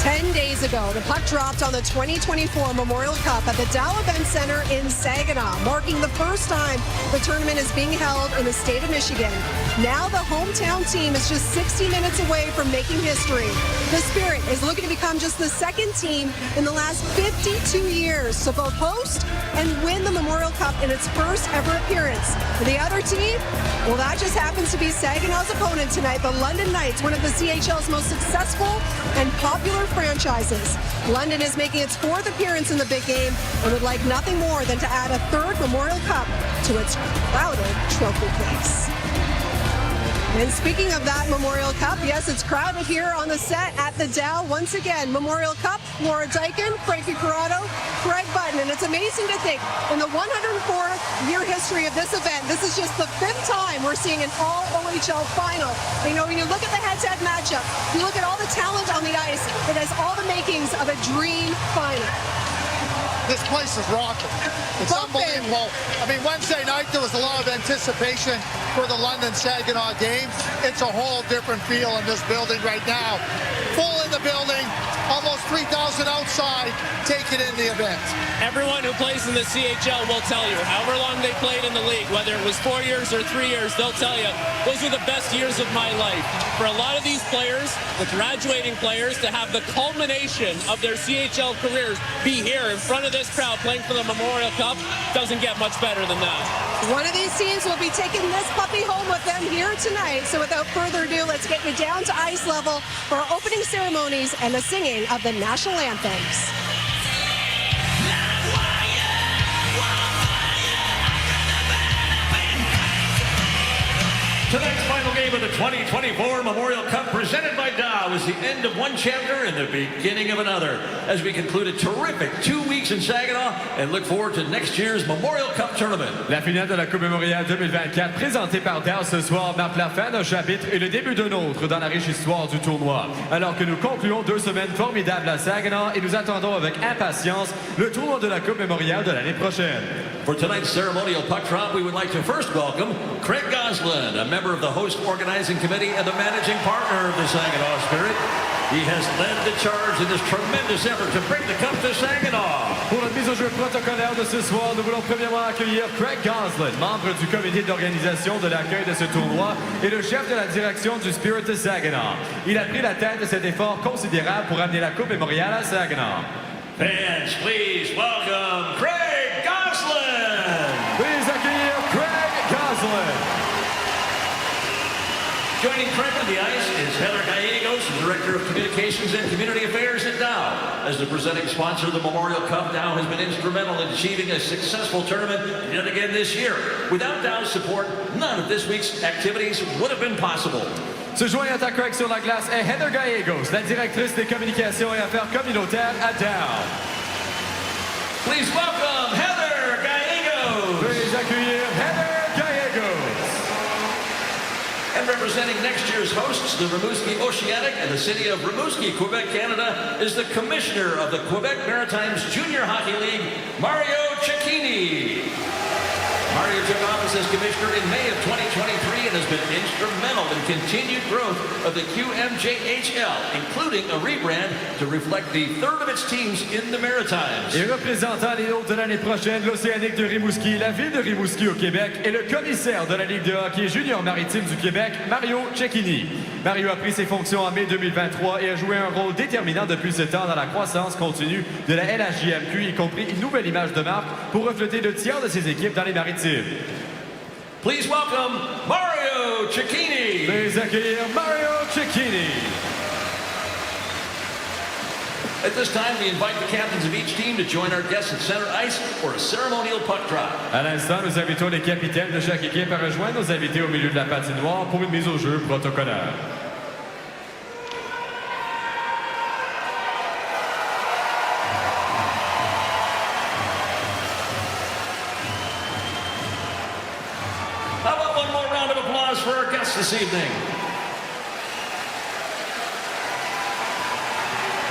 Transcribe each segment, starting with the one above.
10 days ago, the puck dropped on the 2024 Memorial Cup at the Dow Event Center in Saginaw, marking the first time the tournament is being held in the state of Michigan. Now the hometown team is just 60 minutes away from making history. The Spirit is looking to become just the second team in the last 52 years to both host and win the Memorial Cup in its first ever appearance. And the other team, well, that just happens to be Saginaw's opponent tonight, the London Knights, one of the CHL's most successful and popular franchises. London is making its fourth appearance in the big game and would like nothing more than to add a third Memorial Cup to its crowded trophy case. And speaking of that Memorial Cup, yes, it's crowded here on the set at the Dow. Once again, Memorial Cup, Laura Dykin, Frankie Corrado, Craig Button. And it's amazing to think, in the 104-year history of this event, this is just the fifth time we're seeing an all-OHL final. You know, when you look at the head-to-head matchup, you look at all the talent on the ice, it has all the makings of a dream final. This place is rocking. It's unbelievable. I mean, Wednesday night, there was a lot of anticipation for the London-Saginaw game. It's a whole different feel in this building right now. Full in the building, almost 3,000 outside, taking in the event. Everyone who plays in the CHL will tell you, however long they played in the league, whether it was 4 years or 3 years, they'll tell you, those were the best years of my life. For a lot of these players, the graduating players, to have the culmination of their CHL careers be here in front of this crowd playing for the Memorial Cup, doesn't get much better than that. One of these teams will be taking this puppy home with them here tonight. So without further ado, let's get you down to ice level for our opening ceremonies and the singing of the national anthems. Tonight's final game of the 2024 Memorial Cup, presented by Dow, is the end of one chapter and the beginning of another, as we conclude a terrific 2 weeks in Saginaw and look forward to next year's Memorial Cup tournament. La finale de la Coupe Memorial 2024, présentée par Dow ce soir, marque la fin d'un chapitre et le début d'un autre dans la riche histoire du tournoi. Alors que nous concluons 2 semaines formidables à Saginaw et nous attendons avec impatience le tournoi de la Coupe Memorial de l'année prochaine. For tonight's ceremonial puck drop, we would like to first welcome Craig Goslin, a member of the host organizing committee and the managing partner of the Saginaw Spirit. He has led the charge in this tremendous effort to bring the cup to Saginaw. Pour notre mise au jeu protocolaire de ce soir, nous voulons premièrement accueillir Craig Goslin, membre du comité d'organisation de l'accueil de ce tournoi et le chef de la direction du Spirit de Saginaw. Il a pris la tête de cet effort considérable pour amener la Coupe Memorial à Saginaw. Fans, please welcome Craig Goslin. Please accueillir Craig Goslin. Joining Craig on the ice is Heather Gallegos, Director of Communications and Community Affairs at Dow. As the presenting sponsor of the Memorial Cup, Dow has been instrumental in achieving a successful tournament yet again this year. Without Dow's support, none of this week's activities would have been possible. Se joignant à Craig sur la glace est Heather Gallegos, la directrice des communications et affaires communautaires à Dow. Please welcome Heather Gallegos. Veuillez accueillir Heather Gallegos. And representing next year's hosts, the Rimouski Oceanic and the city of Rimouski, Quebec, Canada, is the commissioner of the Quebec Maritimes Junior Hockey League, Mario Cecchini. Mario took office as commissioner in May of 2023 and has been instrumental in continued growth of the QMJHL, including a rebrand to reflect the third of its teams in the Maritimes. Et représentant les hôtes de l'année prochaine, l'Océanique de Rimouski, la ville de Rimouski au Québec et le commissaire de la Ligue de hockey junior maritime du Québec, Mario Cecchini. Mario a pris ses fonctions en mai 2023 et a joué un rôle déterminant depuis ce temps dans la croissance continue de la LHJMQ, y compris une nouvelle image de marque pour refléter le tiers de ses équipes dans les maritimes. Please welcome Mario Cecchini. Veuillez accueillir Mario Cecchini. At this time, we invite the captains of each team to join our guests at center ice for a ceremonial puck drop. À l'instant, nous invitons les capitaines de chaque équipe à rejoindre nos invités au milieu de la patinoire pour une mise au jeu protocolaire. How about one more round of applause for our guests this evening?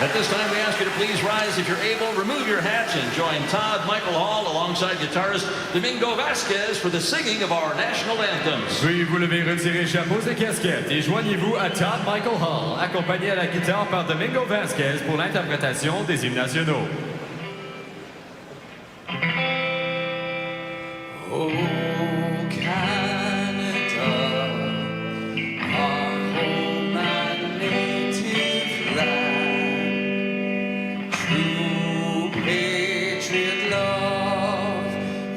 At this time, we ask you to please rise if you're able, remove your hats, and join Todd Michael Hall alongside guitarist Domingo Vasquez for the singing of our national anthems. Veuillez vous lever, retirer chapeaux et casquettes et joignez-vous à Todd Michael Hall, accompagné à la guitare par Domingo Vasquez pour l'interprétation des hymnes nationaux. Oh, Canada, our home and native land, true patriot love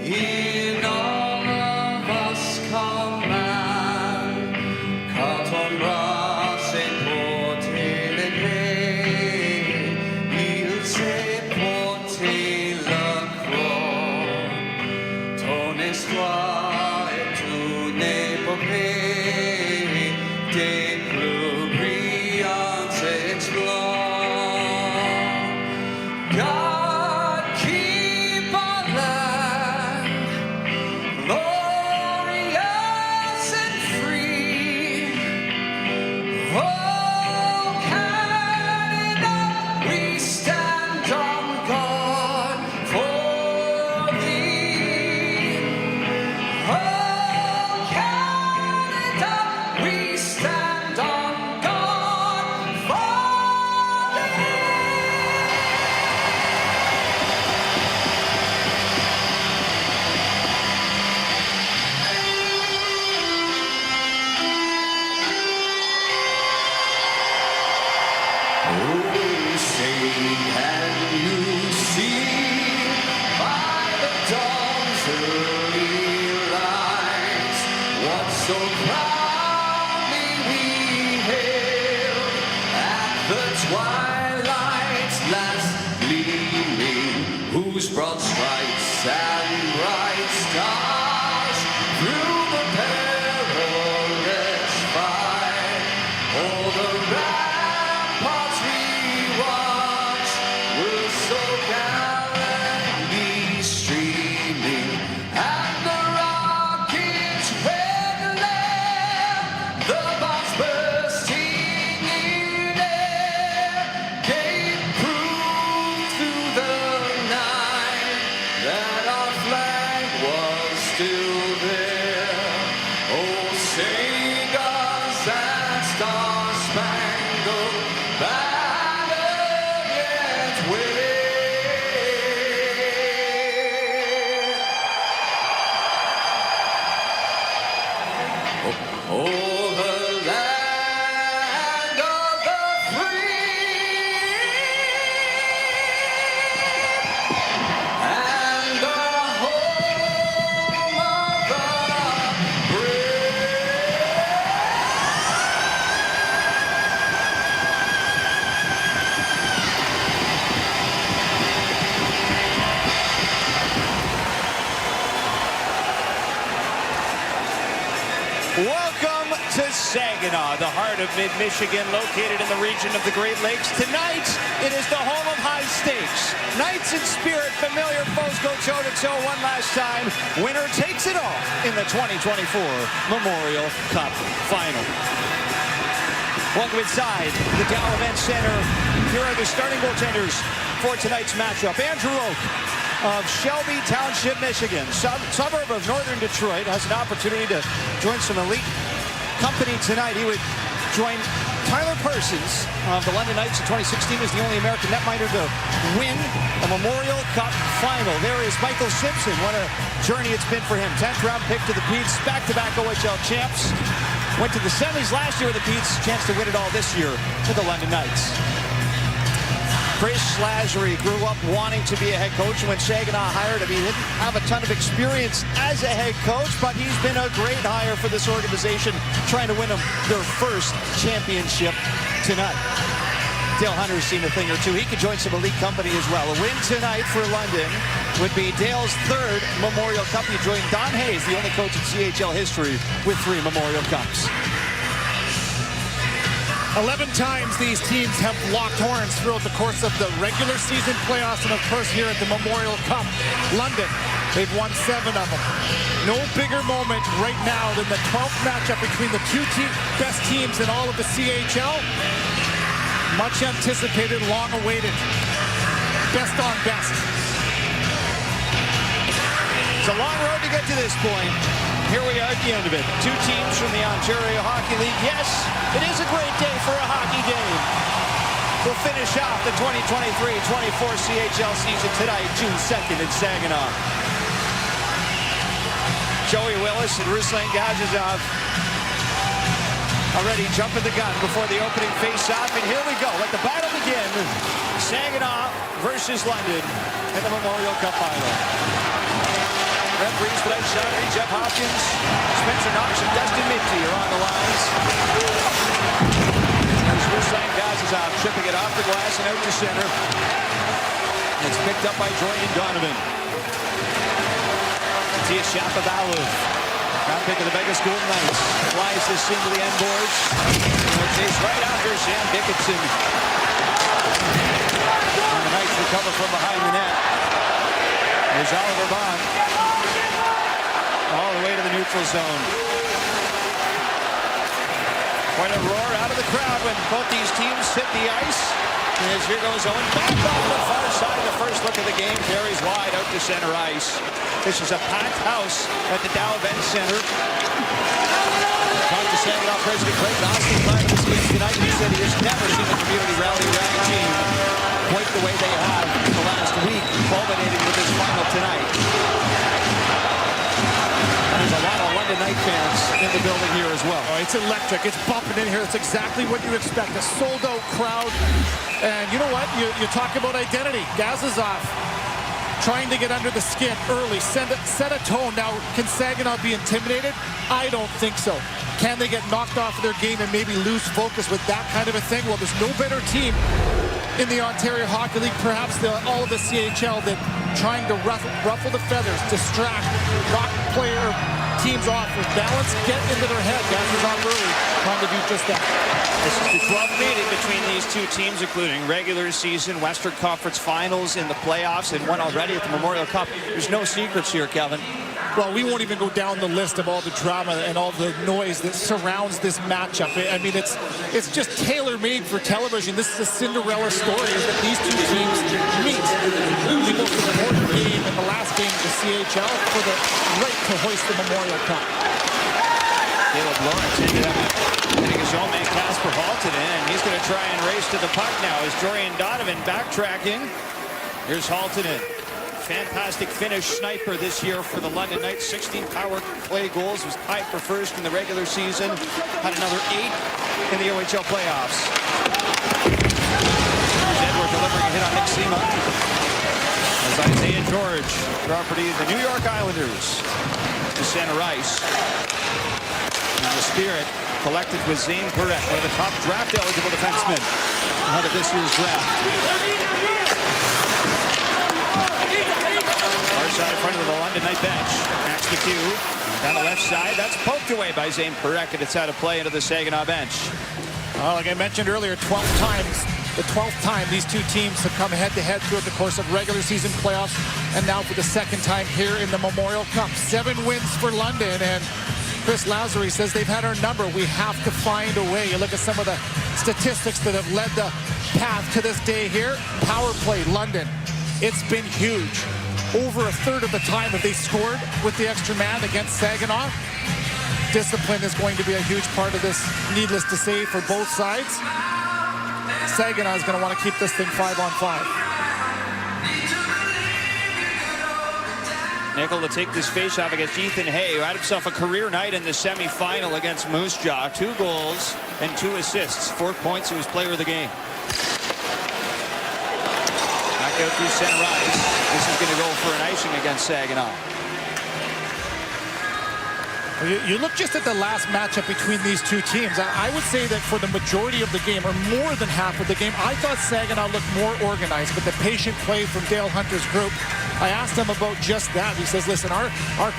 in all of us command. Quand on brasse et porter le lait, il sait porter la croix. Ton histoire est une épopée des plus brillants exploits. God keep our land glorious and free. Oh, Canada, we stand on guard for thee. Oh, Canada, we stand on guard for thee. Oh, say, can you see by the dawn's early light what so proudly we hailed at the twilight's last gleaming, whose broad stripes and bright stars through the perilous fight, all the ramparts we watched were so gallantly streaming, and the rockets red glare, the bombs bursting in air, gave proof through the night that our flag was still there. Oh, sing us that star-spangled banner yet wave. Oh, the land of the free and the home of the brave. Welcome to Saginaw, the heart of mid-Michigan, located in the region of the Great Lakes. Tonight, it is the home of high stakes. Knights in spirit, familiar foes go toe-to-toe one last time. Winner takes it all in the 2024 Memorial Cup Final. Welcome inside the Dow Event Center. Here are the starting goaltenders for tonight's matchup. Andrew Oak of Shelby Township, Michigan, suburb of northern Detroit, has an opportunity to join some elite company tonight. He would join Tyler Parsons of the London Knights in 2016 as the only American netminder to win a Memorial Cup final. There is Michael Simpson. What a journey it's been for him. 10th round pick to the Petes, back-to-back OHL champs. Went to the semis last year with the Petes, chance to win it all this year with the London Knights. Chris Lazary grew up wanting to be a head coach. When Saginaw hired him, he didn't have a ton of experience as a head coach, but he's been a great hire for this organization, trying to win them their first championship tonight. Dale Hunter's seen a thing or two. He could join some elite company as well. A win tonight for London would be Dale's third Memorial Cup. He joined Don Hayes, the only coach in CHL history with 3 Memorial Cups. 11 times these teams have locked horns throughout the course of the regular season playoffs and, of course, here at the Memorial Cup. London, they've won 7 of them. No bigger moment right now than the 12th matchup between the two best teams in all of the CHL. Much anticipated, long awaited. Best on best. It's a long road to get to this point. Here we are at the end of it. Two teams from the Ontario Hockey League. Yes, it is a great day for a hockey game. We'll finish off the 2023-24 CHL season tonight, June 2nd in Saginaw. Joey Willis and Ruslan Gazizov already jumping the gun before the opening face-off. And here we go. Let the battle begin. Saginaw versus London in the Memorial Cup final. Referees Blake Shottery, Jeff Hopkins, Spencer Knox, and Dustin Minty are on the lines. As Ruslan Gazizov chipping it off the glass and out to center. It's picked up by Jordan Donovan. Matthias Shapovalov, round pick of the Vegas Golden Knights, flies this into the end boards. Chase right after Sam Dickinson. And the Knights recover from behind the net. There's Oliver Bond. All the way to the neutral zone. Quite a roar out of the crowd when both these teams hit the ice. And as here goes Owen back off the far side. The first look of the game carries wide out to center ice. This is a packed house at the Dow Event Center. Talked to Saginaw President Craig Austin prior to this game tonight. He said he has never seen a community rally around a team quite the way they have in the last week, culminating with this final tonight. There's a lot of London Knight fans in the building here as well. Oh, it's electric. It's bumping in here. It's exactly what you expect. A sold-out crowd. And you know what? You talk about identity. Gazizov trying to get under the skin early. Set a tone. Now, can Saginaw be intimidated? I don't think so. Can they get knocked off of their game and maybe lose focus with that kind of a thing? Well, there's no better team in the Ontario Hockey League, perhaps all of the CHL, that trying to ruffle the feathers, distract, knock teams off with balance, get into their head. Gazizov early, trying to do just that. This is the 12th meeting between these two teams, including regular season, Western Conference Finals, in the playoffs, and one already at the Memorial Cup. There's no secrets here, Kevin. Well, we won't even go down the list of all the drama and all the noise that surrounds this matchup. I mean, it's just tailor-made for television. This is a Cinderella story, is that these two teams meet. The most important game in the last game of the CHL for the right to hoist the Memorial Cup. Caleb Lawrence ended up hitting his own man, Casper Halton, and he's going to try and race to the puck now as Jordan Donovan backtracking. Here's Halton in. Fantastic finish sniper this year for the London Knights. 16 power play goals. Was tied for first in the regular season. Had another 8 in the OHL playoffs. Here's Edward delivering a hit on Nick Sema. As Isaiah George, property of the New York Islanders, to center ice. And the Spirit collected with Zane Perret, one of the top draft eligible defensemen out of this year's draft. Far side in front of the London Knight bench. Max McHugh down the left side. That's poked away by Zane Perret, and it's out of play into the Saginaw bench. Well, like I mentioned earlier, 12 times. The 12th time these two teams have come head-to-head throughout the course of regular season playoffs, and now for the second time here in the Memorial Cup. 7 wins for London, and Chris Lazary says they've had our number. We have to find a way. You look at some of the statistics that have led the path to this day here. Power play, London. It's been huge. Over a third of the time that they scored with the extra man against Saginaw. Discipline is going to be a huge part of this, needless to say, for both sides. Saginaw is going to want to keep this thing 5-on-5. Nickel to take this faceoff against Ethan Hay, who had himself a career night in the semifinal against Moose Jaw. 2 goals and 2 assists. 4 points. He was player of the game. Back out through center ice. This is going to go for an icing against Saginaw. You look just at the last matchup between these two teams. I would say that for the majority of the game, or more than half of the game, I thought Saginaw looked more organized, but the patient play from Dale Hunter's group, I asked him about just that. He says, listen, our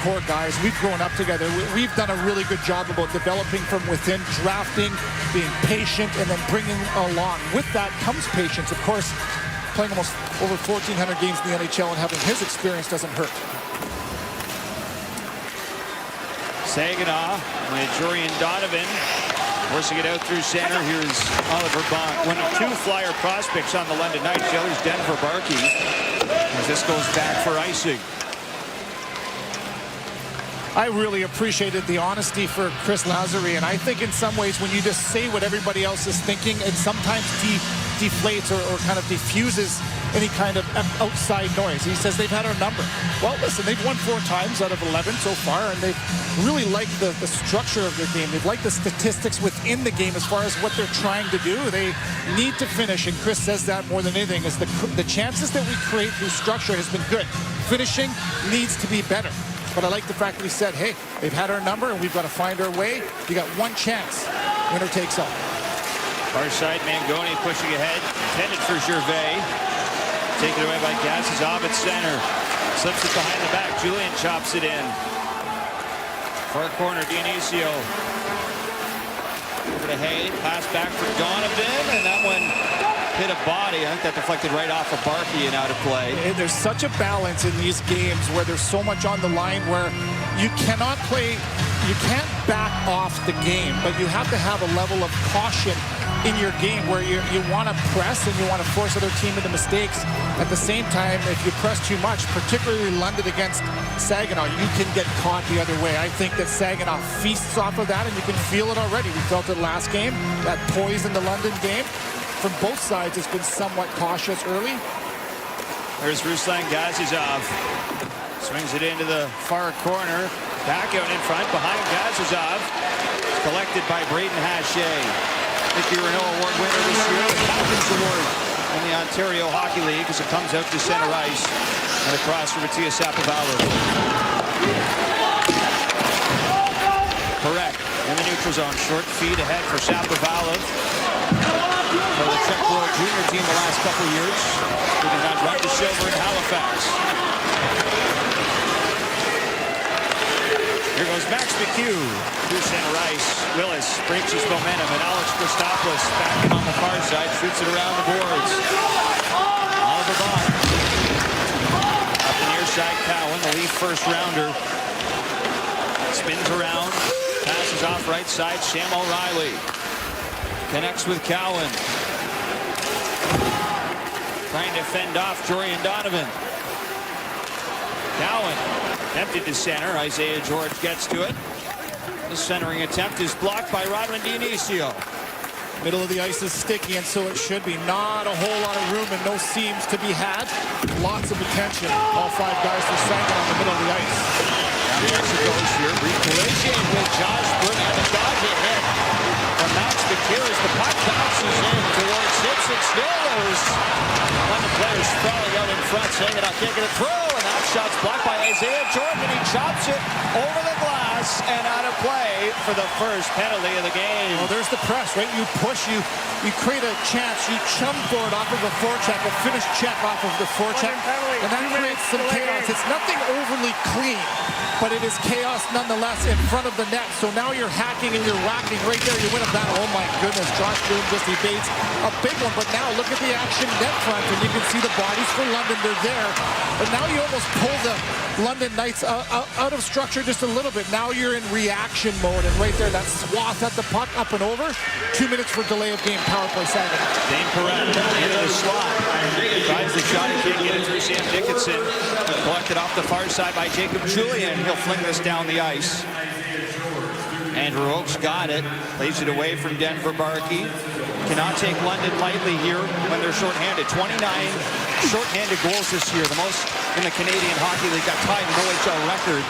core guys, we've grown up together. We've done a really good job about developing from within, drafting, being patient, and then bringing along. With that comes patience. Of course, playing almost over 1,400 games in the NHL and having his experience doesn't hurt. Saginaw with Jordan Donovan Forcing it out through center. Here's Oliver Bond, one of two flyer prospects on the London Knights. The other's Denver Barkey. As this goes back for icing. I really appreciated the honesty for Chris Lazary, and I think in some ways when you just say what everybody else is thinking, it sometimes deflates or kind of diffuses any kind of outside noise. He says they've had our number. Well, listen, they've won 4 times out of 11 so far, and they've really liked the structure of their game. They've liked the statistics within the game as far as what they're trying to do. They need to finish, and Chris says that more than anything, is the chances that we create through structure has been good. Finishing needs to be better. But I like the fact that he said, hey, they've had our number and we've got to find our way. You got one chance. Winner takes all. Far side, Mangoni pushing ahead. Intended for Gervais. Taken away by Gazizov at center. Slips it behind the back. Julian chops it in. Far corner, Dionisio. Over to Hay. Pass back for Donovan. And that one hit a body. I think that deflected right off of Barkey and out of play. There's such a balance in these games where there's so much on the line where you cannot play, you can't back off the game, but you have to have a level of caution in your game where you want to press and you want to force other team into mistakes. At the same time, if you press too much, particularly London against Saginaw, you can get caught the other way. I think that Saginaw feasts off of that, and you can feel it already. We felt it last game, that poise in the London game. From both sides, has been somewhat cautious early. There's Ruslan Gazizov. Swings it into the far corner. Back out in front, behind Gazizov. Collected by Braden Hache. Mickey Renault Award winner this year. The Captain's Award in the Ontario Hockey League as it comes out to center ice. And across for Mattias Sapovalov. Correct. In the neutral zone. Short feed ahead for Sapovalov. For the Czech World Junior team the last couple years. Who did not run to silver in Halifax. Here goes Max McHugh through center ice. Willis breaks his momentum, and Alex Christopoulos back in on the far side, shoots it around the boards. Oliver Bond. Up the near side, Cowan, the Leaf first rounder. Spins around, passes off right side, Sam O'Reilly. Connects with Cowan. Trying to fend off Jorian Donovan. Cowan emptied to center. Isaiah George gets to it. The centering attempt is blocked by Rodman Dionisio. Middle of the ice is sticky, and so it should be. Not a whole lot of room and no seams to be had. Lots of attention. All 5 guys for Saginaw on the middle of the ice. Yes, it goes here. Brief collision with Josh Burnett. A dodge hit from Max McHugh as the puck bounces in towards Simpson. Still there's one of the players sprawling out in front, saying that I can't get it through. And that shot's blocked by Isaiah George, and he chops it over the glass and out of play for the first penalty of the game. Well, there's the press, right? You push, you create a chance, you chum for it off of a forecheck, a finished check off of the forecheck, and that creates some chaos. It's nothing overly clean, but it is chaos nonetheless in front of the net. So now you're hacking and you're whacking right there. You win a battle. Oh my goodness, Josh Boone just evades a big one. But now look at the action net front, and you can see the bodies for London. They're there. But now you almost pull the London Knights out of structure just a little bit. Now you're in reaction mode, and right there, that swath at the puck up and over. 2 minutes for delay of game. Power play Saginaw. Dane Perrette into the slot. Tries the shot. He can't get it through Sam Dickinson. Collected off the far side by Jacob Julian. He'll fling this down the ice. Andrew Oakes got it. Plays it away from Denver Barkey. Cannot take London lightly here when they're shorthanded. 29 shorthanded goals this year. The most in the Canadian Hockey League. Got tied an OHL record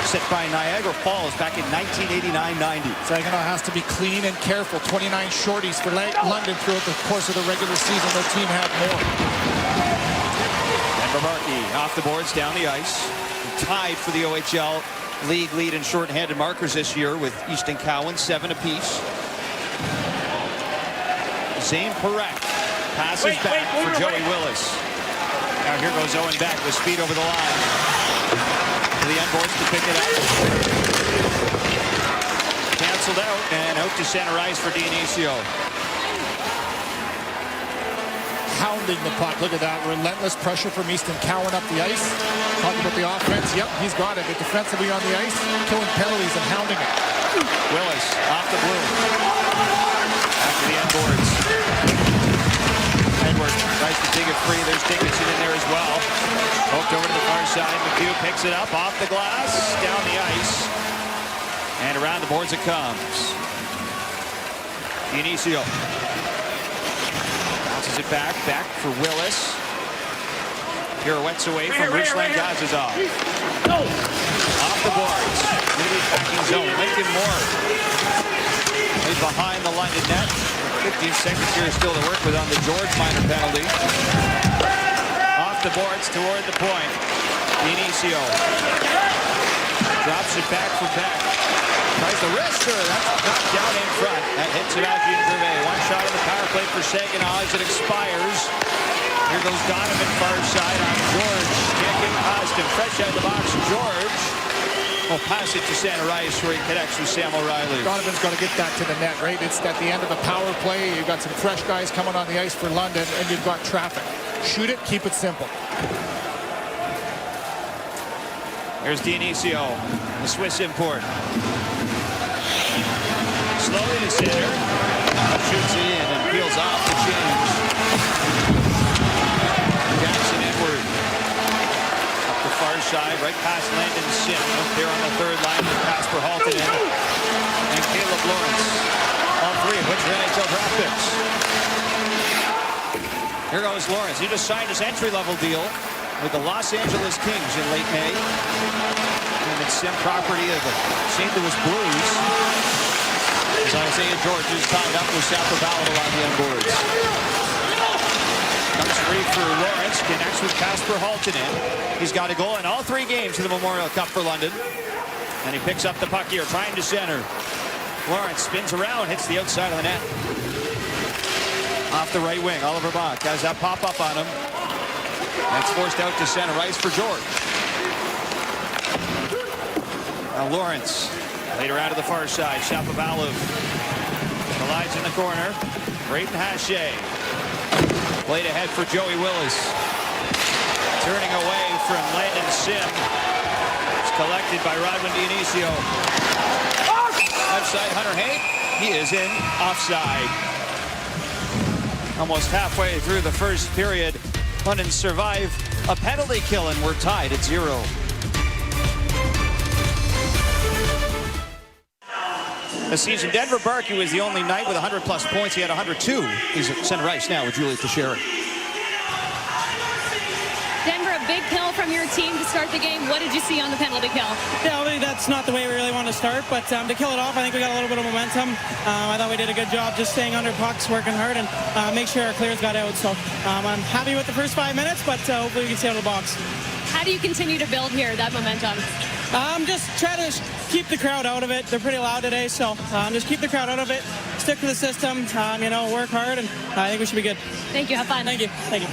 set by Niagara Falls back in 1989-90. Saginaw has to be clean and careful. 29 shorties for London throughout the course of the regular season. Their team had more. Denver Barkey off the boards, down the ice. Tied for the OHL league lead in shorthanded markers this year with Easton Cowan, 7 apiece. Zane Perrette passes back for Joey Willis. Now here goes Owen Beck with speed over the line. To the end boards to pick it up. Canceled out and out to center ice for Dionisio. Hounding the puck. Look at that. Relentless pressure from Easton Cowan up the ice. Talking about the offense. Yep, he's got it. But defensively on the ice, killing penalties and hounding it. Willis off the blue. After the end boards. Edward tries to dig it free. There's Dickinson in there as well. Poked over to the far side. McHugh picks it up off the glass, down the ice. And around the boards it comes. Dionisio. Bounces it back for Willis. Pirouettes away from Ruslan Gazizov. Off the boards. Moving attacking zone. Lincoln Moore. He's behind the London net. 15 seconds here still to work with on the George minor penalty. Off the boards toward the point. Dionisio. Drops it back for back. Tries the wrister. That's knocked down in front. That hits it out to Gervais. One shot on the power play for Saginaw as it expires. Here goes Donovan far side on George. Can't get past him. Fresh out of the box, George. Will pass it to Santa Rice where he connects with Sam O'Reilly. Donovan's going to get that to the net, right? It's at the end of the power play. You've got some fresh guys coming on the ice for London, and you've got traffic. Shoot it, keep it simple. Here's Dionisio, the Swiss import. Slowly to center. Shoots it in and peels off the change. Jackson Edward. Up the far side, right past Landon Sim. Up there on the third line with Kasper Haltinen and Caleb Lawrence. All three of which are NHL draft picks. Here goes Lawrence. He just signed his entry-level deal with the Los Angeles Kings in late May. And it's Sim property of the St. Louis Blues. As Isaiah George is tied up with Saprovalov on the end boards. Comes free for Lawrence, connects with Kasper Haltinen. He's got a goal in all 3 games of the Memorial Cup for London. And he picks up the puck here, trying to center. Lawrence spins around, hits the outside of the net. Off the right wing, Oliver Bach has that pop up on him. That's forced out to center ice for George. Now Lawrence, later out to the far side, Shapovalov collides in the corner. Braden Hache. Played ahead for Joey Willis. Turning away from Landon Sim. It's collected by Rodwin Dionisio. Outside Hunter Haight. He is in offside. Almost halfway through the first period. London survive a penalty kill and we're tied at 0. This season, Denver Barkey was the only knight with 100-plus points. He had 102. He's at center ice now with Julie Teixeira. Denver, a big kill from your team to start the game. What did you see on the penalty kill? Yeah, I think that's not the way we really want to start, but to kill it off, I think we got a little bit of momentum. I thought we did a good job just staying under pucks, working hard, and make sure our clears got out. So I'm happy with the first 5 minutes, but hopefully we can stay out of the box. How do you continue to build here, that momentum? Just try to keep the crowd out of it. They're pretty loud today, so just keep the crowd out of it. Stick to the system, work hard, and I think we should be good. Thank you. Have fun. Thank you. Thank you.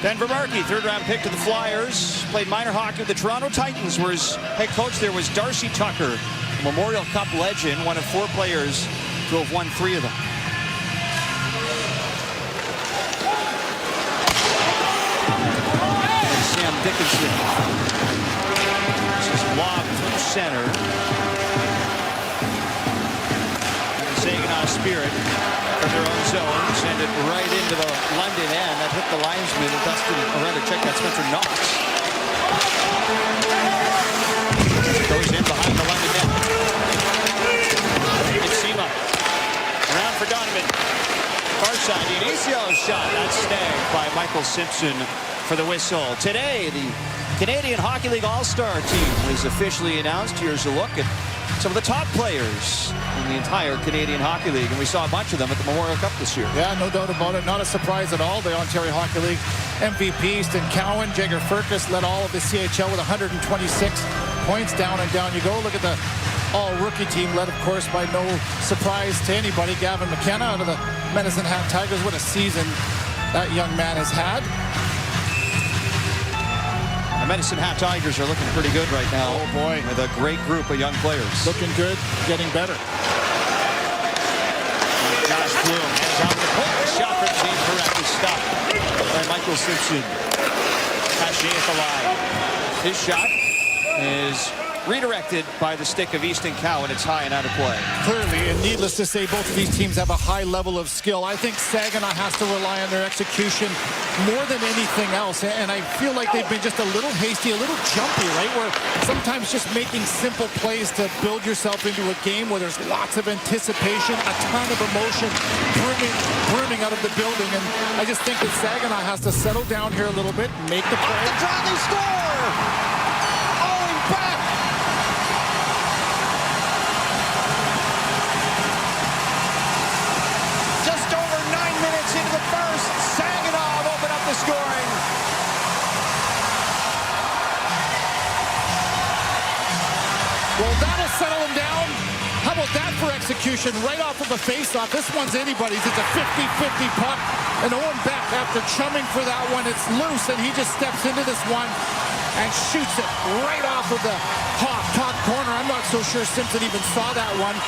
Denver Barkey, third-round pick to the Flyers. Played minor hockey with the Toronto Titans, where his head coach there was Darcy Tucker, a Memorial Cup legend, one of 4 players to have won 3 of them. And Sam Dickinson. This is lobbed through center. And the Saginaw Spirit from their own zone send it right into the London end. That hit the linesman, Dustin, or rather, check that, Spencer Knox. Goes in behind the London net. It's Sema. Around for Donovan. Far side, Dionisio shot. That's snagged by Michael Simpson for the whistle. Today, the Canadian Hockey League All-Star team was officially announced. Here's a look at some of the top players in the entire Canadian Hockey League, and we saw a bunch of them at the Memorial Cup this year. Yeah, no doubt about it. Not a surprise at all. The Ontario Hockey League MVP, Easton Cowan, Jagger Furcus led all of the CHL with 126 points. Down and down you go. Look at the all-rookie team, led, of course, by no surprise to anybody, Gavin McKenna out of the Medicine Hat Tigers. What a season that young man has had. The Medicine Hat Tigers are looking pretty good right now. Oh, boy. With a great group of young players. Looking good, getting better. Josh Bloom has out the point. Shot for James Perret is stopped by Michael Simpson. Hache at the line. His shot is redirected by the stick of Easton Cow, and it's high and out of play. Clearly, and needless to say, both of these teams have a high level of skill. I think Saginaw has to rely on their execution more than anything else, and I feel like they've been just a little hasty, a little jumpy, right? Where sometimes just making simple plays to build yourself into a game where there's lots of anticipation, a ton of emotion brimming out of the building, and I just think that Saginaw has to settle down here a little bit, make the play. The draw, they score! Owen back! Just over 9 minutes into the first, Saginaw have opened up the scoring. Well, that'll settle him down. How about that for execution right off of a face-off? This one's anybody's. It's a 50-50 puck. And Owen Beck, after chumming for that one, it's loose, and he just steps into this one and shoots it right off of the top corner. I'm not so sure Simpson even saw that one.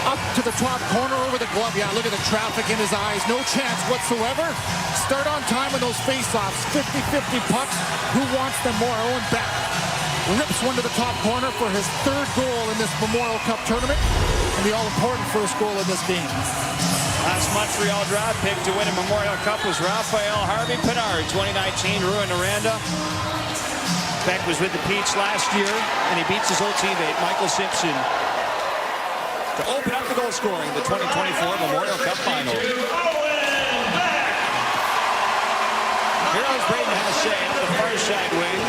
Up to the top corner over the glove. Yeah, look at the traffic in his eyes. No chance whatsoever. Start on time in those face-offs. 50-50 pucks. Who wants them more? Owen Beck rips one to the top corner for his third goal in this Memorial Cup tournament, and the all-important first goal in this game. Last Montreal draft pick to win a Memorial Cup was Raphael Harvey Pinard, 2019 Rouyn-Noranda. Beck was with the Peach last year, and he beats his old teammate, Michael Simpson, to open up the goal scoring, the 2024 Memorial Cup final. Here's Braden Hasse on the far side wing.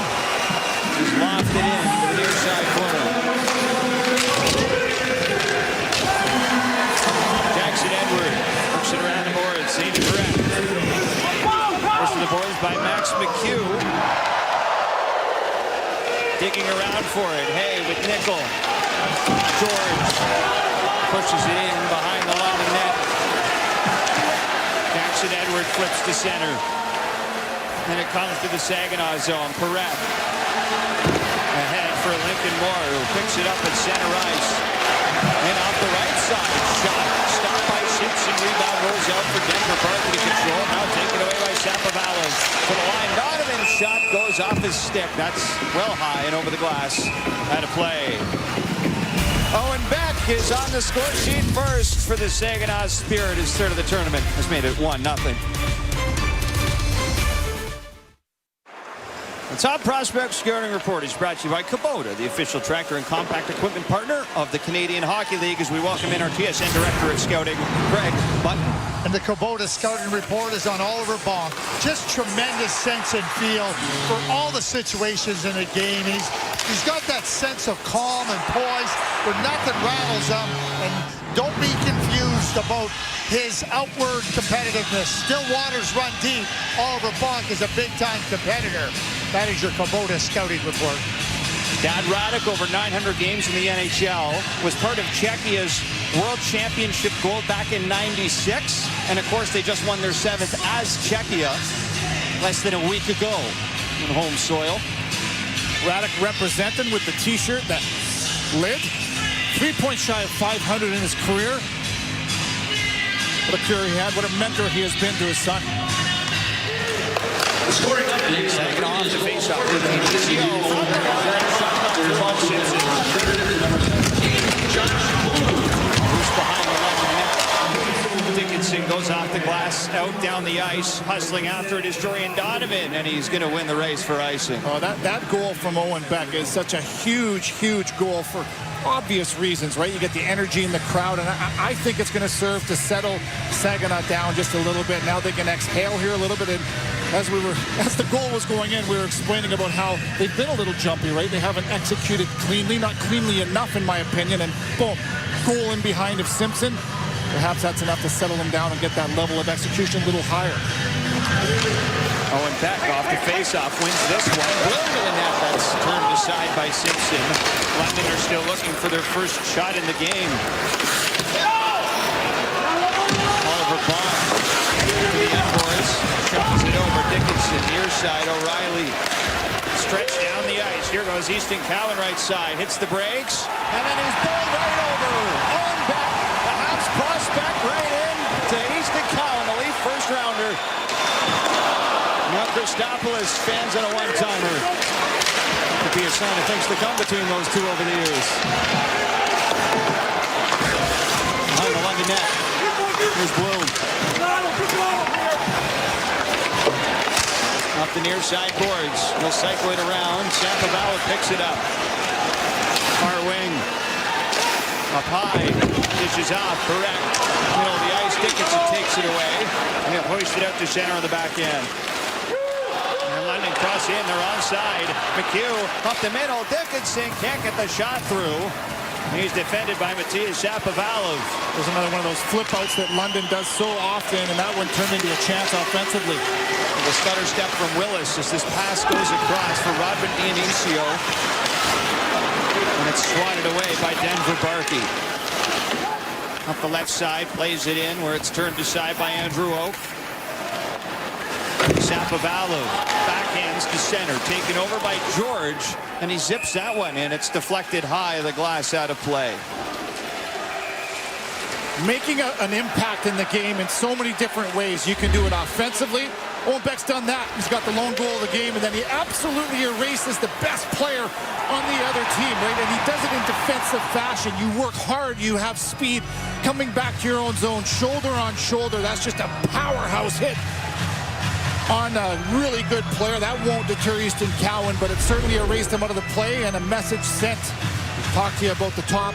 He's lofted in to the near side corner. Jackson Edward works it around the boards. Save correct. First to the boards by Max McHugh. Digging around for it. Hay with Nickel. George pushes it in behind the line of net. Jackson Edward flips to center. And it comes to the Saginaw zone. Perret. Ahead for Lincoln Moore, who picks it up at center ice. And off the right side, shot stopped by Simpson. Rebound rolls out for Denver Barkley to control. Now taken away by Shapovalov. To the line, Donovan's shot goes off his stick. That's well high and over the glass. Out of play. Owen Beck is on the score sheet first for the Saginaw Spirit. His third of the tournament has made it 1-0. The Top Prospect Scouting Report is brought to you by Kubota, the official tractor and compact equipment partner of the Canadian Hockey League, as we welcome in our TSN Director of Scouting, Greg Button. And the Kubota Scouting Report is on Oliver Bonk. Just tremendous sense and feel for all the situations in the game. He's got that sense of calm and poise where nothing rattles him. And don't be confused about his outward competitiveness. Still waters run deep. Oliver Bonk is a big-time competitor. That is your Kubota Scouting Report. Dad Radek, over 900 games in the NHL, was part of Czechia's World Championship gold back in '96. And, of course, they just won their 7th as Czechia less than a week ago on home soil. Radek representing with the T-shirt that lid. 3 points shy of 500 in his career. What a career he had. What a mentor he has been to his son. Scoring update. Saginaw off the face-off with Inicio. Who's behind the line of net? Dickinson goes off the glass, out down the ice. Hustling after it is Dorian Donovan, and he's going to win the race for icing. Oh, that goal from Owen Beck is such a huge, huge goal for obvious reasons, right? You get the energy in the crowd, and I think it's going to serve to settle Saginaw down just a little bit. Now they can exhale here a little bit. And as the goal was going in, we were explaining about how they've been a little jumpy, right? They haven't executed cleanly, not cleanly enough, in my opinion. And boom, goal in behind of Simpson. Perhaps that's enough to settle them down and get that level of execution a little higher. Owen Beck off the face-off, wins this one. Brilliant in the net. That's turned aside by Simpson. London are still looking for their first shot in the game. Oliver Bonk to the end boys. Shuffles it over. Dickinson, near side. O'Reilly. Stretch down the ice. Here goes Easton Cowan right side. Hits the brakes. And then he's bowled right over. Owen Beck, the Habs prospect, right in to Easton Cowan, the Leaf first rounder. Now Christopoulos fans on a one-timer. The be a sign of things to come between those two over the years. On the London net. Here's Bloom. Up the near side boards. He'll cycle it around. Sapovalo picks it up. Far wing. Up high. Dishes off. Correct. Middle of the ice. Dickinson takes it away. And he'll hoist it out to center on the back end. And London cross in. They're onside. McHugh up the middle. Dickinson can't get the shot through. He's defended by Matias Shapovalov. There's another one of those flip outs that London does so often, and that one turned into a chance offensively. The stutter step from Willis as this pass goes across for Rodman Dionisio. And it's swatted away by Denver Barkey. Up the left side, plays it in where it's turned aside by Andrew Oak. Shapovalov backhands to center, taken over by George, and he zips that one in. It's deflected high, the glass out of play. Making an impact in the game in so many different ways. You can do it offensively. Owen Beck's done that. He's got the lone goal of the game, and then he absolutely erases the best player on the other team, right? And he does it in defensive fashion. You work hard, you have speed, coming back to your own zone, shoulder on shoulder. That's just a powerhouse hit on a really good player. That won't deter Easton Cowan, but it certainly erased him out of the play, and a message sent. We've talked to you about the top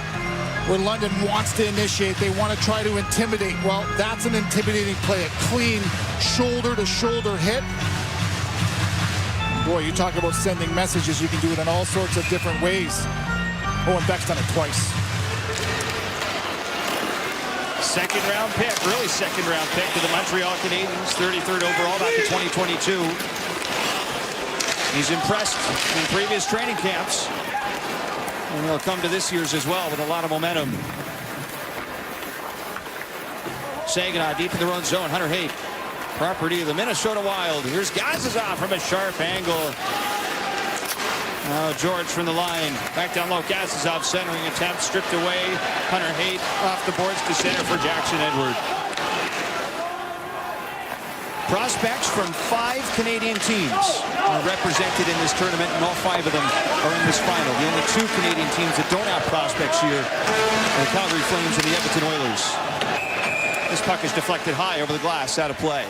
where London wants to initiate. They want to try to intimidate. Well, that's an intimidating play. A clean shoulder-to-shoulder hit. Boy, you talk about sending messages. You can do it in all sorts of different ways. Owen Beck's done it twice. Second round pick, really second round pick to the Montreal Canadiens, 33rd overall back in 2022. He's impressed in previous training camps. And he'll come to this year's as well with a lot of momentum. Saginaw deep in their own zone. Hunter Haight, property of the Minnesota Wild. Here's Gazizov from a sharp angle. Now George from the line. Back down low. Gazizov centering attempt stripped away. Hunter Haight off the boards to center for Jackson Edward. Prospects from 5 Canadian teams are represented in this tournament, and all 5 of them are in this final. The only 2 Canadian teams that don't have prospects here are the Calgary Flames and the Edmonton Oilers. This puck is deflected high over the glass, out of play.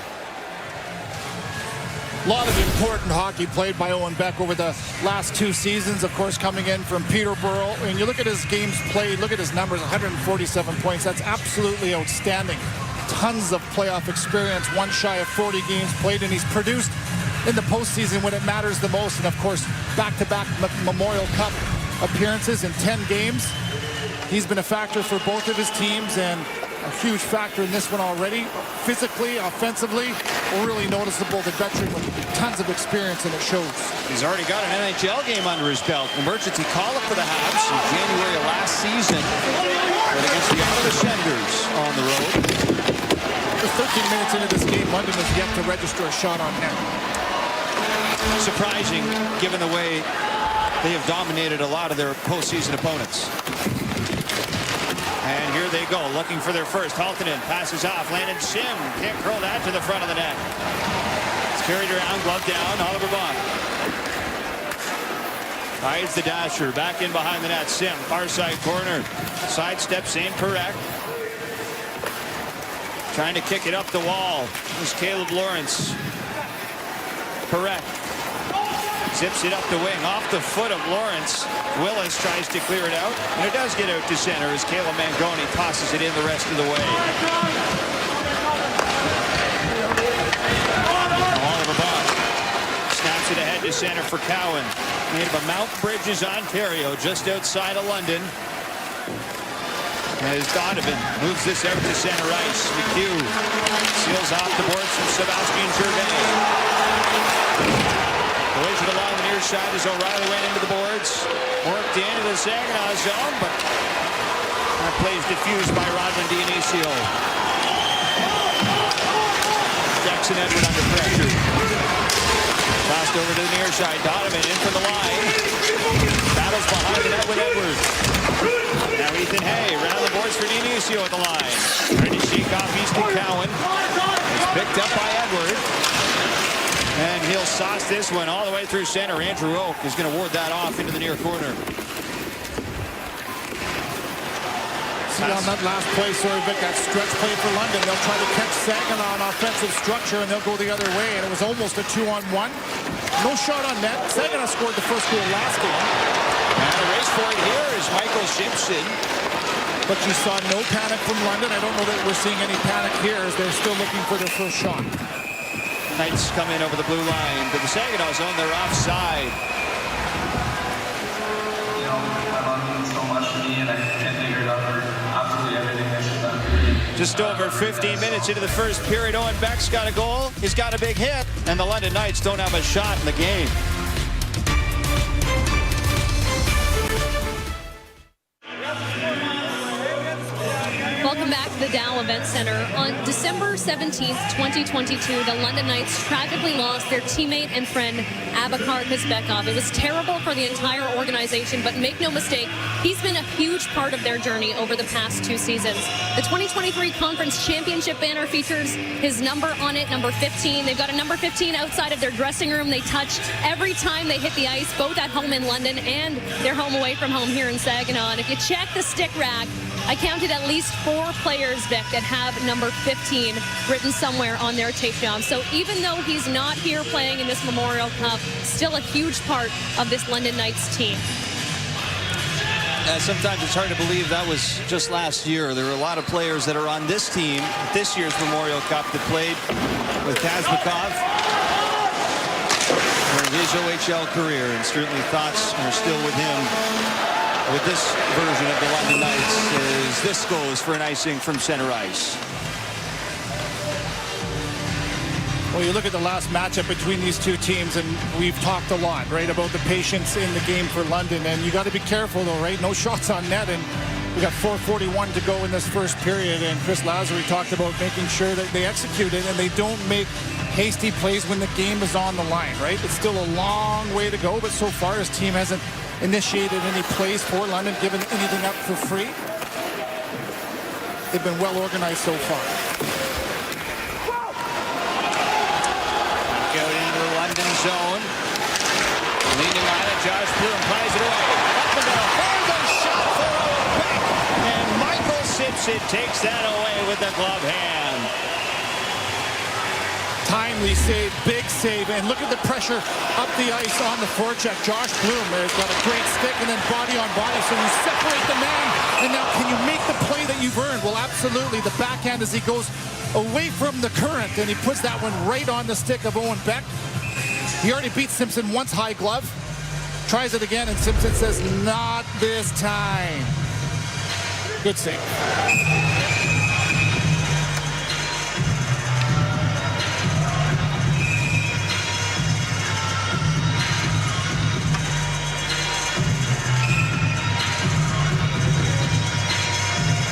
A lot of important hockey played by Owen Beck over the last 2 seasons, of course, coming in from Peterborough. And you look at his games played, look at his numbers, 147 points. That's absolutely outstanding. Tons of playoff experience, 1 shy of 40 games played, and he's produced in the postseason when it matters the most. And, of course, back-to-back Memorial Cup appearances in 10 games. He's been a factor for both of his teams, and a huge factor in this one already. Physically, offensively, really noticeable. The veteran with tons of experience, and it shows. He's already got an NHL game under his belt. Emergency call-up for the Habs in January of last season. But against the Ottawa Senators on the road. Just 13 minutes into this game, London has yet to register a shot on net. Surprising, given the way they have dominated a lot of their postseason opponents. And here they go, looking for their first. Haltonen passes off. Landon Sim can't curl that to the front of the net. It's carried around, glove down. Oliver Bach hides the dasher. Back in behind the net. Sim, far side corner. Sidesteps in, correct. Trying to kick it up the wall. There's Caleb Lawrence. Correct. Zips it up the wing, off the foot of Lawrence. Willis tries to clear it out, and it does get out to center as Caleb Mangoni tosses it in the rest of the way. Oliver Bach snaps it ahead to center for Cowan. Native of Mount Bridges, Ontario, just outside of London. As Donovan moves this out to center ice. McHugh seals off the boards from Sebastian Gervais. Collision along the near side as O'Reilly went into the boards. Worked into the Saginaw zone, but that play's diffused by Rodman Dionisio. Jackson Edward under pressure. Tossed over to the near side. Donovan in from the line. Battles behind the net with Edward. Now Ethan Hay around the boards for Dionisio at the line. Trying to shake off Easton Cowan. It's picked up by Edward. And he'll sauce this one all the way through center. Andrew Oak is going to ward that off into the near corner. See on that last play, sorry, Vic, that stretch play for London. They'll try to catch Saginaw on offensive structure, and they'll go the other way. And it was almost a 2-on-1. No shot on net. Saginaw scored the first goal last game. And the race for it here is Michael Simpson. But you saw no panic from London. I don't know that we're seeing any panic here as they're still looking for their first shot. Knights come in over the blue line to the Saginaw zone. They're offside. You know, my mom means so much to me, and I can't thank her enough for absolutely everything that she's done for me. Just over 15 minutes into the first period, Owen Beck's got a goal. He's got a big hit, and the London Knights don't have a shot in the game. Welcome back to the Dow Event Center. On December 17th, 2022, the London Knights tragically lost their teammate and friend, Abakar Kuzbekov. It was terrible for the entire organization, but make no mistake, he's been a huge part of their journey over the past 2 seasons. The 2023 Conference Championship banner features his number on it, number 15. They've got a number 15 outside of their dressing room. They touch every time they hit the ice, both at home in London and their home away from home here in Saginaw. And if you check the stick rack, I counted at least 4 players, Vic, that have number 15 written somewhere on their tape job. So even though he's not here playing in this Memorial Cup, still a huge part of this London Knights team. Sometimes it's hard to believe that was just last year. There were a lot of players that are on this team, this year's Memorial Cup, that played with Kazbekov during his OHL career, and certainly thoughts are still with him with this version of the London Knights as this goes for an icing from center ice. Well, you look at the last matchup between these two teams, and we've talked a lot, right, about the patience in the game for London. And you got to be careful, though, right? No shots on net, and we got 4:41 to go in this first period. And Chris Lazary talked about making sure that they execute it and they don't make hasty plays when the game is on the line, right? It's still a long way to go, but so far his team hasn't initiated any plays for London, given anything up for free. They've been well organized so far. Go into the London zone. Leaning on it, Josh Bloom plays it away. Up the middle, there's a shot for Owen Beck. And Michael Simpson takes that away with the glove hand. Timely save, big save, and look at the pressure up the ice on the forecheck. Josh Bloom has got a great stick and then body on body, so you separate the man, and now can you make the play that you've earned? Well, absolutely. The backhand as he goes away from the current, and he puts that one right on the stick of Owen Beck. He already beat Simpson once high glove. Tries it again, and Simpson says, not this time. Good save.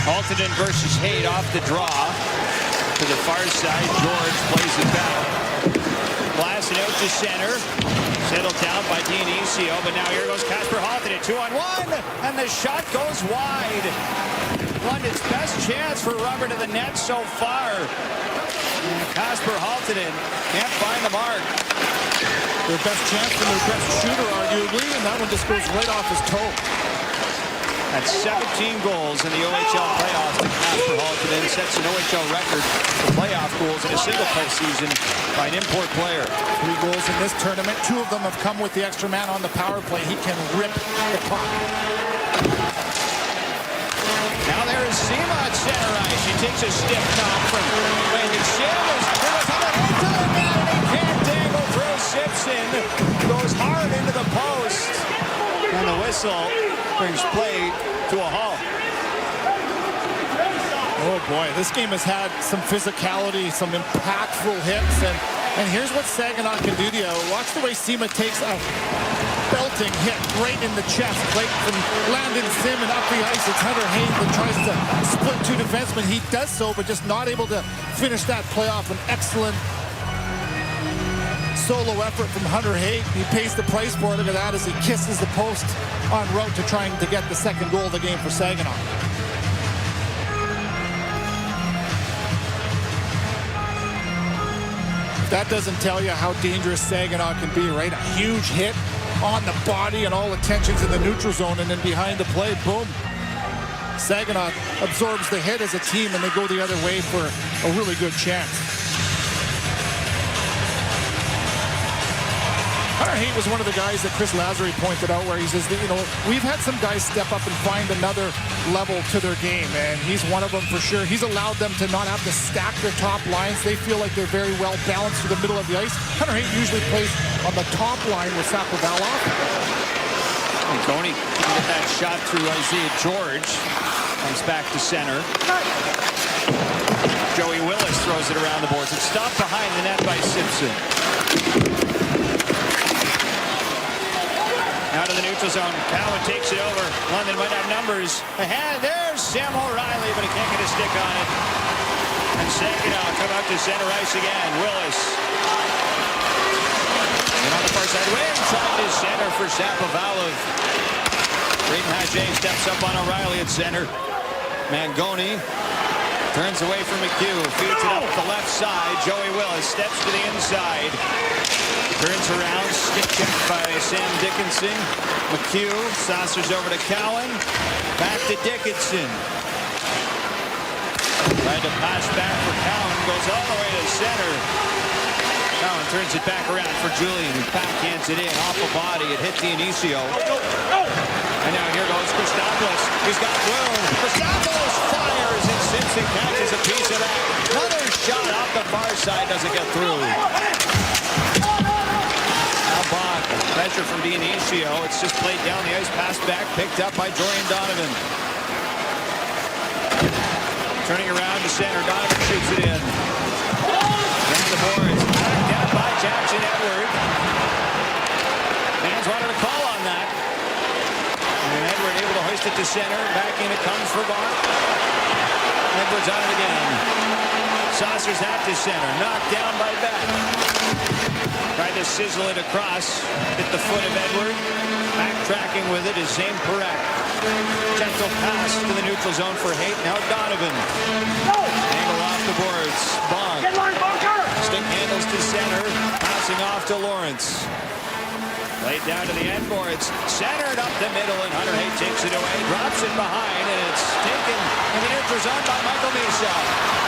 Haltonen versus Haight off the draw. To the far side, George plays it back. Blasted out to center. Settled down by Dionisio, but now here goes Kasper Haltonen. 2-on-1, and the shot goes wide. London's best chance for rubber to the net so far. Kasper Haltonen can't find the mark. Their best chance from their best shooter, arguably, and that one just goes right off his toe. That's 17 goals in the OHL playoffs to Kasper Haltonen. Sets an OHL record for playoff goals in a single postseason by an import player. 3 goals in this tournament. 2 of them have come with the extra man on the power play. He can rip the puck. Now there is Sima at center ice. He takes a stiff knock from Landon Shamers. It was on the way to the net, and he can't dangle through. Simpson goes hard into the post. And the whistle brings play to a halt. Oh boy, this game has had some physicality, some impactful hits, and here's what Saginaw can do to you. Watch the way Sima takes a belting hit right in the chest, right from Landon Sim and up the ice. It's Hunter Haight that tries to split 2 defensemen. He does so, but just not able to finish that play off. An excellent solo effort from Hunter Haight. He pays the price for it. Look at that as he kisses the post en route to trying to get the second goal of the game for Saginaw. If that doesn't tell you how dangerous Saginaw can be, right? A huge hit on the body and all attention's in the neutral zone, and then behind the play, boom. Saginaw absorbs the hit as a team, and they go the other way for a really good chance. Hunter Haight was one of the guys that Chris Lazary pointed out where he says that, we've had some guys step up and find another level to their game, and he's one of them for sure. He's allowed them to not have to stack their top lines. They feel like they're very well balanced through the middle of the ice. Hunter Haight usually plays on the top line with Sapovalov. And Coney can get that shot through Isaiah George. Comes back to center. Joey Willis throws it around the boards. It's stopped behind the net by Simpson. Out of the neutral zone. Cowan takes it over. London might have numbers. Ahead. There's Sam O'Reilly, but he can't get a stick on it. And Saginaw come out to center ice again. Willis. And on the far side, Wing trying to center for Sapovalov. Braden Haget steps up on O'Reilly at center. Mangoni turns away from McHugh. Feeds it up the left side. Joey Willis steps to the inside. Turns around, stick check by Sam Dickinson. McHugh saucers over to Cowan. Back to Dickinson. Tried to pass back for Cowan. Goes all the way to center. Cowan turns it back around for Julian, who backhands it in off a body. It hit Dionisio. And now here goes Christopoulos. He's got room. Christopoulos fires, and Simpson catches a piece of that. Another shot off the far side doesn't get through. Bach, pressure from Dionisio. It's just played down the ice, passed back, picked up by Dorian Donovan. Turning around to center, Donovan shoots it in. Down the boards, back down by Jackson Edward. Fans wanted a call on that. And Edward able to hoist it to center. Back in it comes for Bach. Edwards on it again. Saucers out to center, knocked down by Beck. Tried to sizzle it across, hit the foot of Edward. Backtracking with it is Zane Parekh. Gentle pass to the neutral zone for Haight. Now Donovan. Angle off the boards. Bonk. Stick handles to center. Passing off to Lawrence. Laid down to the end boards. Centered up the middle, and Hunter Haight takes it away. Drops it behind, and it's taken in the neutral zone by Michael Misha.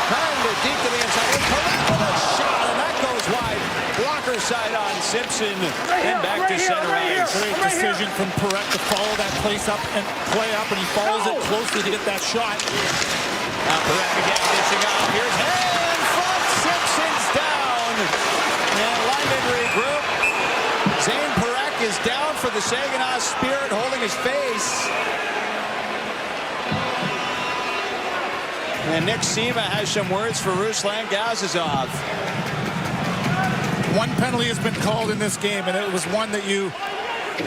Trying to deep to the inside. Parekh with a shot, and that goes wide. Blocker side on Simpson, and back to center ice. Great decision from Parekh to follow that place up and play up, and he follows it closely to get that shot. Now Parekh again dishing off. Here's hand front. Simpson's down, and Lyman regroup. Zane Parekh is down for the Saginaw Spirit, holding his face. And Nick Sema has some words for Ruslan Gazizov. One penalty has been called in this game, and it was one that you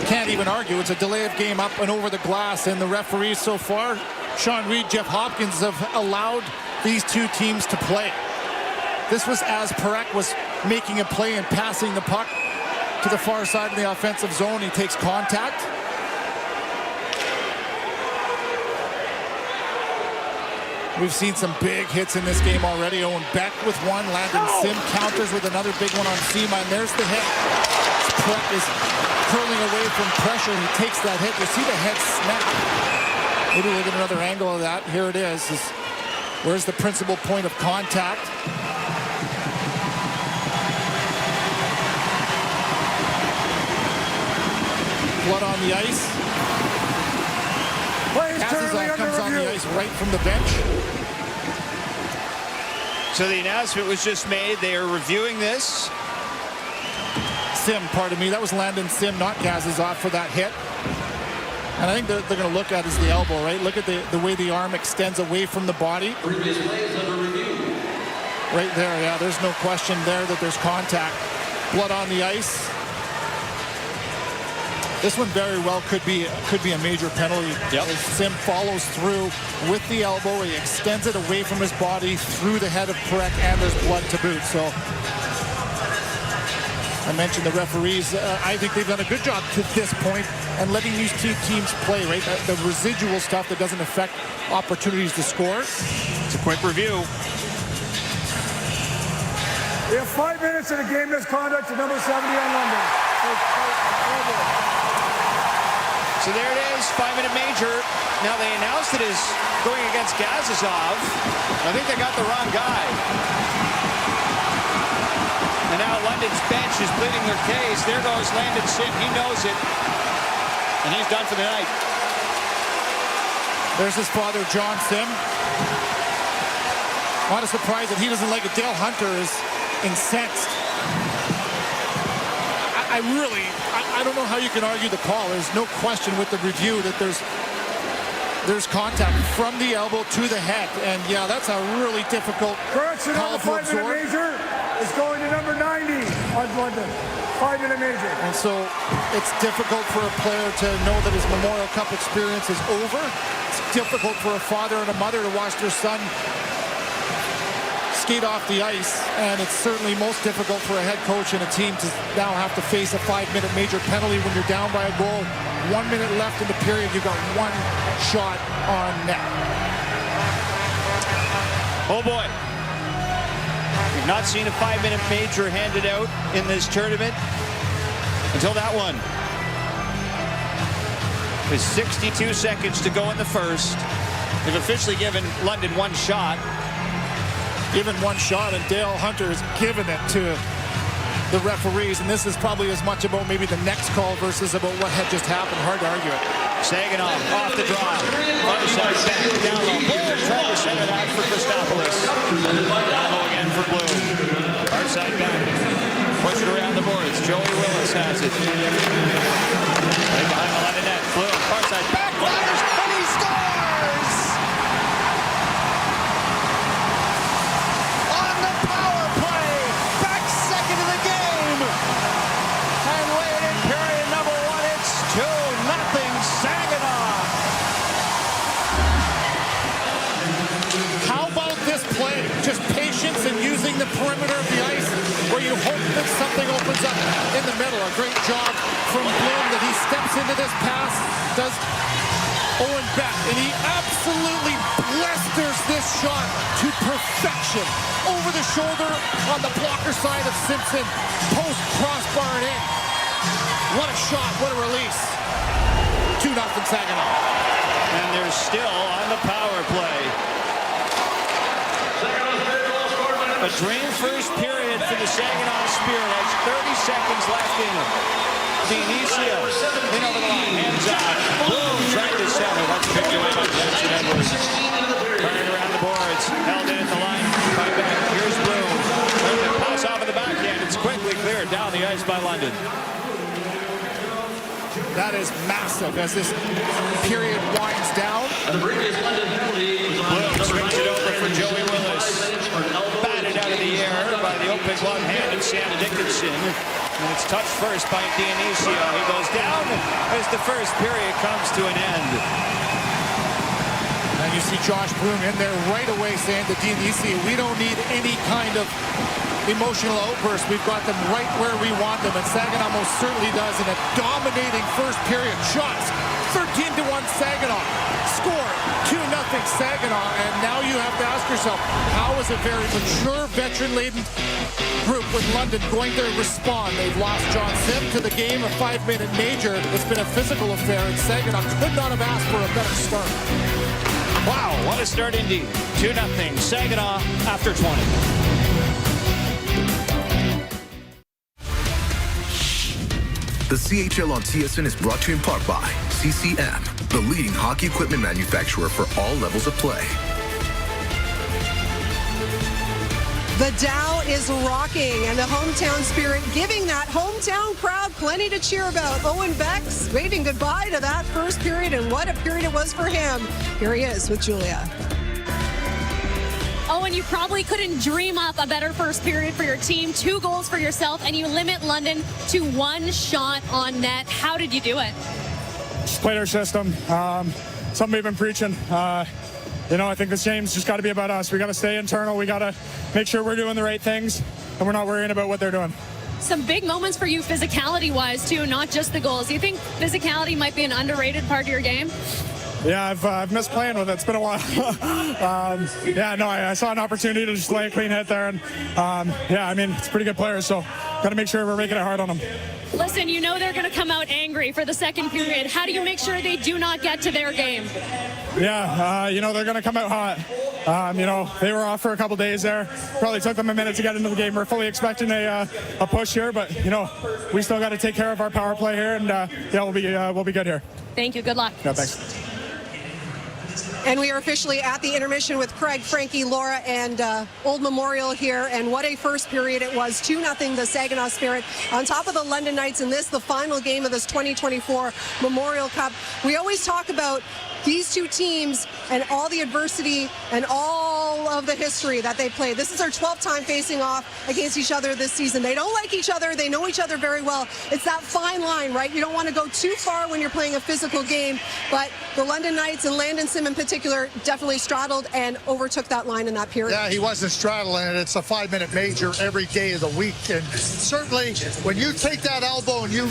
can't even argue. It's a delay of game up and over the glass, and the referees so far, Sean Reed, Jeff Hopkins, have allowed these two teams to play. This was as Parekh was making a play and passing the puck to the far side of the offensive zone. He takes contact. We've seen some big hits in this game already. Owen Beck with one. Landon Sim counters with another big one on Sema, and there's the hit. Puck is curling away from pressure. He takes that hit. You see the head snap. Maybe we'll get another angle of that. Here it is. Where's the principal point of contact? Blood on the ice. Gazizov comes on the ice right from the bench. So the announcement was just made. They are reviewing this. Sim, pardon me. That was Landon Sim, not Gazizov, for that hit. And I think they're going to look at is the elbow, right? Look at the way the arm extends away from the body. Previous plays under review. Right there, yeah. There's no question there that there's contact. Blood on the ice. This one very well could be a major penalty. Yep. As Sim follows through with the elbow. He extends it away from his body through the head of Parekh, and there's blood to boot. So I mentioned the referees. I think they've done a good job to this point and letting these two teams play, right? The residual stuff that doesn't affect opportunities to score. It's a quick review. We have 5 minutes in a game misconduct to number 70 on London. So there it is, 5-minute major. Now they announced it as going against Gazizov. I think they got the wrong guy. And now London's bench is pleading their case. There goes Landon Sim. He knows it. And he's done for the night. There's his father, John Sim. Not a surprise that he doesn't like it. Dale Hunter is incensed. I don't know how you can argue the call. There's no question with the review that there's contact from the elbow to the head. And yeah, that's a really difficult Correction on call the to 5-minute absorb. major is going to number 90 on London. 5-minute major. And so it's difficult for a player to know that his Memorial Cup experience is over. It's difficult for a father and a mother to watch their son skate off the ice, and it's certainly most difficult for a head coach and a team to now have to face a 5-minute major penalty when you're down by a goal. 1 minute left in the period, you've got one shot on net. Oh boy. We've not seen a 5-minute major handed out in this tournament until that one. With 62 seconds to go in the first, they've officially given London one shot. Given one shot, and Dale Hunter has given it to the referees, and this is probably as much about maybe the next call versus about what had just happened. Hard to argue it. Saginaw off the draw. Other side back down low. Bloom trying to center that for Christopoulos. Down low again for Bloom. Hard side back. Pushed around the boards. Joey Willis has it. Right behind the line of net. Bloom, far side back. Fires, and he scores! On the power play. Back second of the game. And late in period number one, it's 2-0 Saginaw. How about this play? Just patience and using the perimeter of the ice where you hope that something opens up in the middle. A great job from Bloom that he steps into this pass, does Owen Beck, and he absolutely blisters this shot to perfection. Over the shoulder on the blocker side of Simpson. Post crossbar and in. What a shot, what a release. 2-0 Saginaw. And they're still on the power play. A dream first period for the Saginaw Spirit. 30 seconds left in it. Dionisio in over the line, hands off. Boom, trying to center. That's picked away by Jensen Edwards. Turning around the boards, held in at the line. Right back, here's Bloom. Pass off of the backhand. It's quickly cleared down the ice by London. That is massive as this period winds down. Bloom swings it over for Joey Willis. Batted out of the air by the open glove hand of Sam Dickinson. And it's touched first by Dionisio. He goes down as the first period comes to an end. And you see Josh Bloom in there right away saying to Dionisio, we don't need any kind of emotional outburst. We've got them right where we want them. And Saginaw most certainly does in a dominating first period. Shots, 13-1 Saginaw. Score, 2-0 Saginaw. And now you have to ask yourself, how is a very mature, veteran-laden group with London going to respond? They've lost John Sim to the game, a 5-minute major. It's been a physical affair, and Saginaw could not have asked for a better start. Wow, what a start indeed. 2-0 Saginaw after 20. The CHL on TSN is brought to you in part by CCM, the leading hockey equipment manufacturer for all levels of play. The Dow is rocking, and the hometown spirit giving that hometown crowd plenty to cheer about. Owen Beck's waving goodbye to that first period, and what a period it was for him. Here he is with Julia. Owen, you probably couldn't dream up a better first period for your team. 2 goals for yourself, and you limit London to 1 shot on net. How did you do it? Just played our system. Something we've been preaching. You know, I think this game's just got to be about us. We got to stay internal. We got to make sure we're doing the right things, and we're not worrying about what they're doing. Some big moments for you physicality-wise, too, not just the goals. Do you think physicality might be an underrated part of your game? Yeah, I've missed playing with it. It's been a while. I saw an opportunity to just lay a clean hit there, and it's pretty good players, so got to make sure we're making it hard on them. Listen, you know they're going to come out angry for the second period. How do you make sure they do not get to their game? Yeah, they're going to come out hot. They were off for a couple days there. Probably took them a minute to get into the game. We're fully expecting a push here, but we still got to take care of our power play here, and we'll be good here. Thank you. Good luck. Yeah, thanks. And we are officially at the intermission with Craig, Frankie, Laura, and Old Memorial here. And what a first period it was. 2-0 the Saginaw Spirit on top of the London Knights in this, the final game of this 2024 Memorial Cup. We always talk about these two teams and all the adversity and all of the history that they played. This is our 12th time facing off against each other this season. They don't like each other. They know each other very well. It's that fine line, right? You don't want to go too far when you're playing a physical game, but the London Knights and Landon Sim in particular definitely straddled and overtook that line in that period. Yeah, he wasn't straddling it. It's a 5-minute major every day of the week. And certainly when you take that elbow and you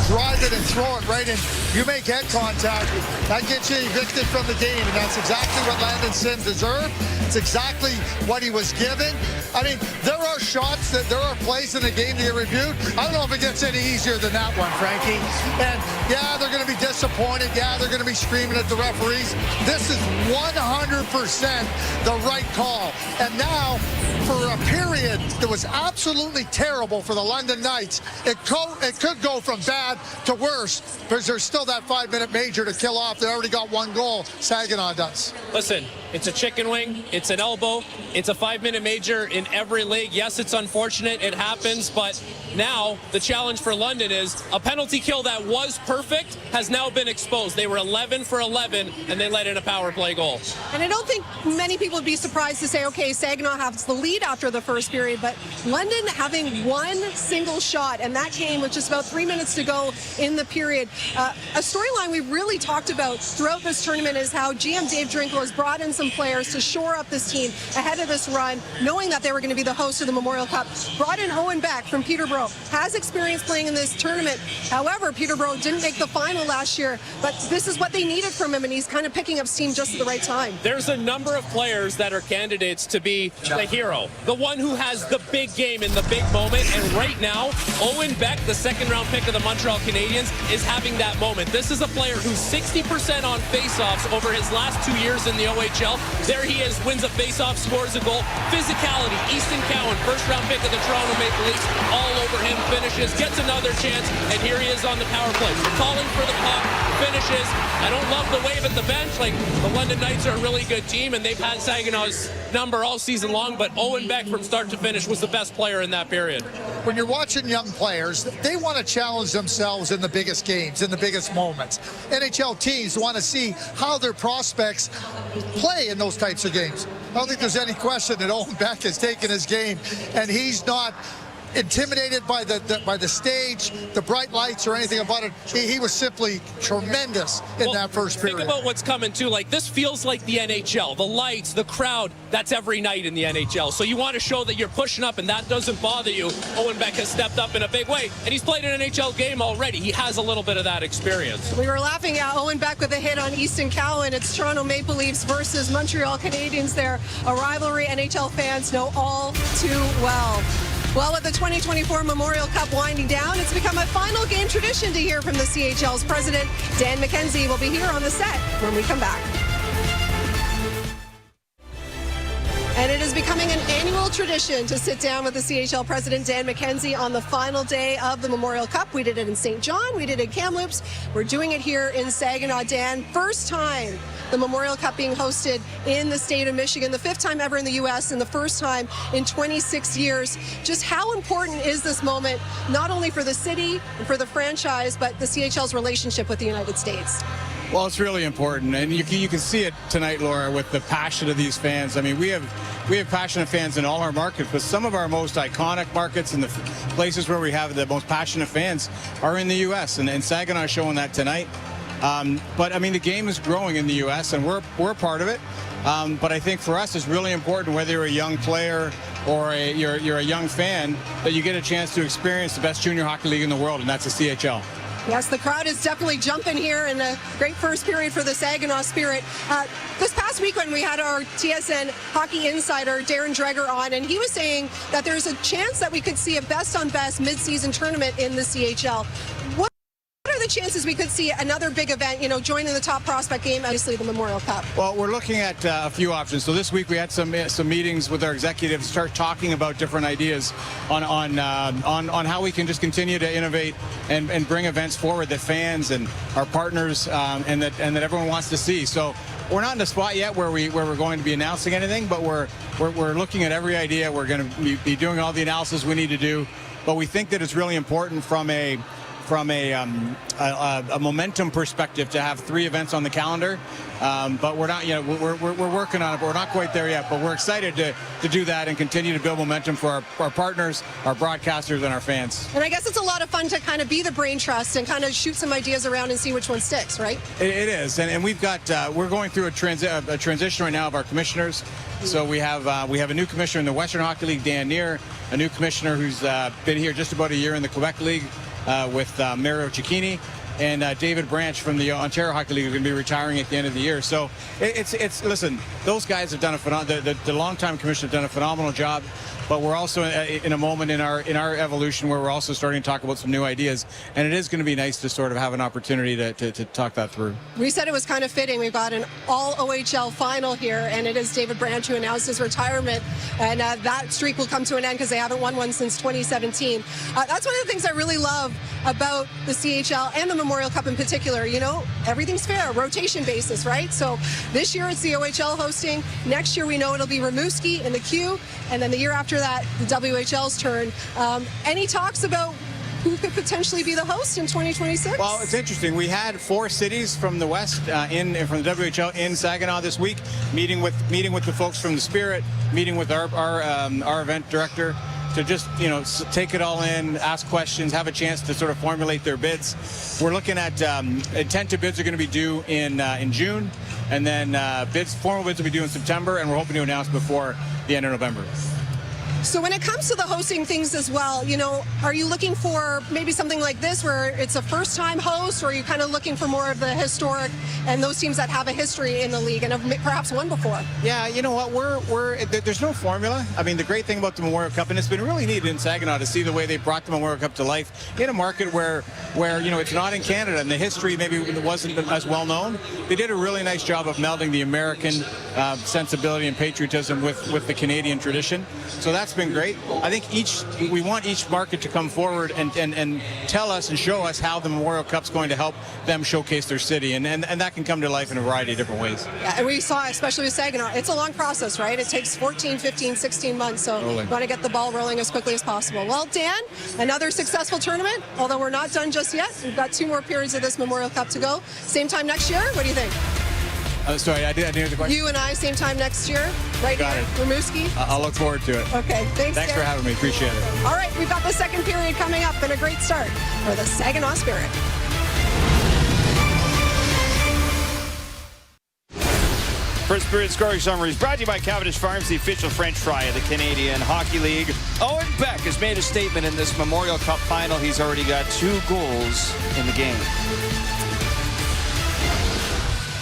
drive it and throw it right in, you make head contact, that gets you evicted from the game. And that's exactly what Landon Sim deserved. It's exactly what he was given. I mean, there are shots, there are plays in the game to get reviewed. I don't know if it gets any easier than that one, Frankie. And yeah, they're going to be disappointed. Yeah, they're going to be screaming at the referees. This is 100% the right call. And now, for a period that was absolutely terrible for the London Knights, it could go from bad to worse because there's still that 5-minute major to kill off. They already got one goal. Saginaw does. Listen, it's a chicken wing. It's an elbow. It's a 5-minute major in every league. Yes, it's unfortunate. It happens. But now the challenge for London is a penalty kill that was perfect has now been exposed. They were 11 for 11, and they let in a power play goal. And I don't think many people would be surprised to say, okay, Saginaw has the lead after the first period, but London having one single shot, and that came with just about 3 minutes to go in the period. A storyline we really talked about throughout this tournament is how GM Dave Drinkel has brought in some players to shore up this team ahead of this run, knowing that they were going to be the host of the Memorial Cup. Brought in Owen Beck from Peterborough, has experience playing in this tournament. However, Peterborough didn't make the final last year, but this is what they needed from him, and he's kind of picking up steam just at the right time. There's a number of players that are candidates to be the hero, the one who has the big game in the big moment, and right now, Owen Beck, the second-round pick of the Montreal Canadiens, is having that moment. This is a player who's 60% on faceoffs over his last 2 years in the OHL. There he is, wins a faceoff, scores a goal. Physicality, Easton Cowan, first-round pick of the Toronto Maple Leafs, all over him, finishes, gets another chance, and here he is on the power play. Calling for the puck, finishes. I don't love the wave at the bench. Like, the London Knights are a really good team, and they've had Saginaw's number all season long, but Owen Beck from start to finish was the best player in that period. When you're watching young players, they want to challenge themselves in the biggest games, in the biggest moments. NHL teams want to see how their prospects play in those types of games. I don't think there's any question that Owen Beck has taken his game, and he's not intimidated by the stage, the bright lights, or anything about it. He was simply tremendous in that first period. Think about what's coming too. Like, this feels like the NHL. The lights, the crowd, that's every night in the NHL. So you want to show that you're pushing up, and that doesn't bother you. Owen Beck has stepped up in a big way, and he's played an NHL game already. He has a little bit of that experience. We were laughing at Owen Beck with a hit on Easton Cowan. It's Toronto Maple Leafs versus Montreal Canadiens there. A rivalry NHL fans know all too well. Well, with the 2024 Memorial Cup winding down, it's become a final game tradition to hear from the CHL's president. Dan McKenzie will be here on the set when we come back. And it is becoming an annual tradition to sit down with the CHL president, Dan McKenzie, on the final day of the Memorial Cup. We did it in St. John. We did it in Kamloops. We're doing it here in Saginaw. Dan, first time the Memorial Cup being hosted in the state of Michigan, the 5th time ever in the U.S. and the first time in 26 years. Just how important is this moment, not only for the city and for the franchise, but the CHL's relationship with the United States? Well, it's really important, and you can see it tonight, Laura, with the passion of these fans. I mean, we have passionate fans in all our markets, but some of our most iconic markets and the places where we have the most passionate fans are in the U.S., and Saginaw is showing that tonight. But I mean, the game is growing in the U.S., and we're part of it. But I think for us, it's really important, whether you're a young player or you're a young fan, that you get a chance to experience the best junior hockey league in the world, and that's the CHL. Yes, the crowd is definitely jumping here in a great first period for the Saginaw Spirit. This past weekend, we had our TSN hockey insider, Darren Dreger, on, and he was saying that there's a chance that we could see a best-on-best mid-season tournament in the CHL. What are the chances we could see another big event, joining the top prospect game, obviously the Memorial Cup? Well, we're looking at a few options. So this week we had some meetings with our executives, start talking about different ideas on how we can just continue to innovate and bring events forward that fans and our partners and that everyone wants to see. So we're not in a spot yet where we're going to be announcing anything, but we're looking at every idea. We're going to be doing all the analysis we need to do, but we think that it's really important from a momentum perspective to have 3 events on the calendar, but we're not, we're working on it, but we're not quite there yet. But we're excited to do that and continue to build momentum for our partners, our broadcasters, and our fans. And I guess it's a lot of fun to kind of be the brain trust and kind of shoot some ideas around and see which one sticks, right? It is, and we've got we're going through a transition right now of our commissioners. So we have a new commissioner in the Western Hockey League, Dan Neer, a new commissioner who's been here just about a year in the Quebec League. With Mario Cecchini and David Branch from the Ontario Hockey League are going to be retiring at the end of the year. So listen, those guys have done the longtime commission have done a phenomenal job, but we're also in a moment in our evolution where we're also starting to talk about some new ideas, and it is going to be nice to sort of have an opportunity to talk that through. We said it was kind of fitting. We've got an all OHL final here, and it is David Branch who announced his retirement, and that streak will come to an end because they haven't won one since 2017. That's one of the things I really love about the CHL and the Memorial Cup in particular. Everything's fair, rotation basis, right? So this year it's the OHL hosting. Next year we know it'll be Rimouski in the Q, and then the year after that, the WHL's turn. Any talks about who could potentially be the host in 2026? Well, it's interesting. We had 4 cities from the West from the WHL in Saginaw this week, meeting with the folks from the Spirit, meeting with our event director to just take it all in, ask questions, have a chance to sort of formulate their bids. We're looking at tentative bids are going to be due in June, and then formal bids will be due in September, and we're hoping to announce before the end of November. So when it comes to the hosting things as well, are you looking for maybe something like this where it's a first-time host, or are you kind of looking for more of the historic and those teams that have a history in the league and have perhaps won before? Yeah, you know what? There's no formula. I mean, the great thing about the Memorial Cup, and it's been really neat in Saginaw to see the way they brought the Memorial Cup to life in a market where it's not in Canada and the history maybe wasn't as well known. They did a really nice job of melding the American sensibility and patriotism with the Canadian tradition. So that's been great. I think we want each market to come forward and tell us and show us how the Memorial Cup's going to help them showcase their city, and that can come to life in a variety of different ways. Yeah, and we saw, especially with Saginaw, it's a long process, right? It takes 14, 15, 16 months, so we want to get the ball rolling as quickly as possible. Well, Dan, another successful tournament, although we're not done just yet. We've got 2 more periods of this Memorial Cup to go. Same time next year? What do you think? Sorry, I didn't hear the question. You and I, same time next year, right Got here, it. Rimouski. I'll look forward to it. Okay, thanks for having me. Appreciate it. All right, we've got the second period coming up, and a great start for the Saginaw Spirit. First period scoring summaries brought to you by Cavendish Farms, the official French fry of the Canadian Hockey League. Owen Beck has made a statement in this Memorial Cup final. He's already got 2 goals in the game.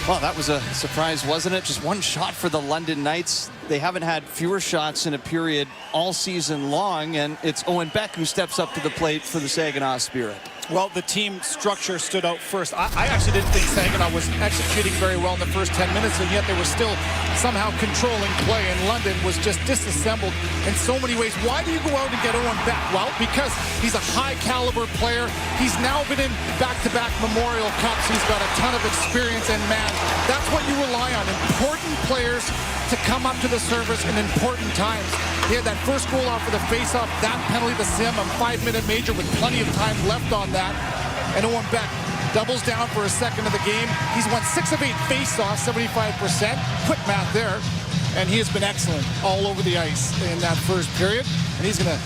Well, that was a surprise, wasn't it? Just 1 shot for the London Knights. They haven't had fewer shots in a period all season long, and it's Owen Beck who steps up to the plate for the Saginaw Spirit. Well, the team structure stood out first. I actually didn't think Saginaw was executing very well in the first 10 minutes, and yet they were still somehow controlling play, and London was just disassembled in so many ways. Why do you go out and get Owen Beck? Well, because he's a high-caliber player. He's now been in back-to-back Memorial Cups. He's got a ton of experience, and man, that's what you rely on. Important players to come up to the service in important times. He had that first goal off of the face-off, that penalty to Sim, a 5-minute major with plenty of time left on that. And Owen Beck doubles down for a second of the game. He's won 6 of 8 face-offs, 75%. Quick math there. And he has been excellent all over the ice in that first period. And he's going to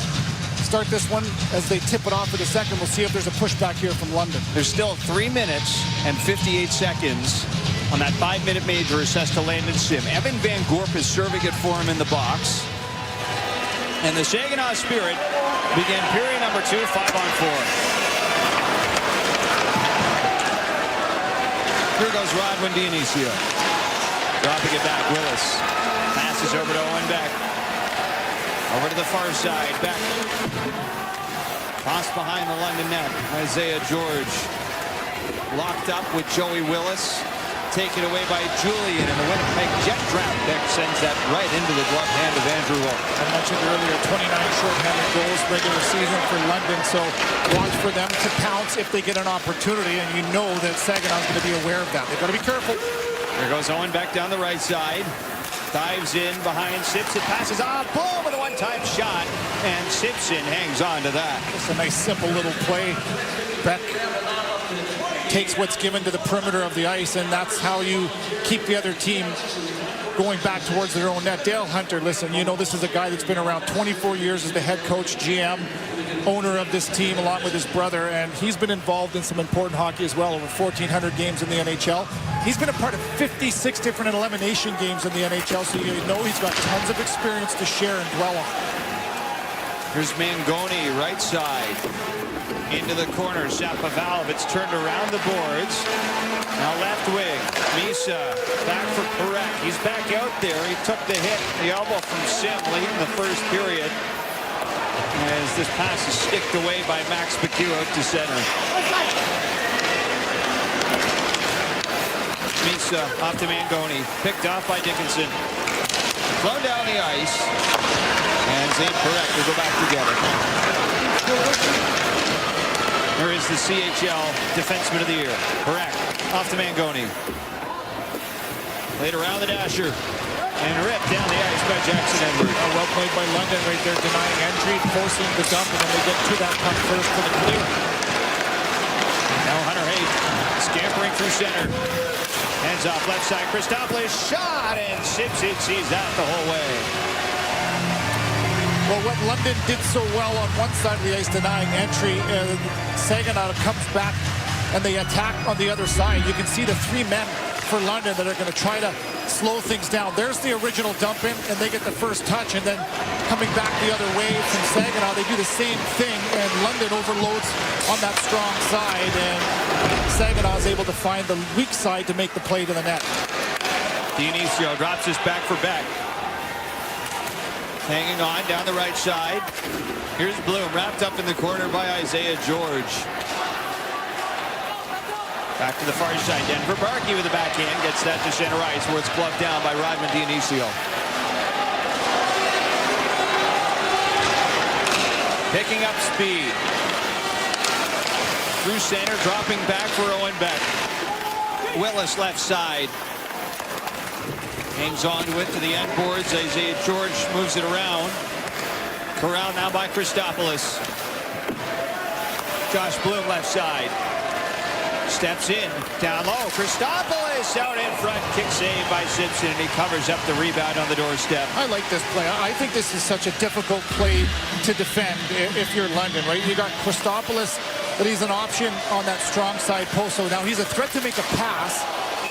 start this one as they tip it off for the second. We'll see if there's a pushback here from London. There's still 3 minutes and 58 seconds on that 5-minute major assessed to Landon Sim. Evan Van Gorp is serving it for him in the box. And the Saginaw Spirit begin period number 2, 5-on-4. Here goes Rodwin Dionisio. Dropping it back. Willis passes over to Owen Beck. Over to the far side. Beck. Toss behind the London net. Isaiah George locked up with Joey Willis. Taken away by Julian, and the Winnipeg Jet draft pick sends that right into the glove hand of Andrew Lowe. I mentioned earlier 29 shorthanded goals regular season for London, so watch for them to pounce if they get an opportunity, and you know that Saginaw's going to be aware of that. They've got to be careful. There goes Owen Beck down the right side. Dives in behind Simpson, passes off, boom, with a one-time shot, and Simpson hangs on to that. Just a nice, simple little play. Beck takes what's given to the perimeter of the ice, and that's how you keep the other team going back towards their own net. Dale Hunter, listen, you know this is a guy that's been around 24 years as the head coach, GM, owner of this team, along with his brother, and he's been involved in some important hockey as well, over 1,400 games in the NHL. He's been a part of 56 different elimination games in the NHL, so you know he's got tons of experience to share and dwell on. Here's Mangoni, right side. Into the corner, Shapovalov. It's turned around the boards. Now left wing. Misa back for Perek. He's back out there. He took the hit, the elbow from Sim late in the first period. As this pass is sticked away by Max McHugh out to center. Misa off to Mangoni. Picked off by Dickinson. Flown down the ice. And Zane Perek will go back together. There is the CHL Defenseman of the Year. Perek off to Mangoni. Laid around the dasher. And ripped down the ice by Jackson Edwards. Well played by London right there, denying entry, forcing the dump, and then they get to that puck first for the clear. Now Hunter Haight scampering through center. Hands off left side. Christopoulos shot, and Simpson sees that the whole way. Well, what London did so well on one side of the ice, denying entry, Saginaw comes back and they attack on the other side. You can see the three men for London that are going to try to slow things down. There's the original dump in, and they get the first touch, and then coming back the other way from Saginaw, they do the same thing, and London overloads on that strong side, and Saginaw is able to find the weak side to make the play to the net. Dionisio drops his back for Beck. Hanging on down the right side. Here's Bloom wrapped up in the corner by Isaiah George. Back to the far side. Denver Barkey with the backhand. Gets that to center ice where it's gloved down by Rodman Dionisio. Picking up speed. Through center, dropping back for Owen Beck. Willis left side. Hangs on to it to the end boards. Isaiah George moves it around. Corral now by Christopoulos. Josh Bloom left side. Steps in. Down low. Christopoulos out in front. Kick save by Simpson, and he covers up the rebound on the doorstep. I like this play. I think this is such a difficult play to defend if you're London, right? You got Christopoulos, but he's an option on that strong side post. So now he's a threat to make a pass,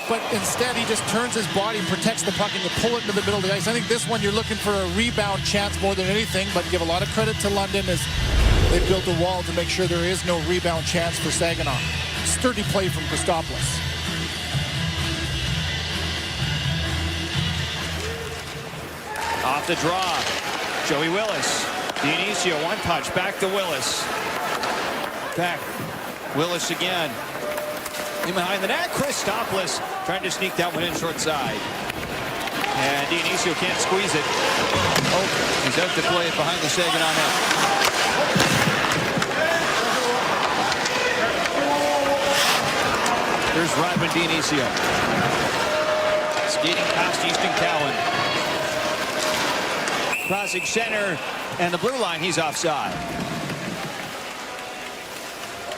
but instead he just turns his body, protects the puck, and you pull it into the middle of the ice. I think this one you're looking for a rebound chance more than anything, but give a lot of credit to London as they built a wall to make sure there is no rebound chance for Saginaw. Sturdy play from Christopoulos. Off the draw, Joey Willis. Dionisio, one punch, back to Willis. Back, Willis again. In behind the net, Christopoulos trying to sneak that one in short side. And Dionisio can't squeeze it. Oh, he's out to play it behind the Saginaw net. Here's Rodman Dionisio. Skating past Easton Cowan. Crossing center, and the blue line, he's offside.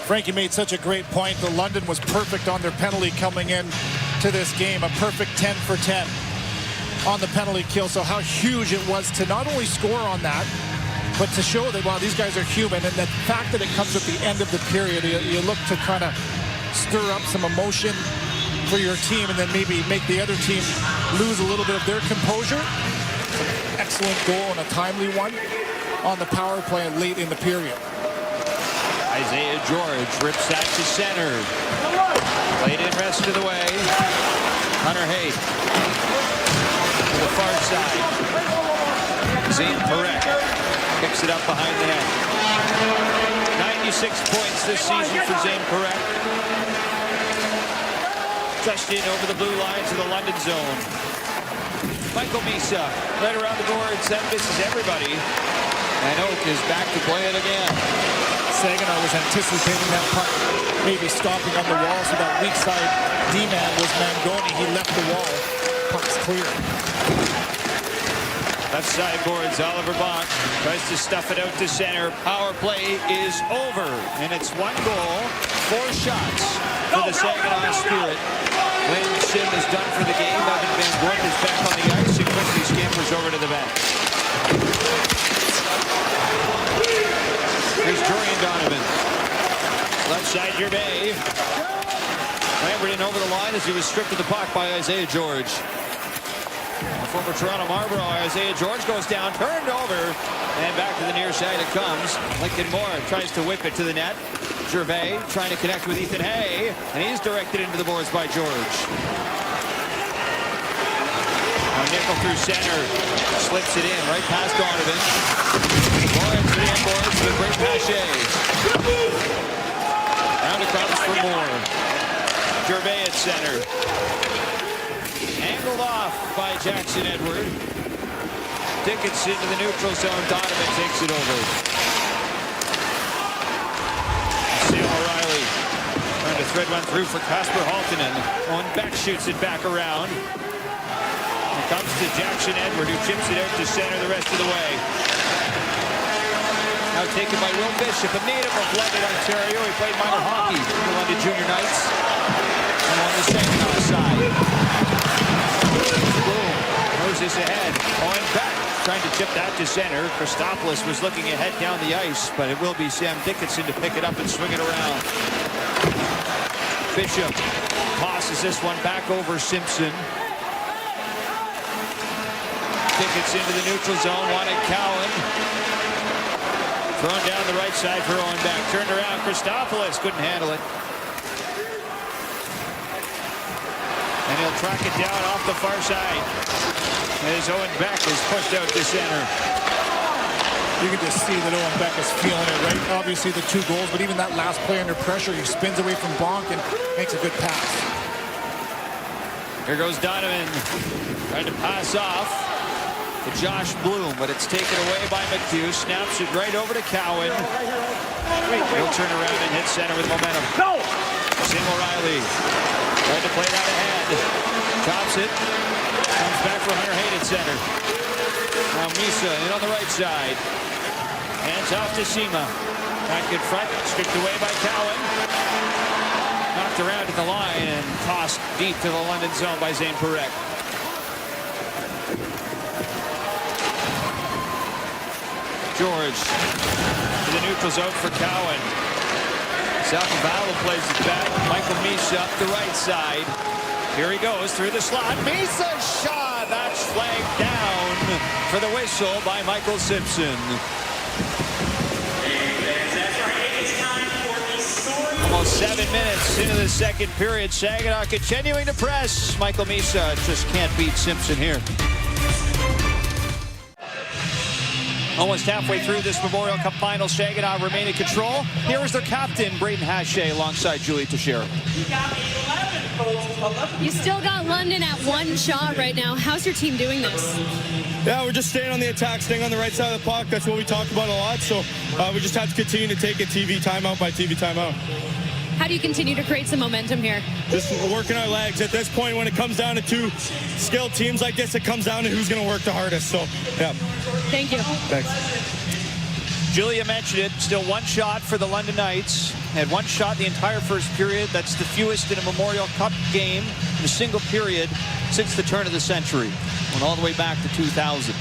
Frankie made such a great point. The London was perfect on their penalty coming in to this game. A perfect 10 for 10 on the penalty kill. So how huge it was to not only score on that, but to show that, wow, these guys are human. And the fact that it comes at the end of the period, you look to kind of stir up some emotion for your team and then maybe make the other team lose a little bit of their composure. Excellent goal and a timely one on the power play late in the period. Isaiah George rips that to center. Played in rest of the way. Hunter Haight to the far side. Zane Perek picks it up behind the net. 96 points this season for Zane Perek. Just in over the blue lines of the London zone. Michael Misa right around the boards. That misses everybody. And Oak is back to play it again. Saginaw was anticipating that puck, maybe stopping on the wall, so that weak side D-man was Mangoni. He left the wall. Puck's clear. Left side boards, Oliver Bonk tries to stuff it out to center. Power play is over, and it's 1 goal, 4 shots for the Saginaw Spirit. When Sim is done for the game, Evan Van Gort is back on the ice and quickly scampers over to the bench. Here's Dorian Donovan. Left side, Gervais. Clambered in over the line as he was stripped of the puck by Isaiah George. Former Toronto Marlboro, Isaiah George goes down, turned over, and back to the near side it comes. Lincoln Moore tries to whip it to the net. Gervais trying to connect with Ethan Hay, and he's directed into the boards by George. Now Nickel through center, slips it in, right past Donovan. Moore into the end boards with Brent Pache. Round it comes for Moore. Gervais at center. Angled off by Jackson Edward. Dickinson to the neutral zone. Donovan takes it over. Sam O'Reilly trying to thread one through for Kasper Haltinen. Owen Beck shoots it back around. It comes to Jackson Edward, who chips it out to center the rest of the way. Now taken by Will Bishop, a native of London, Ontario. He played minor hockey for the London Junior Knights. And on the Saginaw side. Boom. Moses ahead. Owen Beck trying to chip that to center. Christopoulos was looking ahead down the ice, but it will be Sam Dickinson to pick it up and swing it around. Bishop tosses this one back over Simpson. Dickinson to the neutral zone. Wanted Cowan. Thrown down the right side for Owen Beck. Turned around. Christopoulos couldn't handle it. And he'll track it down off the far side as Owen Beck is pushed out to center. You can just see that Owen Beck is feeling it, right? Obviously the 2 goals, but even that last play under pressure, he spins away from Bonk and makes a good pass. Here goes Donovan trying to pass off to Josh Bloom, but it's taken away by McHugh. Snaps it right over to Cowan. He'll turn around and hit center with momentum. No! Sam O'Reilly tried to play it out ahead. Chops it. Comes back for Hunter Haight at center. Now Misa in on the right side. Hands off to Sima. Back in front. Stripped away by Cowan. Knocked around at the line and tossed deep to the London zone by Zane Perek. George to the neutral zone for Cowan. Salcavallo plays it back. Michael Misa up the right side. Here he goes through the slot. Misa's shot. That's flagged down for the whistle by Michael Simpson. Almost 7 minutes into the second period. Saginaw continuing to press. Michael Misa just can't beat Simpson here. Almost halfway through this Memorial Cup final, Saginaw remain in control. Here is their captain, Braden Hache, alongside Julie Teixeira. You still got London at 1 shot right now. How's your team doing this? Yeah, we're just staying on the attack, staying on the right side of the puck. That's what we talk about a lot. So we just have to continue to take it TV timeout by TV timeout. How do you continue to create some momentum here? Just working our legs. At this point, when it comes down to 2 skilled teams like this, it comes down to who's going to work the hardest. So, yeah. Thank you. Thanks. Julia mentioned it. Still 1 shot for the London Knights. Had 1 shot the entire first period. That's the fewest in a Memorial Cup game in a single period since the turn of the century. Went all the way back to 2000.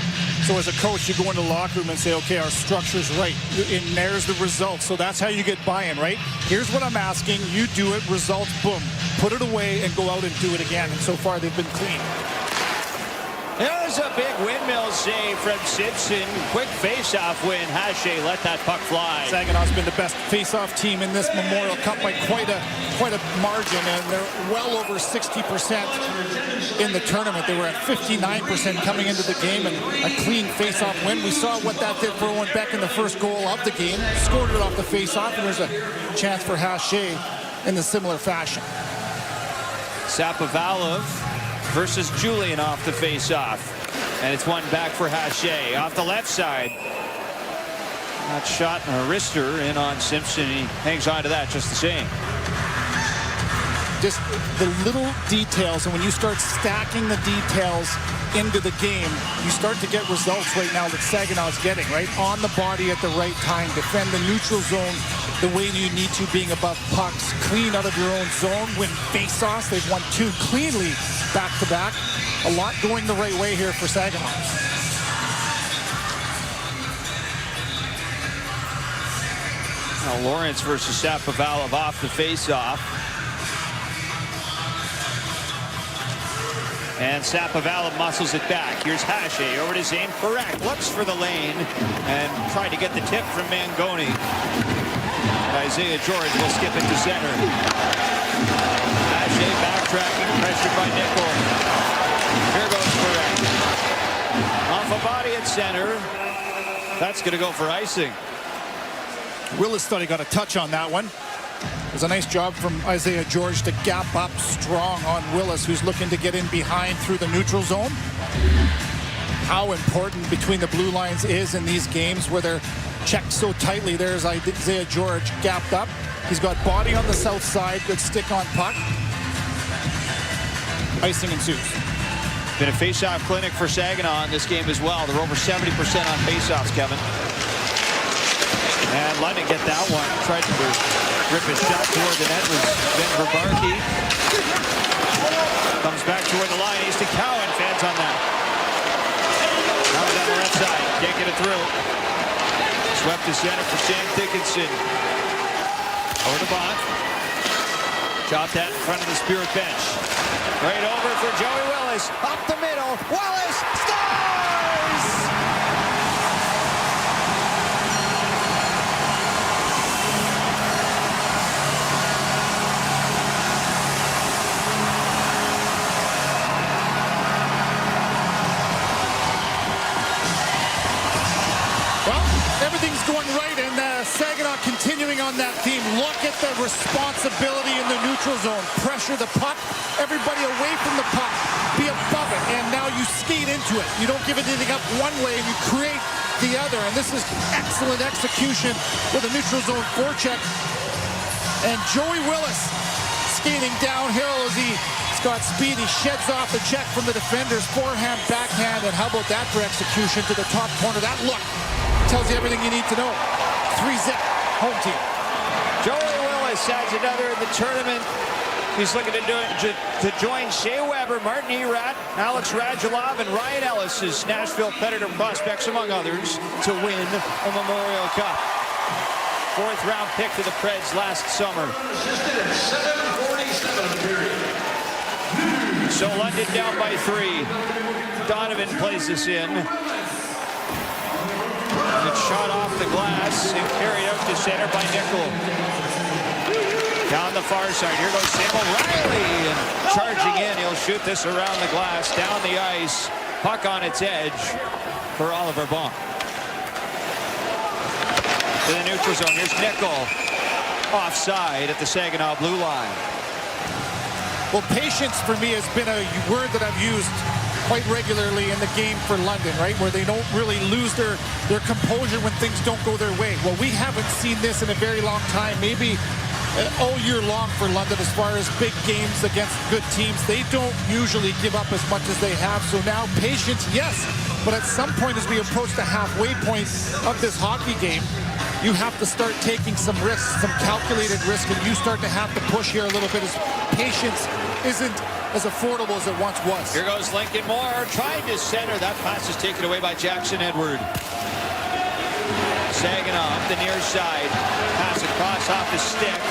So as a coach, you go into the locker room and say, okay, our structure's right. And there's the results. So that's how you get buy-in, right? Here's what I'm asking. You do it, results, boom. Put it away and go out and do it again. And so far, they've been clean. There's a big windmill save from Simpson. Quick face-off win. Hache let that puck fly. Saginaw's been the best face-off team in this Memorial Cup by quite a margin, and they're well over 60% in the tournament. They were at 59% coming into the game, and a clean face-off win. We saw what that did for Owen Beck in the first goal of the game. Scored it off the face-off, and there's a chance for Hache in the similar fashion. Sapovalov versus Julian off the face-off. And it's one back for Hache off the left side. That shot and a wrister in on Simpson. He hangs on to that just the same. Just the little details, and when you start stacking the details into the game, you start to get results right now that Saginaw's getting, right? On the body at the right time, defend the neutral zone the way you need to, being above pucks, clean out of your own zone, win face-offs. They've won 2 cleanly back-to-back. A lot going the right way here for Saginaw. Now Lawrence versus Sapovalov off the face-off. And Sapovalov muscles it back. Here's Hache over to Zane. Correct. Looks for the lane and tried to get the tip from Mangoni. And Isaiah George will skip it to center. Hache backtracking, pressured by Nickel. Here goes Correct. Off a body at center. That's going to go for icing. Willis thought he got a touch on that one. It was a nice job from Isaiah George to gap up strong on Willis, who's looking to get in behind through the neutral zone. How important between the blue lines is in these games where they're checked so tightly. There's Isaiah George gapped up. He's got body on the south side, good stick on puck. Icing ensues. Been a face-off clinic for Saginaw in this game as well. They're over 70% on face-offs, Kevin. And London get that one. Tried to rip his shot toward the net with Ben Verbarkey. Comes back toward the line. Easton Cowan fans on that. Cowan down the left side. Can't get it through. Swept to center for Sam Dickinson. Over to Bond. Shot that in front of the Spirit bench. Right over for Joey Willis. Up the middle. Willis scores! Everything's going right, and Saginaw continuing on that theme. Look at the responsibility in the neutral zone. Pressure the puck. Everybody away from the puck. Be above it, and now you skate into it. You don't give anything up one way, and you create the other. And this is excellent execution with a neutral zone forecheck. And Joey Willis skating downhill as he's got speed. He sheds off the check from the defenders. Forehand, backhand, and how about that for execution to the top corner? That look tells you everything you need to know. 3-zip, home team. Joey Willis adds another in the tournament. He's looking to join Shea Weber, Martin Erat, Alex Radulov, and Ryan Ellis as Nashville Predator prospects, among others, to win a Memorial Cup. 4th round pick to the Preds last summer. So London down by 3. Donovan plays this in. It's shot off the glass and carried out to center by Nickel. Down the far side. Here goes Sam O'Reilly. And charging in. He'll shoot this around the glass. Down the ice. Puck on its edge for Oliver Baum. To the neutral zone. Here's Nickel. Offside at the Saginaw blue line. Well, patience for me has been a word that I've used quite regularly in the game for London, right? Where they don't really lose their composure when things don't go their way. Well, we haven't seen this in a very long time, maybe all year long for London as far as big games against good teams. They don't usually give up as much as they have. So now patience, yes, but at some point as we approach the halfway point of this hockey game, you have to start taking some risks, some calculated risk, and you start to have to push here a little bit as patience isn't as affordable as it once was. Here goes Lincoln Moore trying to center. That pass is taken away by Jackson Edward. Saginaw up the near side. Pass across off the stick.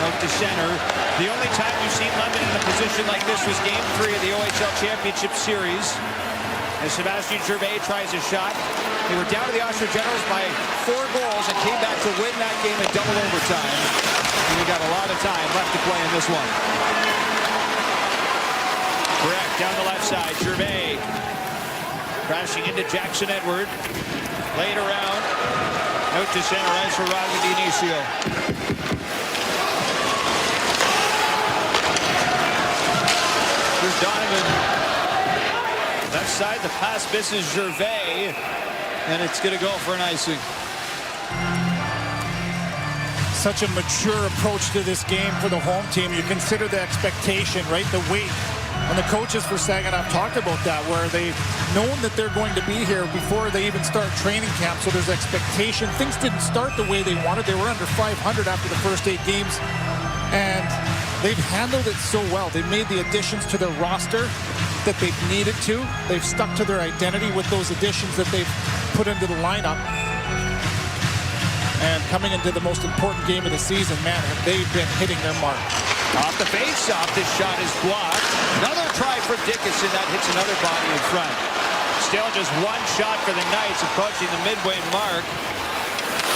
Out to center. The only time you've seen London in a position like this was Game 3 of the OHL Championship Series. as Sebastian Gervais tries a shot. They were down to the Oshawa Generals by 4 goals and came back to win that game in double overtime. And we got a lot of time left to play in this one. Correct, down the left side, Gervais crashing into Jackson Edward. Laid around, out to center ice for Rodney Dionisio. Here's Donovan. Left side, the pass misses Gervais, and it's going to go for an icing. Such a mature approach to this game for the home team. You consider the expectation, right? The weight. And the coaches for Saginaw have talked about that, where they've known that they're going to be here before they even start training camp. So there's expectation. Things didn't start the way they wanted. They were under 500 after the first 8 games. And they've handled it so well. They've made the additions to their roster that they've needed to. They've stuck to their identity with those additions that they've put into the lineup. And coming into the most important game of the season, man, they've been hitting their mark. Off the face-off, this shot is blocked. Another try for Dickinson. That hits another body in front. Still just 1 shot for the Knights, approaching the midway mark.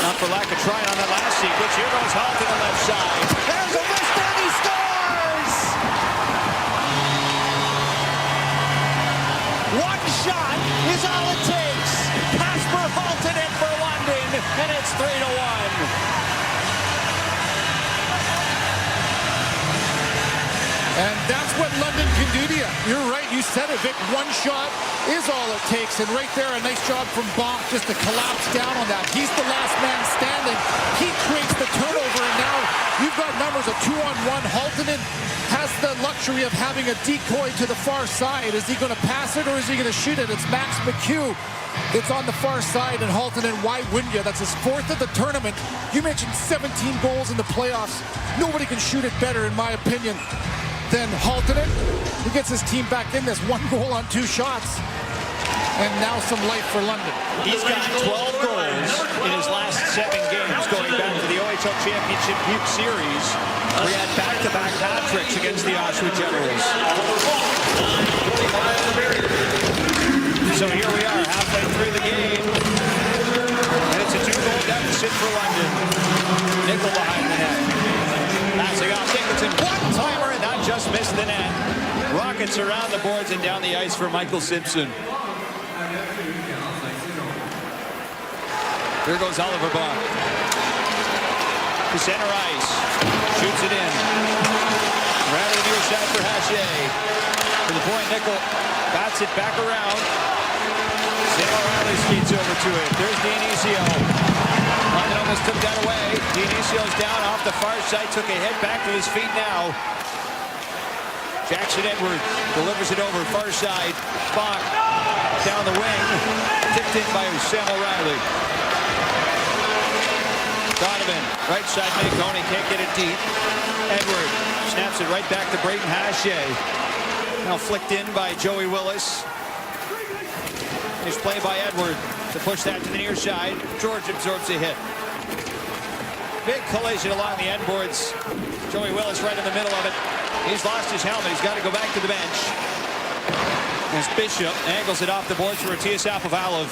Not for lack of trying on that last sequence. Here goes Hall to the left side. There's a wrist, and he scores! 1 shot is all it takes. Casper halted it for London, and it's 3-1. And that's what London can do to you. You're right, you said it, Vic. 1 shot is all it takes. And right there, a nice job from Bonk just to collapse down on that. He's the last man standing. He creates the turnover, and now you've got numbers of 2-on-1. Haltonen has the luxury of having a decoy to the far side. Is he going to pass it or is he going to shoot it? It's Max McHugh. It's on the far side, and Haltonen, why wouldn't you? That's his 4th of the tournament. You mentioned 17 goals in the playoffs. Nobody can shoot it better, in my opinion, than Haltonen. He gets his team back in this. 1 goal on 2 shots. And now some life for London. He's got 12 goals in his last 7 games, going back to the OHL Championship Series, where he had back-to-back hat-tricks against the Oshawa Generals. So here we are, halfway through the game. And it's a 2-goal deficit for London. Nickel behind the net. Passing off Dickinson. 1-timer, and that just missed the net. Rockets around the boards and down the ice for Michael Simpson. Here goes Oliver Bonk. To center ice. Shoots it in. Around to the near side for Haché. To the point, Nickel bats it back around. Sam O'Reilly skates over to it. There's Dionisio. London almost took that away. Dionisio's down off the far side. Took a hit back to his feet now. Jackson Edward delivers it over far side. Bonk down the wing. Tipped in by Sam O'Reilly. Donovan, right side Manconi, can't get it deep. Edward snaps it right back to Brayden Haché. Now flicked in by Joey Willis. Nice play by Edward to push that to the near side. George absorbs a hit. Big collision along the end boards. Joey Willis right in the middle of it. He's lost his helmet. He's got to go back to the bench. As Bishop angles it off the boards for Matthias Apovalov.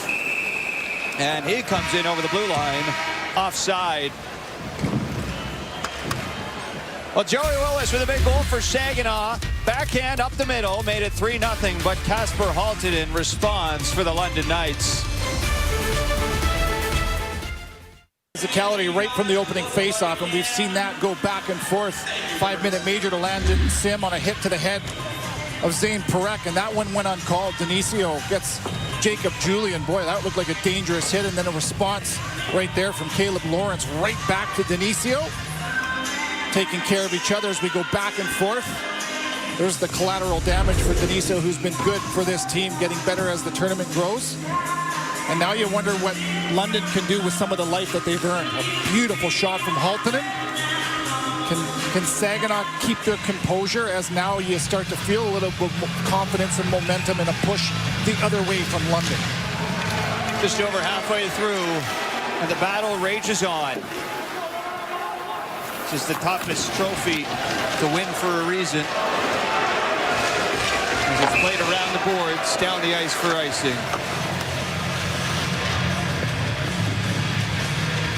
And he comes in over the blue line. Offside. Well, Joey Willis with a big goal for Saginaw. Backhand up the middle, made it 3-0, but Casper Haltonen responds for the London Knights. Physicality right from the opening faceoff, and we've seen that go back and forth. 5-minute major to Landon Sim on a hit to the head of Zane Parekh, and that one went uncalled. Dionisio gets Jacob Julian. Boy, that looked like a dangerous hit, and then a response right there from Caleb Lawrence right back to Dionisio. Taking care of each other as we go back and forth. There's the collateral damage for Dionisio, who's been good for this team, getting better as the tournament grows. And now you wonder what London can do with some of the life that they've earned. A beautiful shot from Haltonen. Can Saginaw keep their composure as now you start to feel a little bit more confidence and momentum and a push the other way from London? Just over halfway through, and the battle rages on. This is the toughest trophy to win for a reason. as it's played around the boards, down the ice for icing.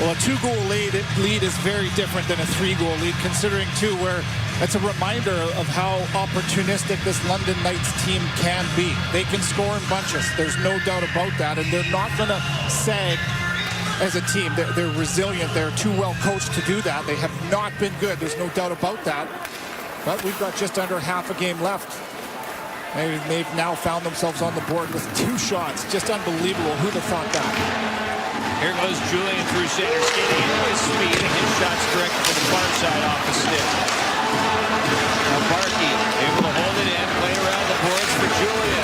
Well, a 2-goal lead is very different than a 3-goal lead, considering, too, where it's a reminder of how opportunistic this London Knights team can be. They can score in bunches. There's no doubt about that, and they're not going to sag as a team. They're resilient. They're too well coached to do that. They have not been good. There's no doubt about that. But we've got just under half a game left. They've now found themselves on the board with 2 shots. Just unbelievable. Who'd have thought that? Here goes Julian through center, skating into his speed, and his shots directed to the far side off the stick. Now Barkey able to hold it in, play around the boards for Julian.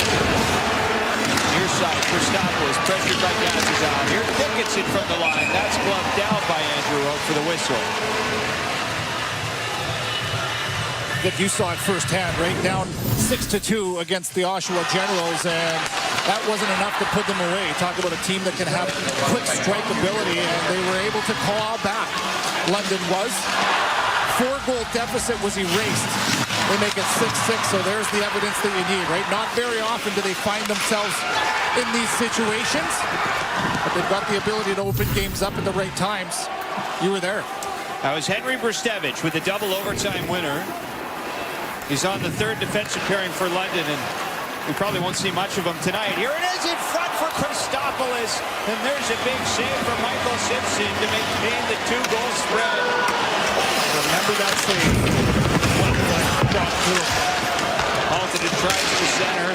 Near side, Christopoulos pressured by Gazzazon. Here's Dickinson from the line. That's gloved down by Andrew Oak for the whistle. That you saw it firsthand, right? Down 6-2 against the Oshawa Generals, and that wasn't enough to put them away. Talk about a team that can have quick strike ability, and they were able to claw back. London was. 4-goal deficit was erased. They make it 6-6, so there's the evidence that you need, right? Not very often do they find themselves in these situations, but they've got the ability to open games up at the right times. You were there. That was Henry Brustevich with the double overtime winner. He's on the 3rd defensive pairing for London, and we probably won't see much of him tonight. Here it is in front for Christopoulos, and there's a big save from Michael Simpson to maintain the 2-goal spread. Remember that save. Halted and tries to center.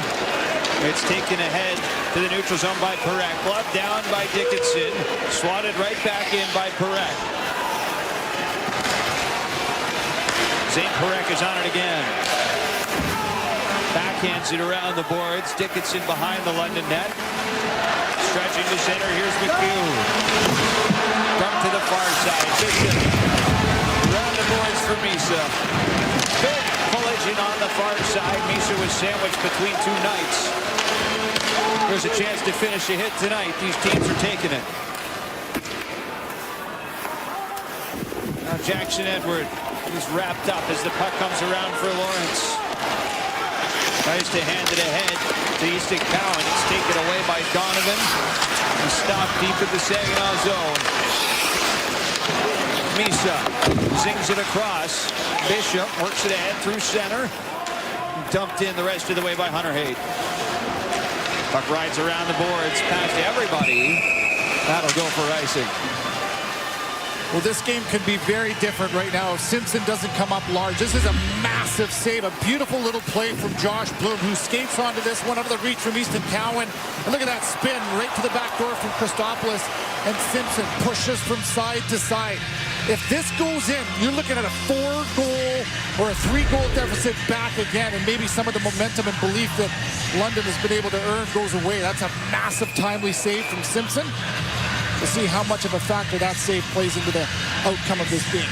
It's taken ahead to the neutral zone by Perek. Gloved down by Dickinson. Swatted right back in by Perek. St. Perek is on it again. Backhands it around the boards. Dickinson behind the London net. Stretching to center. Here's McHugh. From to the far side. Bishop. Around the boards for Misa. Big collision on the far side. Misa was sandwiched between 2 Knights. There's a chance to finish a hit tonight. These teams are taking it. Now Jackson Edward is wrapped up as the puck comes around for Lawrence. Tries to hand it ahead to Easton Cowan. It's taken away by Donovan. He's stopped deep in the Saginaw zone. Misa zings it across. Bishop works it ahead through center. Dumped in the rest of the way by Hunter Haight. Puck rides around the boards past everybody. That'll go for icing. Well, this game can be very different right now if Simpson doesn't come up large. This is a massive save, a beautiful little play from Josh Bloom, who skates onto this one out of the reach from Easton Cowan. And look at that spin right to the back door from Christopoulos, and Simpson pushes from side to side. If this goes in, you're looking at a 4-goal or a 3-goal deficit back again, and maybe some of the momentum and belief that London has been able to earn goes away. That's a massive timely save from Simpson. To see how much of a factor that save plays into the outcome of this game.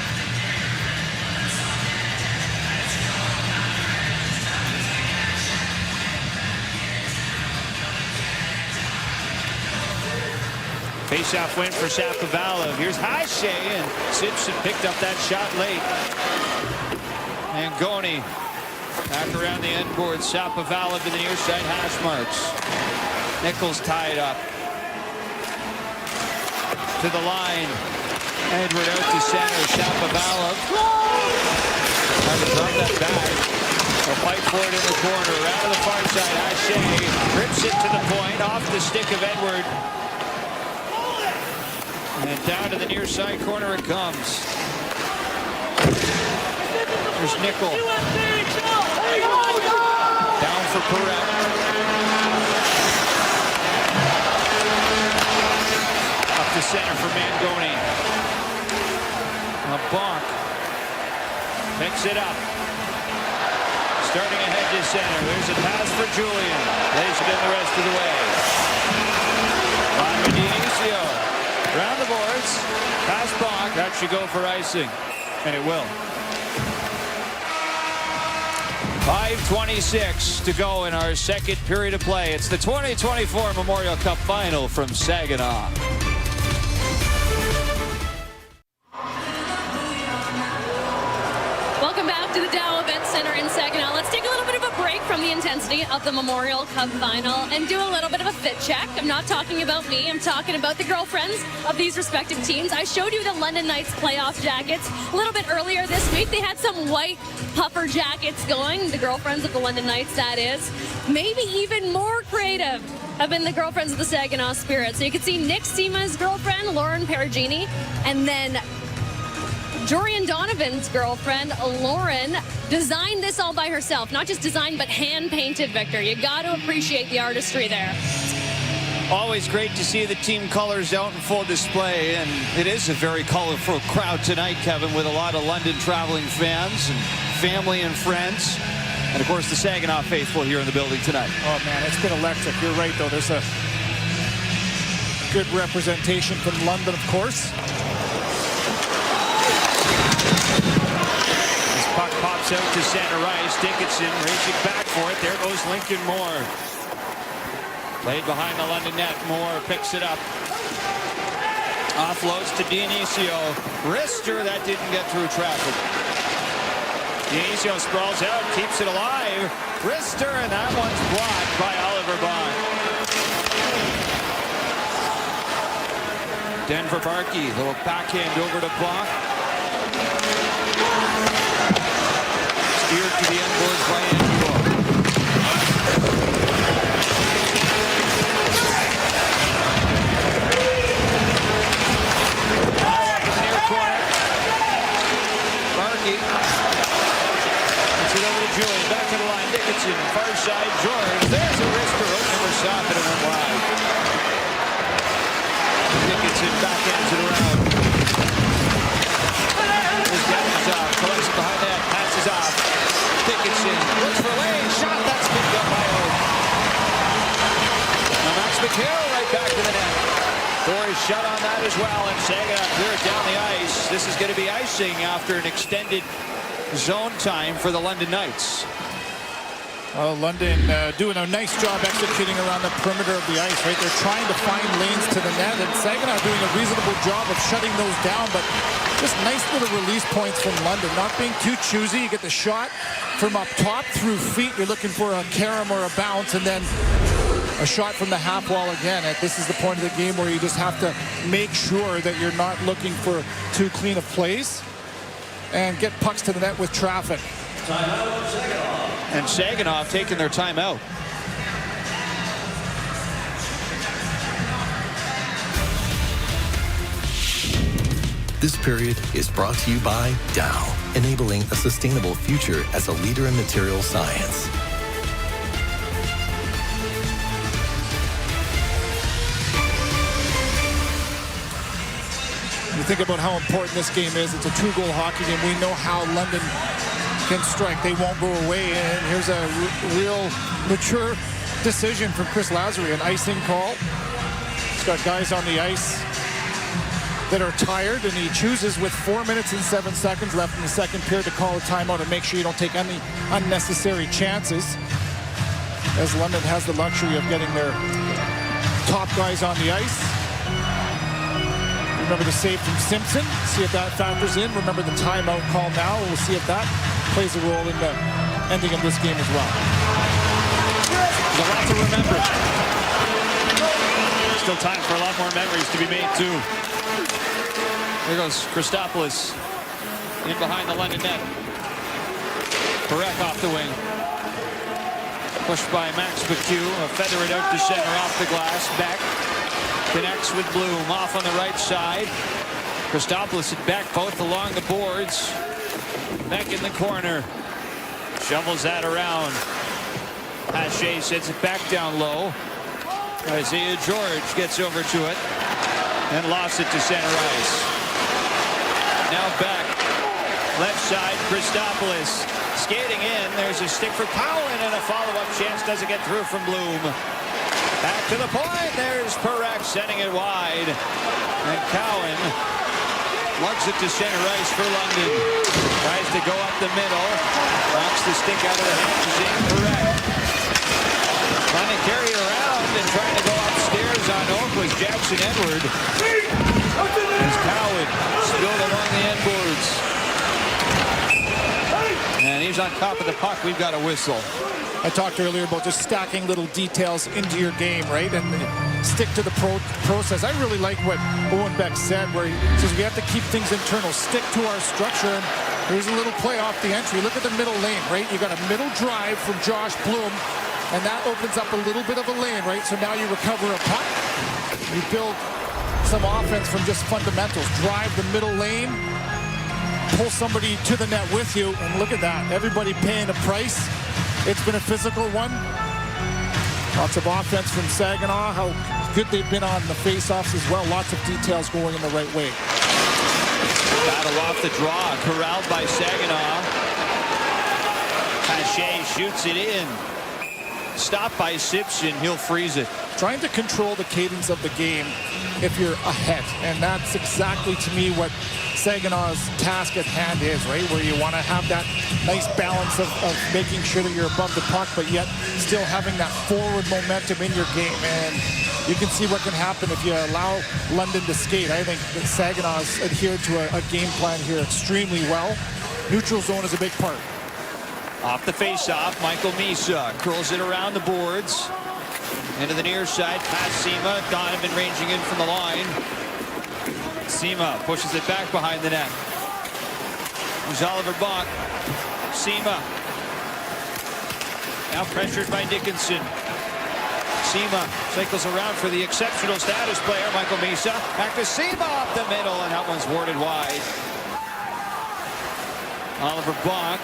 Face-off win for Shapovalov. Here's Hache, and Simpson picked up that shot late. And Goni back around the end board. Shapovalov to the near side hash marks. Nichols tied up. To the line. Edward out to center. Shapovalov. Trying to drop that back. They'll fight for it in the corner. Around to the far side. Hache rips it to the point. Off the stick of Edward. And down to the near side corner it comes. There's Nickel. Down for Perek. To center for Mangoni. Now Bonk picks it up. Starting ahead to center. There's a pass for Julian. Lays it in the rest of the way. On Dionisio. Around the boards. Pass Bonk. That should go for icing. And it will. 5:26 to go in our second period of play. It's the 2024 Memorial Cup Final from Saginaw. Welcome back to the Dow Event Center in Saginaw. Let's take a little bit of a break. break from the intensity of the Memorial Cup final and do a little bit of a fit check. I'm not talking about me. I'm talking about the girlfriends of these respective teams. I showed you the London Knights playoff jackets a little bit earlier this week. They had some white puffer jackets going. The girlfriends of the London Knights, that is. Maybe even more creative have been the girlfriends of the Saginaw Spirit. So you can see Nick Sima's girlfriend, Lauren Perugini, and then Jorian Donovan's girlfriend, Lauren, designed this all by herself. Not just designed, but hand-painted, Victor. You got to appreciate the artistry there. Always great to see the team colors out in full display, and it is a very colorful crowd tonight, Kevin, with a lot of London traveling fans and family and friends. And, of course, the Saginaw faithful here in the building tonight. Oh, man, it's been electric. You're right, though. There's a good representation from London, of course. This puck pops out to center ice. Dickinson racing back for it. There goes Lincoln Moore. Played behind the London net. Moore picks it up. Offloads to Dionisio. Wrister, that didn't get through traffic. Dionisio sprawls out, keeps it alive. Wrister, and that one's blocked by Oliver Bond. Denver Barkey, little backhand over to Bach. Steered to the end boards by Angelo. Near corner. Barkey. It's it over to Julian. Back to the line. Dickinson. Far side. George. There's a wrister. Never stopped it and went wide. Dickinson backhands it around. His Gavin's off. Collects behind that. Passes off. Dickinson looks for lane. Shot. That's picked up by Oak. Now Max McHale right back to the net. Thor is shut on that as well, and Saginaw clear it down the ice. This is going to be icing after an extended zone time for the London Knights. Well, London doing a nice job executing around the perimeter of the ice, right? They're trying to find lanes to the net, and Saginaw doing a reasonable job of shutting those down, but just nice little release points from London. Not being too choosy. You get the shot from up top through feet. You're looking for a carom or a bounce, and then a shot from the half wall again. This is the point of the game where you just have to make sure that you're not looking for too clean of plays and get pucks to the net with traffic. And Saginaw taking their timeout. This period is brought to you by Dow, enabling a sustainable future as a leader in material science. You think about how important this game is. It's a two-goal hockey game. We know how London can strike. They won't go away. And here's a real mature decision from Chris Lazary, an icing call. He's got guys on the ice that are tired, and he chooses with 4 minutes and 7 seconds left in the second period to call a timeout and make sure you don't take any unnecessary chances, as London has the luxury of getting their top guys on the ice. Remember the save from Simpson. See if that factors in. Remember the timeout call now. We'll see if that plays a role in the ending of this game as well. There's a lot to remember. Still time for a lot more memories to be made, too. There goes Christopoulos in behind the London net. Perek off the wing. Pushed by Max McHugh. Feather it out to center off the glass. Beck connects with Bloom off on the right side. Christopoulos and Beck both along the boards. Beck in the corner. Shovels that around. Hache sends it back down low. Isaiah George gets over to it and lost it to center ice. Now Beck. Left side, Christopoulos skating in. There's a stick for Cowan, and a follow-up chance doesn't get through from Bloom. Back to the point. There's Perek sending it wide. And Cowan lugs it to center ice for London. Tries to go up the middle. Knocks the stick out of the hands of Zane Perek. Trying to carry around and trying to go upstairs on Oak was Jackson Edward. As Cowan spilled along the end boards. And he's on top of the puck. We've got a whistle. I talked earlier about just stacking little details into your game, right? And stick to the process. I really like what Owen Beck said, where he says we have to keep things internal, stick to our structure. And here's a little play off the entry. Look at the middle lane, right? You got a middle drive from Josh Bloom, and that opens up a little bit of a lane, right? So now you recover a puck. You build some offense from just fundamentals. Drive the middle lane, pull somebody to the net with you, and look at that. Everybody paying a price. It's been a physical one. Lots of offense from Saginaw. How good they've been on the face-offs as well. Lots of details going in the right way. Battle off the draw. Corralled by Saginaw. Haché shoots it in. Stopped by Simpson. He'll freeze it. Trying to control the cadence of the game if you're ahead. And that's exactly, to me, what Saginaw's task at hand is, right? Where you want to have that nice balance of making sure that you're above the puck, but yet still having that forward momentum in your game. And you can see what can happen if you allow London to skate. I think that Saginaw's adhered to a game plan here extremely well. Neutral zone is a big part. Off the face-off, Michael Misa curls it around the boards. Into the near side, past Sima. Donovan ranging in from the line. Sima pushes it back behind the net. There's Oliver Bach. Sima. Now pressured by Dickinson. Sima cycles around for the exceptional status player, Michael Misa. Back to Sima up the middle, and that one's warded wide. Oliver Bach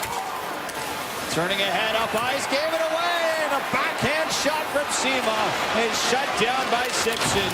turning ahead, up ice, gave it away, and a backhand shot from Sima is shut down by Simpson.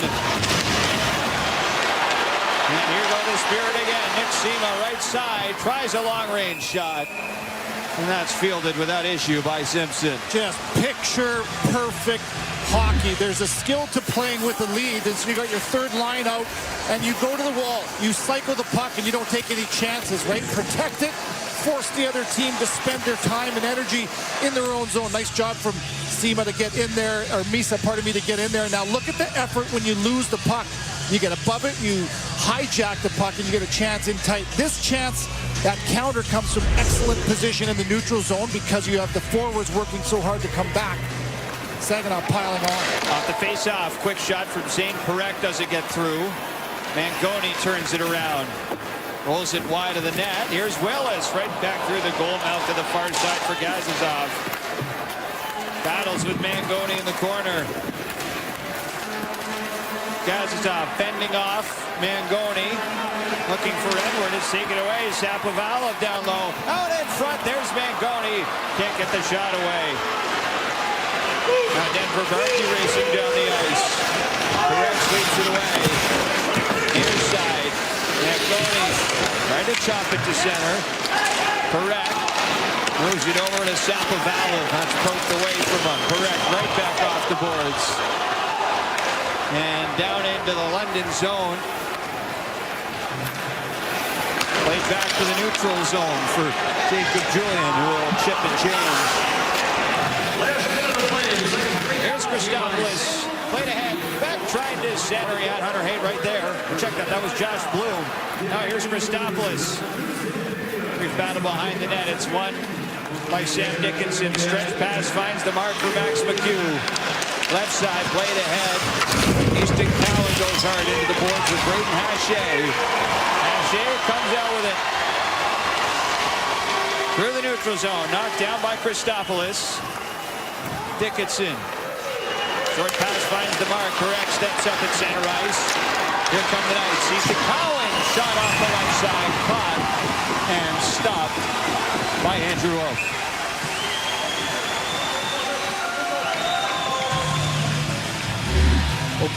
And here go the Spirit again. Nick Sima, right side, tries a long-range shot. And that's fielded without issue by Simpson. Just picture perfect hockey. There's a skill to playing with the lead. And so you got your third line out, and you go to the wall. You cycle the puck, and you don't take any chances, right? Protect it. Force the other team to spend their time and energy in their own zone. Nice job from Sima to get in there, or Misa, pardon me, to get in there. Now look at the effort when you lose the puck. You get above it, you hijack the puck, and you get a chance in tight. This chance, that counter comes from excellent position in the neutral zone because you have the forwards working so hard to come back. Saginaw piling on. Off the face-off, quick shot from Zane Perek, doesn't get through. Mangoni turns it around. Rolls it wide of the net. Here's Willis right back through the goal mouth to the far side for Gazizov. Battles with Mangoni in the corner. Gazizov bending off. Mangoni looking for Edward. It's taken away. Sapovalov down low. Out in front. There's Mangoni. Can't get the shot away. Now Denver Barkey racing down the ice. Perek sweeps it away. Near side. Mangoni trying to chop it to center. Perek moves it over to Sapovalov. That's poked away from him. Perek right back off the boards. And down into the London zone. Played back to the neutral zone for Jacob Julian, who will chip and change. Here's Christopoulos. Played ahead. Back trying to center. He had Hunter Hay right there. Check that. That was Josh Bloom. Now here's Christopoulos. Brief battle behind the net. It's won by Sam Dickinson. Stretch pass finds the mark for Max McHugh. Left side, played ahead. Easton Cowan goes hard into the boards with Braden Haché. Haché comes out with it. Through the neutral zone. Knocked down by Christopoulos. Dickinson. Short pass finds the mark. Perek steps up at center ice. Here come the Knights. Easton Cowan shot off the right side. Caught and stopped by Andrew Oak.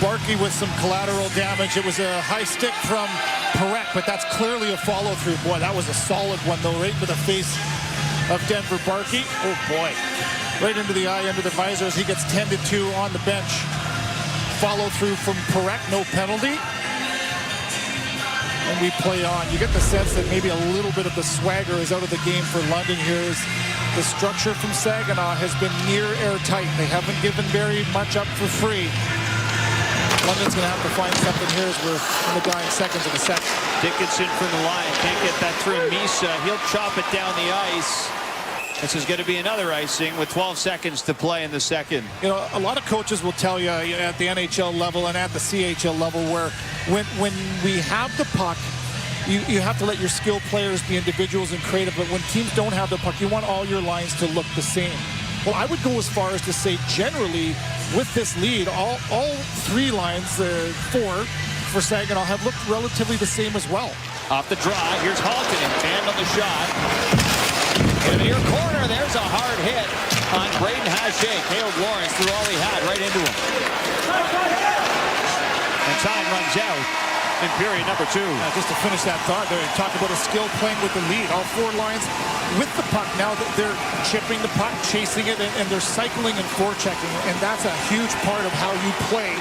Barkey with some collateral damage. It was a high stick from Perek, but that's clearly a follow-through. Boy, that was a solid one, though, right into the face of Denver Barkey. Oh, boy. Right into the eye, under the visor as he gets tended to on the bench. Follow-through from Perek, no penalty. And we play on. You get the sense that maybe a little bit of the swagger is out of the game for London here. As the structure from Saginaw has been near airtight. They haven't given very much up for free. London's going to have to find something here as we're in the dying seconds of the second. Dickinson from the line. Can't get that through Misa. He'll chop it down the ice. This is going to be another icing with 12 seconds to play in the second. You know, a lot of coaches will tell you at the NHL level and at the CHL level where when we have the puck, you have to let your skilled players be individuals and creative, but when teams don't have the puck, you want all your lines to look the same. Well, I would go as far as to say generally with this lead, all three lines, four for Saginaw, have looked relatively the same as well. Off the draw, here's Halton, hand on the shot. In the near corner, there's a hard hit on Braden Hache. Caleb Lawrence threw all he had right into him. And time runs out in period number 2. Just to finish that thought, they're talking about a skill playing with the lead. All four lines with the puck. Now they're chipping the puck, chasing it, and they're cycling and forechecking. And that's a huge part of how you play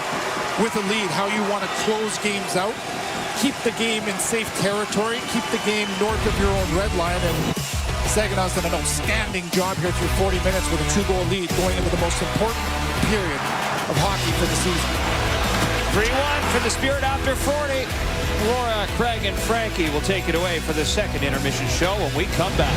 with a lead, how you want to close games out, keep the game in safe territory, keep the game north of your own red line. And Saginaw's done an outstanding job here through 40 minutes with a 2-goal lead going into the most important period of hockey for the season. 3-1 for the Spirit after 40. Laura, Craig, and Frankie will take it away for the second intermission show when we come back.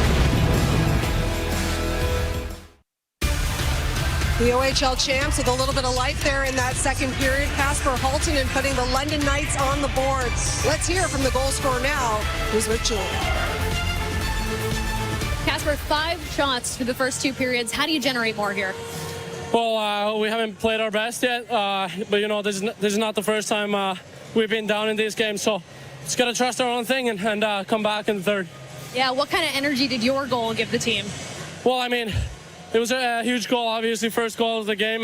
The OHL champs with a little bit of life there in that second period. Casper Halton and putting the London Knights on the board. Let's hear from the goal scorer now, who's with Julie. Casper, 5 shots through the first 2 periods. How do you generate more here? Well, we haven't played our best yet, but you know, this is not the first time we've been down in these games, so just got to trust our own thing and come back in the third. Yeah, what kind of energy did your goal give the team? Well, I mean, it was a huge goal, obviously, first goal of the game,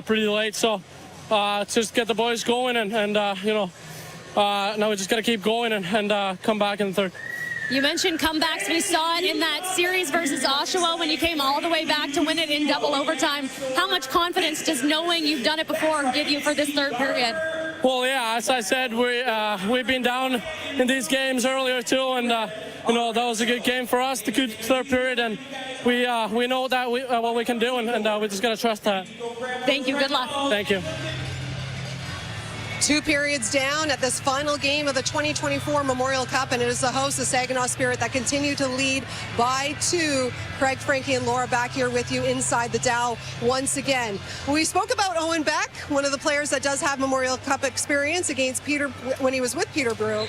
pretty late, so just get the boys going and you know, now we just got to keep going and come back in the third. You mentioned comebacks. We saw it in that series versus Oshawa when you came all the way back to win it in double overtime. How much confidence does knowing you've done it before give you for this third period? Well, yeah, as I said, we've been down in these games earlier too, and you know, that was a good game for us, the good third period, and we know that what we can do, and we just got to trust that. Thank you. Good luck. Thank you. 2 periods down at this final game of the 2024 Memorial Cup, and it is the host, the Saginaw Spirit, that continue to lead by 2. Craig, Frankie, and Laura back here with you inside the Dow once again. We spoke about Owen Beck, one of the players that does have Memorial Cup experience against Peter when he was with Peterborough,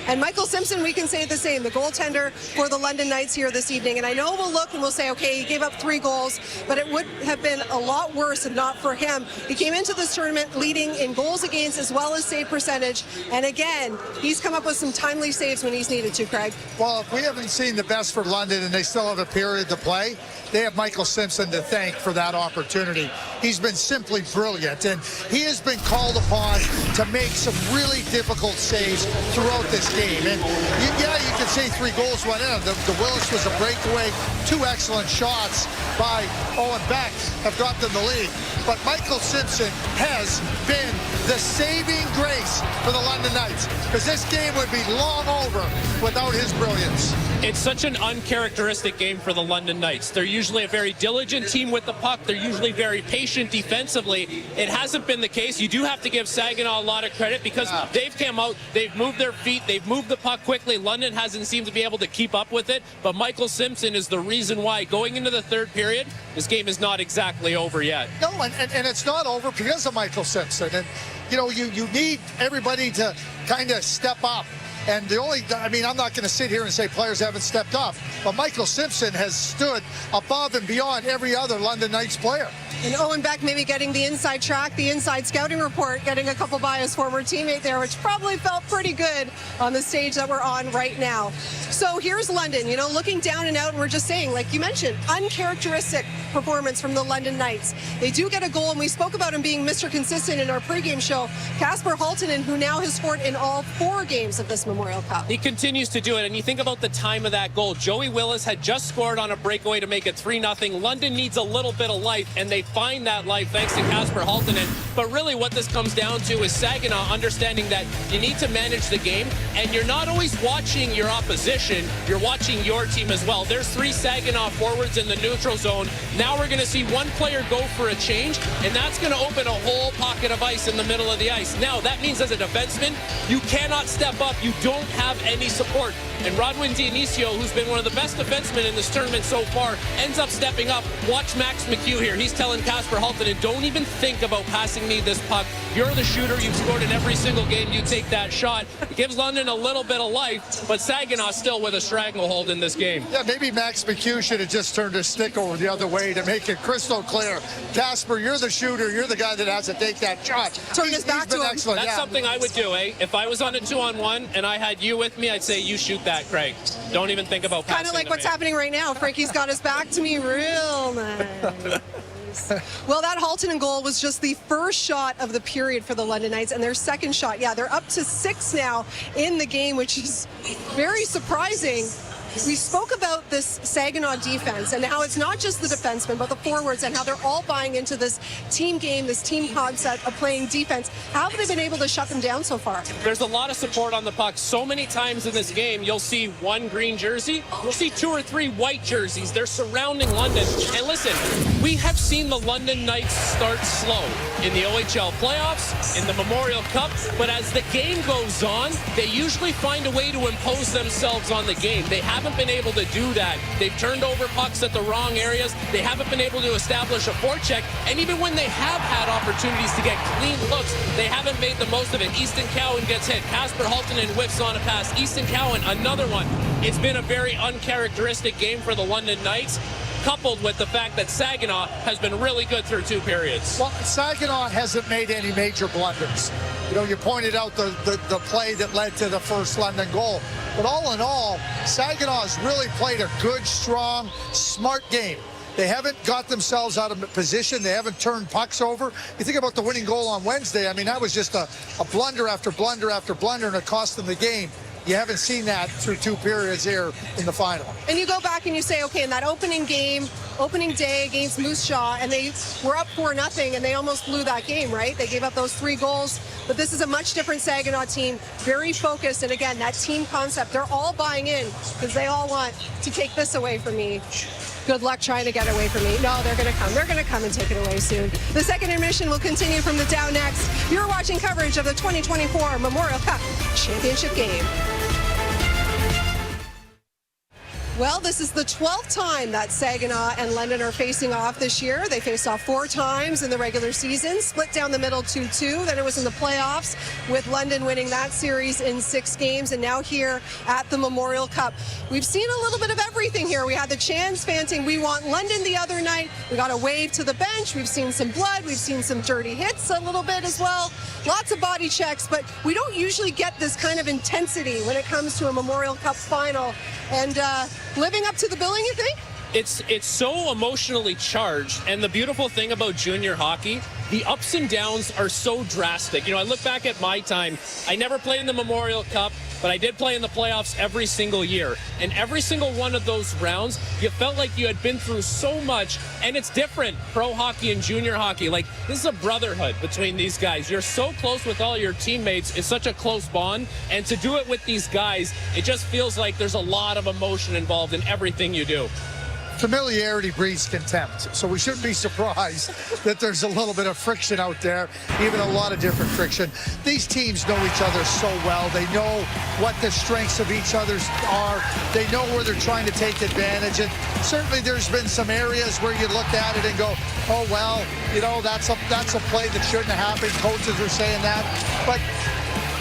and Michael Simpson, we can say the same, the goaltender for the London Knights here this evening. And I know we'll look and we'll say, okay, he gave up 3 goals, but it would have been a lot worse if not for him. He came into this tournament leading in goals against as well as save percentage, and again, he's come up with some timely saves when he's needed to, Craig. Well, if we haven't seen the best for London and they still have a period to play, they have Michael Simpson to thank for that opportunity. He's been simply brilliant, and he has been called upon to make some really difficult saves throughout this game. And you can say 3 goals went in. The Willis was a breakaway. 2 excellent shots by Owen Beck have got them the lead. But Michael Simpson has been the saving grace for the London Knights, because this game would be long over without his brilliance. It's such an uncharacteristic game for the London Knights. They're usually a very diligent team with the puck. They're usually very patient defensively. It hasn't been the case. You do have to give Saginaw a lot of credit because they've come out, they've moved their feet, they've moved the puck quickly. London hasn't seemed to be able to keep up with it, but Michael Simpson is the reason why going into the third period, this game is not exactly over yet. No, and it's not over because of Michael Simpson. And, you know, you need everybody to kind of step up. And I'm not going to sit here and say players haven't stepped up, but Michael Simpson has stood above and beyond every other London Knights player. And Owen Beck maybe getting the inside track, the inside scouting report, getting a couple by his former teammate there, which probably felt pretty good on the stage that we're on right now. So here's London, you know, looking down and out, and we're just saying, like you mentioned, uncharacteristic performance from the London Knights. They do get a goal, and we spoke about him being Mr. Consistent in our pregame show. Casper Halton, who now has scored in all 4 games of this Memorial Cup. He continues to do it, and you think about the time of that goal. Joey Willis had just scored on a breakaway to make it 3-0. London needs a little bit of life, and they find that life thanks to Casper Haltonen. But really what this comes down to is Saginaw understanding that you need to manage the game, and you're not always watching your opposition, you're watching your team as well. There's 3 Saginaw forwards in the neutral zone. Now we're going to see one player go for a change, and that's going to open a whole pocket of ice in the middle of the ice. Now that means as a defenseman, you cannot step up. You don't have any support. And Rodwin Dionisio, who's been one of the best defensemen in this tournament so far, ends up stepping up. Watch Max McHugh here. He's telling Casper Haltonen, don't even think about passing me this puck. You're the shooter. You've scored in every single game. You take that shot. It gives London a little bit of life, but Saginaw still with a stranglehold in this game. Yeah, maybe Max McHugh should have just turned his stick over the other way to make it crystal clear. Casper, you're the shooter. You're the guy that has to take that shot. Turn his back to him. Excellent. That's something I would do, eh? If I was on a 2-on-1 and I had you with me, I'd say you shoot that, Craig. Don't even think about passing. Kind of like what's happening right now. Frankie's got his back to me real nice. Well, that Haltonen goal was just the first shot of the period for the London Knights, and their second shot. Yeah, they're up to 6 now in the game, which is very surprising. We spoke about this Saginaw defense and how it's not just the defensemen, but the forwards, and how they're all buying into this team game, this team concept of playing defense. How have they been able to shut them down so far? There's a lot of support on the puck. So many times in this game, you'll see one green jersey. You'll see 2 or 3 white jerseys. They're surrounding London. And listen, we have seen the London Knights start slow in the OHL playoffs, in the Memorial Cup, but as the game goes on, they usually find a way to impose themselves on the game. They haven't been able to do that. They've turned over pucks at the wrong areas. They haven't been able to establish a forecheck, and even when they have had opportunities to get clean looks, they haven't made the most of it. Easton Cowan gets hit. Casper Haltonen whiffs on a pass. Easton Cowan, another one. It's been a very uncharacteristic game for the London Knights, coupled with the fact that Saginaw has been really good through 2 periods. Well, Saginaw hasn't made any major blunders. You know, you pointed out the play that led to the first London goal. But all in all, Saginaw has really played a good, strong, smart game. They haven't got themselves out of position. They haven't turned pucks over. You think about the winning goal on Wednesday. I mean, that was just a blunder after blunder after blunder, and it cost them the game. You haven't seen that through 2 periods here in the final. And you go back and you say, okay, in that opening game, opening day against Moose Jaw, and they were up 4-0, and they almost blew that game, right? They gave up those 3 goals. But this is a much different Saginaw team, very focused. And again, that team concept, they're all buying in because they all want to take this away from me. Good luck trying to get away from me. No, they're going to come. They're going to come and take it away soon. The second intermission will continue from the Dow next. You're watching coverage of the 2024 Memorial Cup Championship game. Well, this is the 12th time that Saginaw and London are facing off this year. They faced off 4 times in the regular season, split down the middle 2-2. Then it was in the playoffs with London winning that series in 6 games. And now here at the Memorial Cup, we've seen a little bit of everything here. We had the Chans chanting, "We want London" the other night. We got a wave to the bench. We've seen some blood. We've seen some dirty hits a little bit as well. Lots of body checks, but we don't usually get this kind of intensity when it comes to a Memorial Cup final. And living up to the billing, you think? It's so emotionally charged, and the beautiful thing about junior hockey, the ups and downs are so drastic. You know, I look back at my time. I never played in the Memorial Cup, but I did play in the playoffs every single year. And every single one of those rounds, you felt like you had been through so much, and it's different, pro hockey and junior hockey. Like, this is a brotherhood between these guys. You're so close with all your teammates. It's such a close bond, and to do it with these guys, it just feels like there's a lot of emotion involved in everything you do. Familiarity breeds contempt, so we shouldn't be surprised that there's a little bit of friction out there, even a lot of different friction. These teams know each other so well. They know what the strengths of each other's are. They know where they're trying to take advantage, and certainly there's been some areas where you look at it and go, oh, well, you know, that's a play that shouldn't have happened. Coaches are saying that, but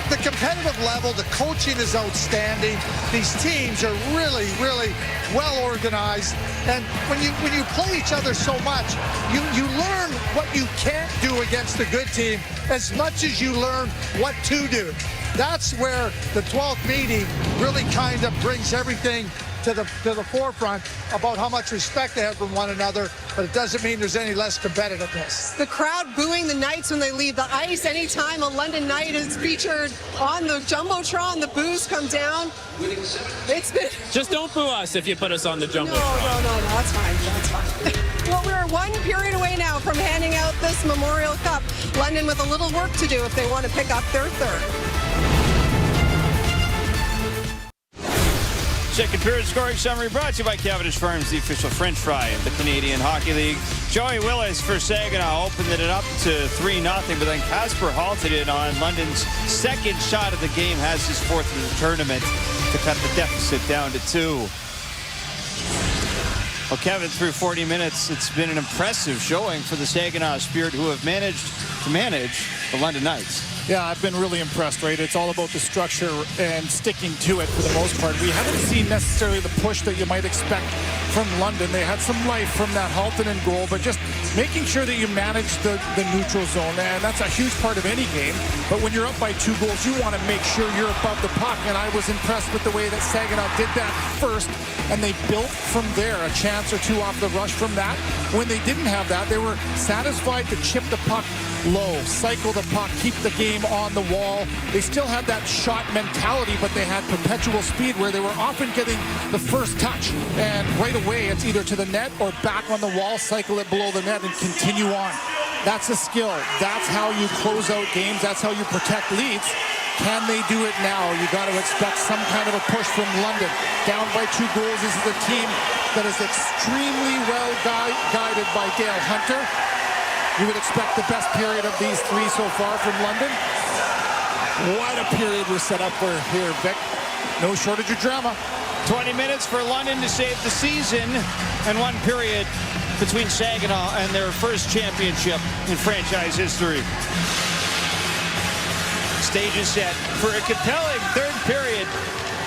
the competitive level, the coaching is outstanding. These teams are really, really well organized. And when you play each other so much, you learn what you can't do against a good team as much as you learn what to do. That's where the 12th meeting really kind of brings everything to the forefront about how much respect they have from one another, but it doesn't mean there's any less competitiveness. The crowd booing the Knights when they leave the ice. Anytime a London Knight is featured on the Jumbotron, the boos come down. It's been... Just don't boo us if you put us on the Jumbotron. No, that's fine. That's fine. Well, we're 1 period away now from handing out this Memorial Cup. London with a little work to do if they want to pick up their 3rd. Second period scoring summary brought to you by Cavendish Farms, the official French fry of the Canadian Hockey League. Joey Willis for Saginaw opened it up to 3-0, but then Casper halted it on London's second shot of the game, has his 4th of the tournament. to cut the deficit down to 2. Well, Kevin, through 40 minutes, it's been an impressive showing for the Saginaw Spirit, who have managed to manage the London Knights. Yeah, I've been really impressed, right? It's all about the structure and sticking to it for the most part. We haven't seen necessarily the push that you might expect from London. They had some life from that Halton in goal, but just making sure that you manage the neutral zone, and that's a huge part of any game. But when you're up by 2 goals, you want to make sure you're above the puck, and I was impressed with the way that Saginaw did that first, and they built from there, a chance or 2 off the rush from that. When they didn't have that, they were satisfied to chip the puck low, cycle the puck, keep the game on the wall. They still had that shot mentality, but they had perpetual speed where they were often getting the first touch, and right away it's either to the net or back on the wall, cycle it below the net and continue on. That's a skill. That's how you close out games. That's how you protect leads. Can they do it now? You got to expect some kind of a push from London. Down by 2 goals. This is a team that is extremely well guided by Dale Hunter. You would expect the best period of these 3 so far from London. What a period we're set up for here, Vic. No shortage of drama. 20 minutes for London to save the season, and 1 period between Saginaw and their first championship in franchise history. Stage is set for a compelling 3rd period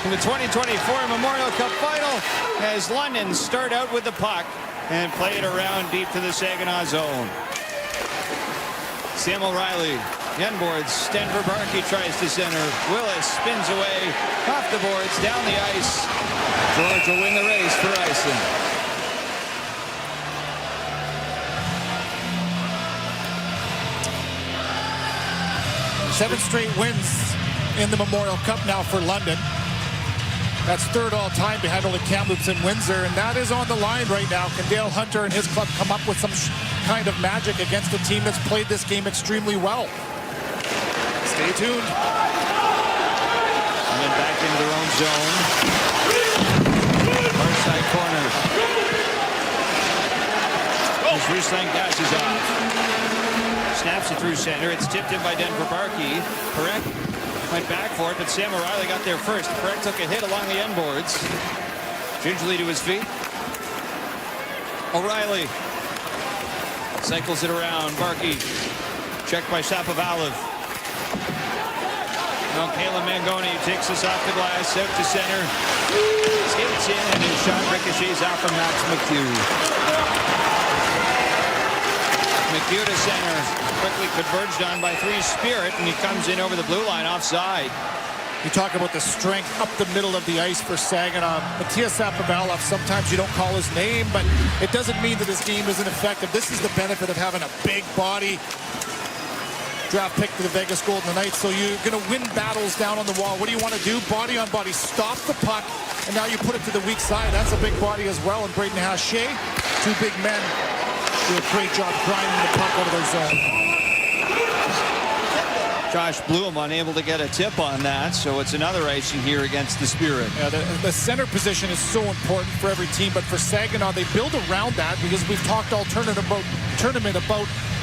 in the 2024 Memorial Cup Final as London start out with the puck and play it around deep to the Saginaw zone. Sam O'Reilly, the end boards. Denver Barkey tries to center. Willis spins away off the boards, down the ice. George will win the race for icing. Seven straight wins in the Memorial Cup now for London. That's 3rd all time behind only Kamloops and Windsor, and that is on the line right now. Can Dale Hunter and his club come up with some kind of magic against a team that's played this game extremely well? Stay tuned. And then back into their own zone. Far side corner. As Ruslan dashes off. Snaps it through center. It's tipped in by Denver Barkey. Correct. Went back for it, but Sam O'Reilly got there first. Perek took a hit along the end boards. Gingerly to his feet. O'Reilly cycles it around. Barkey checked by Shapovalov. Now Caleb Mangoni takes this off the glass, out to center. Skates in, and his shot ricochets out from Max McHugh. McHugh to center. Quickly converged on by 3 Spirit, and he comes in over the blue line offside. You talk about the strength up the middle of the ice for Saginaw. Matthias Shapovalov, sometimes you don't call his name, but it doesn't mean that his game isn't effective. This is the benefit of having a big body. Draft pick to the Vegas Golden Knights, so you're going to win battles down on the wall. What do you want to do? Body on body. Stop the puck, and now you put it to the weak side. That's a big body as well, and Braden Hache, 2 big men, do a great job grinding the puck out of their zone. Josh Bloom unable to get a tip on that, so it's another icing here against the Spirit. Yeah, the center position is so important for every team, but for Saginaw, they build around that because we've talked all tournament about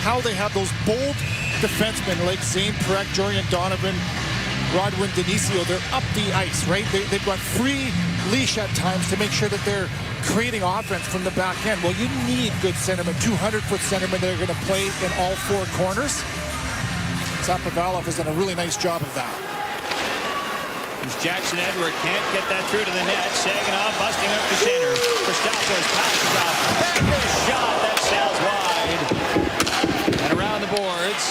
how they have those bold defensemen like Zane Perek, Jorian Donovan, Rodwin Denisio. They're up the ice, right? They've got free leash at times to make sure that they're creating offense from the back end. Well, you need good centermen, 200-foot centermen that are going to play in all 4 corners. Shapovalov has done a really nice job of that. As Jackson Edward can't get that through to the net. Saginaw busting up the center. Christopoulos passes off. Backer shot. That sails wide. And around the boards,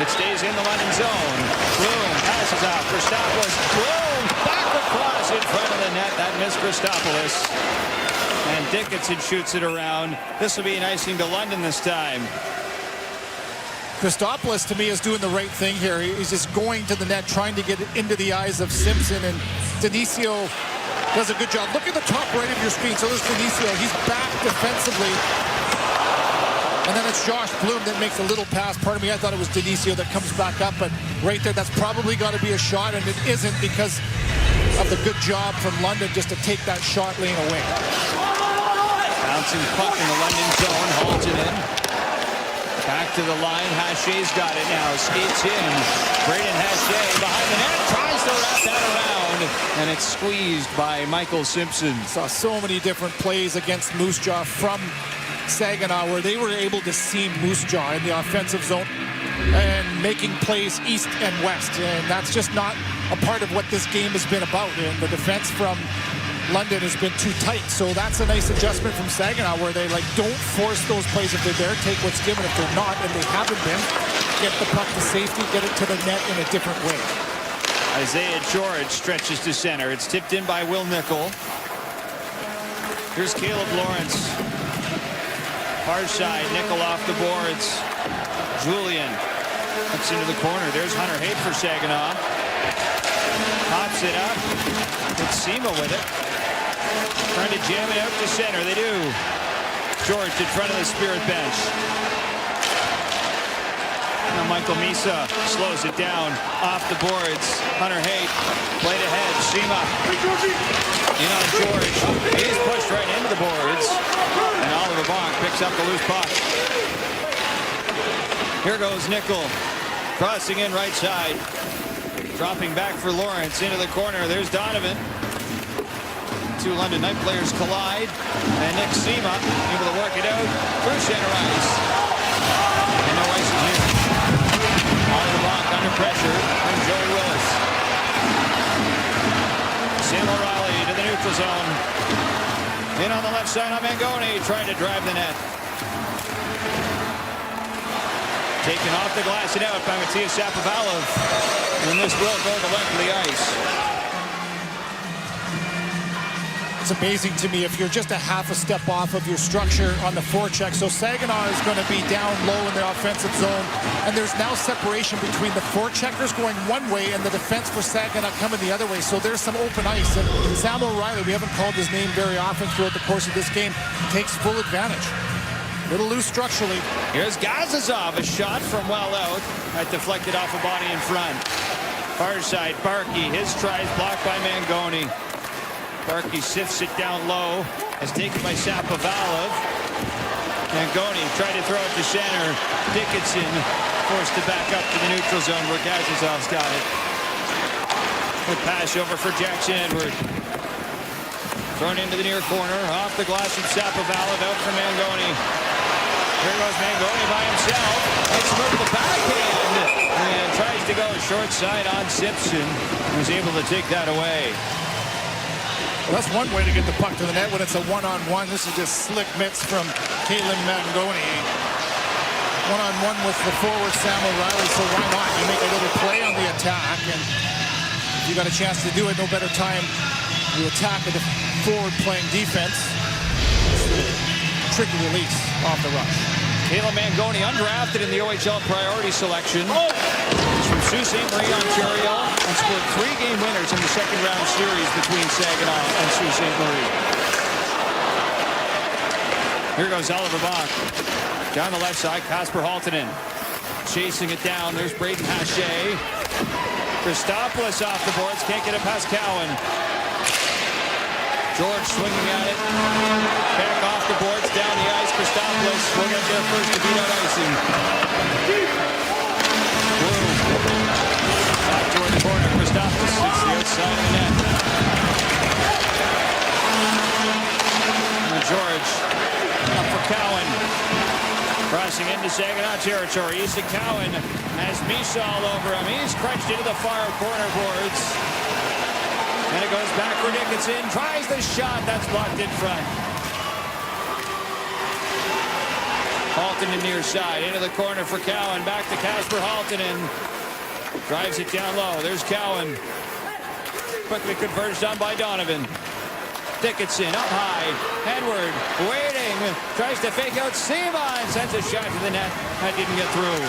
it stays in the London zone. Bloom passes off. Christopoulos. Bloom back across in front of the net. That missed Christopoulos. And Dickinson shoots it around. This will be an icing to London this time. Christopoulos, to me, is doing the right thing here. He's just going to the net, trying to get it into the eyes of Simpson, and Denisio does a good job. Look at the top right of your screen. So there's Denisio. He's back defensively. And then it's Josh Bloom that makes a little pass. Pardon me, I thought it was Denisio that comes back up, but right there, that's probably got to be a shot, and it isn't because of the good job from London just to take that shot lane away. Bouncing puck in the London zone, holds it in. Back to the line. Hachet's got it now. Skates in. Braden Hachet behind the net. Tries to wrap that around. And it's squeezed by Michael Simpson. Saw so many different plays against Moose Jaw from Saginaw where they were able to see Moose Jaw in the offensive zone and making plays east and west. And that's just not a part of what this game has been about. And the defense from London has been too tight. So that's a nice adjustment from Saginaw where they don't force those plays if they're there, take what's given. If they're not, and they haven't been, get the puck to safety, get it to the net in a different way. Isaiah George stretches to center. It's tipped in by Will Nickel. Here's Caleb Lawrence. Far side, Nickel off the boards. Julian looks into the corner. There's Hunter Haight for Saginaw. Pops it up. It's Sema with it. Trying to jam it out to center. They do. George in front of the Spirit bench. Now Michael Misa slows it down. Off the boards. Hunter Haight. Played ahead. Sema. In on George. He's pushed right into the boards. And Oliver Bonk picks up the loose puck. Here goes Nickel. Crossing in right side. Dropping back for Lawrence into the corner. There's Donovan. Two London Knight players collide. And Nick Sema able to work it out through center ice. And no ice in here. Oliver Bonk under pressure from Joey Willis. Sam O'Reilly to the neutral zone. In on the left side on Mangoni, trying to drive the net. Taken off the glass and out by Matthias Shapovalov. And this will go the length of the ice. It's amazing to me if you're just a half a step off of your structure on the forecheck. So Saginaw is going to be down low in the offensive zone. And there's now separation between the forecheckers going one way and the defense for Saginaw coming the other way. So there's some open ice. And Sam O'Reilly, we haven't called his name very often throughout the course of this game, takes full advantage. A little loose structurally. Here's Gazazov, a shot from well out. That deflected off a body in front. Far side, Barkey. His try is blocked by Mangoni. Barkey sifts it down low. As taken by Shapovalov. Mangoni tried to throw it to center. Dickinson forced to back up to the neutral zone where Gazazov's got it. Good pass over for Jackson Edward. Thrown into the near corner. Off the glass from Shapovalov. Out for Mangoni. Here goes Mangoni by himself. It's moved the backhand. And tries to go short side on Simpson. Was able to take that away. Well, that's one way to get the puck to the net when it's a one-on-one. This is just slick mitts from Caitlin Mangoni. One-on-one with the forward Sam O'Reilly, so why not? You make a little play on the attack, and if you got a chance to do it, no better time to attack a forward playing defense. Tricky release off the rush. Caitlin Mangoni undrafted in the OHL priority selection. He's from Sault Ste. Marie, Ontario, and scored 3 game winners in the second round series between Saginaw and Sault Ste. Marie. Here goes Oliver Bonk. Down the left side, Kasper Halttunen. Chasing it down, there's Braden Hachet. Christopoulos off the boards, can't get it past Cowan. George swinging at it. Back off the boards, down the ice. Christopoulos will get there first to beat out icing. Blue. Back toward the corner. Christopoulos hits the outside of the net. And George up for Cowan. Crossing into Saginaw territory. Easton Cowan has Misa all over him. He's crunched into the far corner boards. And it goes back for Dickinson. Tries the shot. That's blocked in front. Halttunen near side. Into the corner for Cowan. Back to Kasper Halttunen. Drives it down low. There's Cowan. Quickly converged on by Donovan. Dickinson up high. Edward waiting. Tries to fake out Sema and sends a shot to the net. That didn't get through.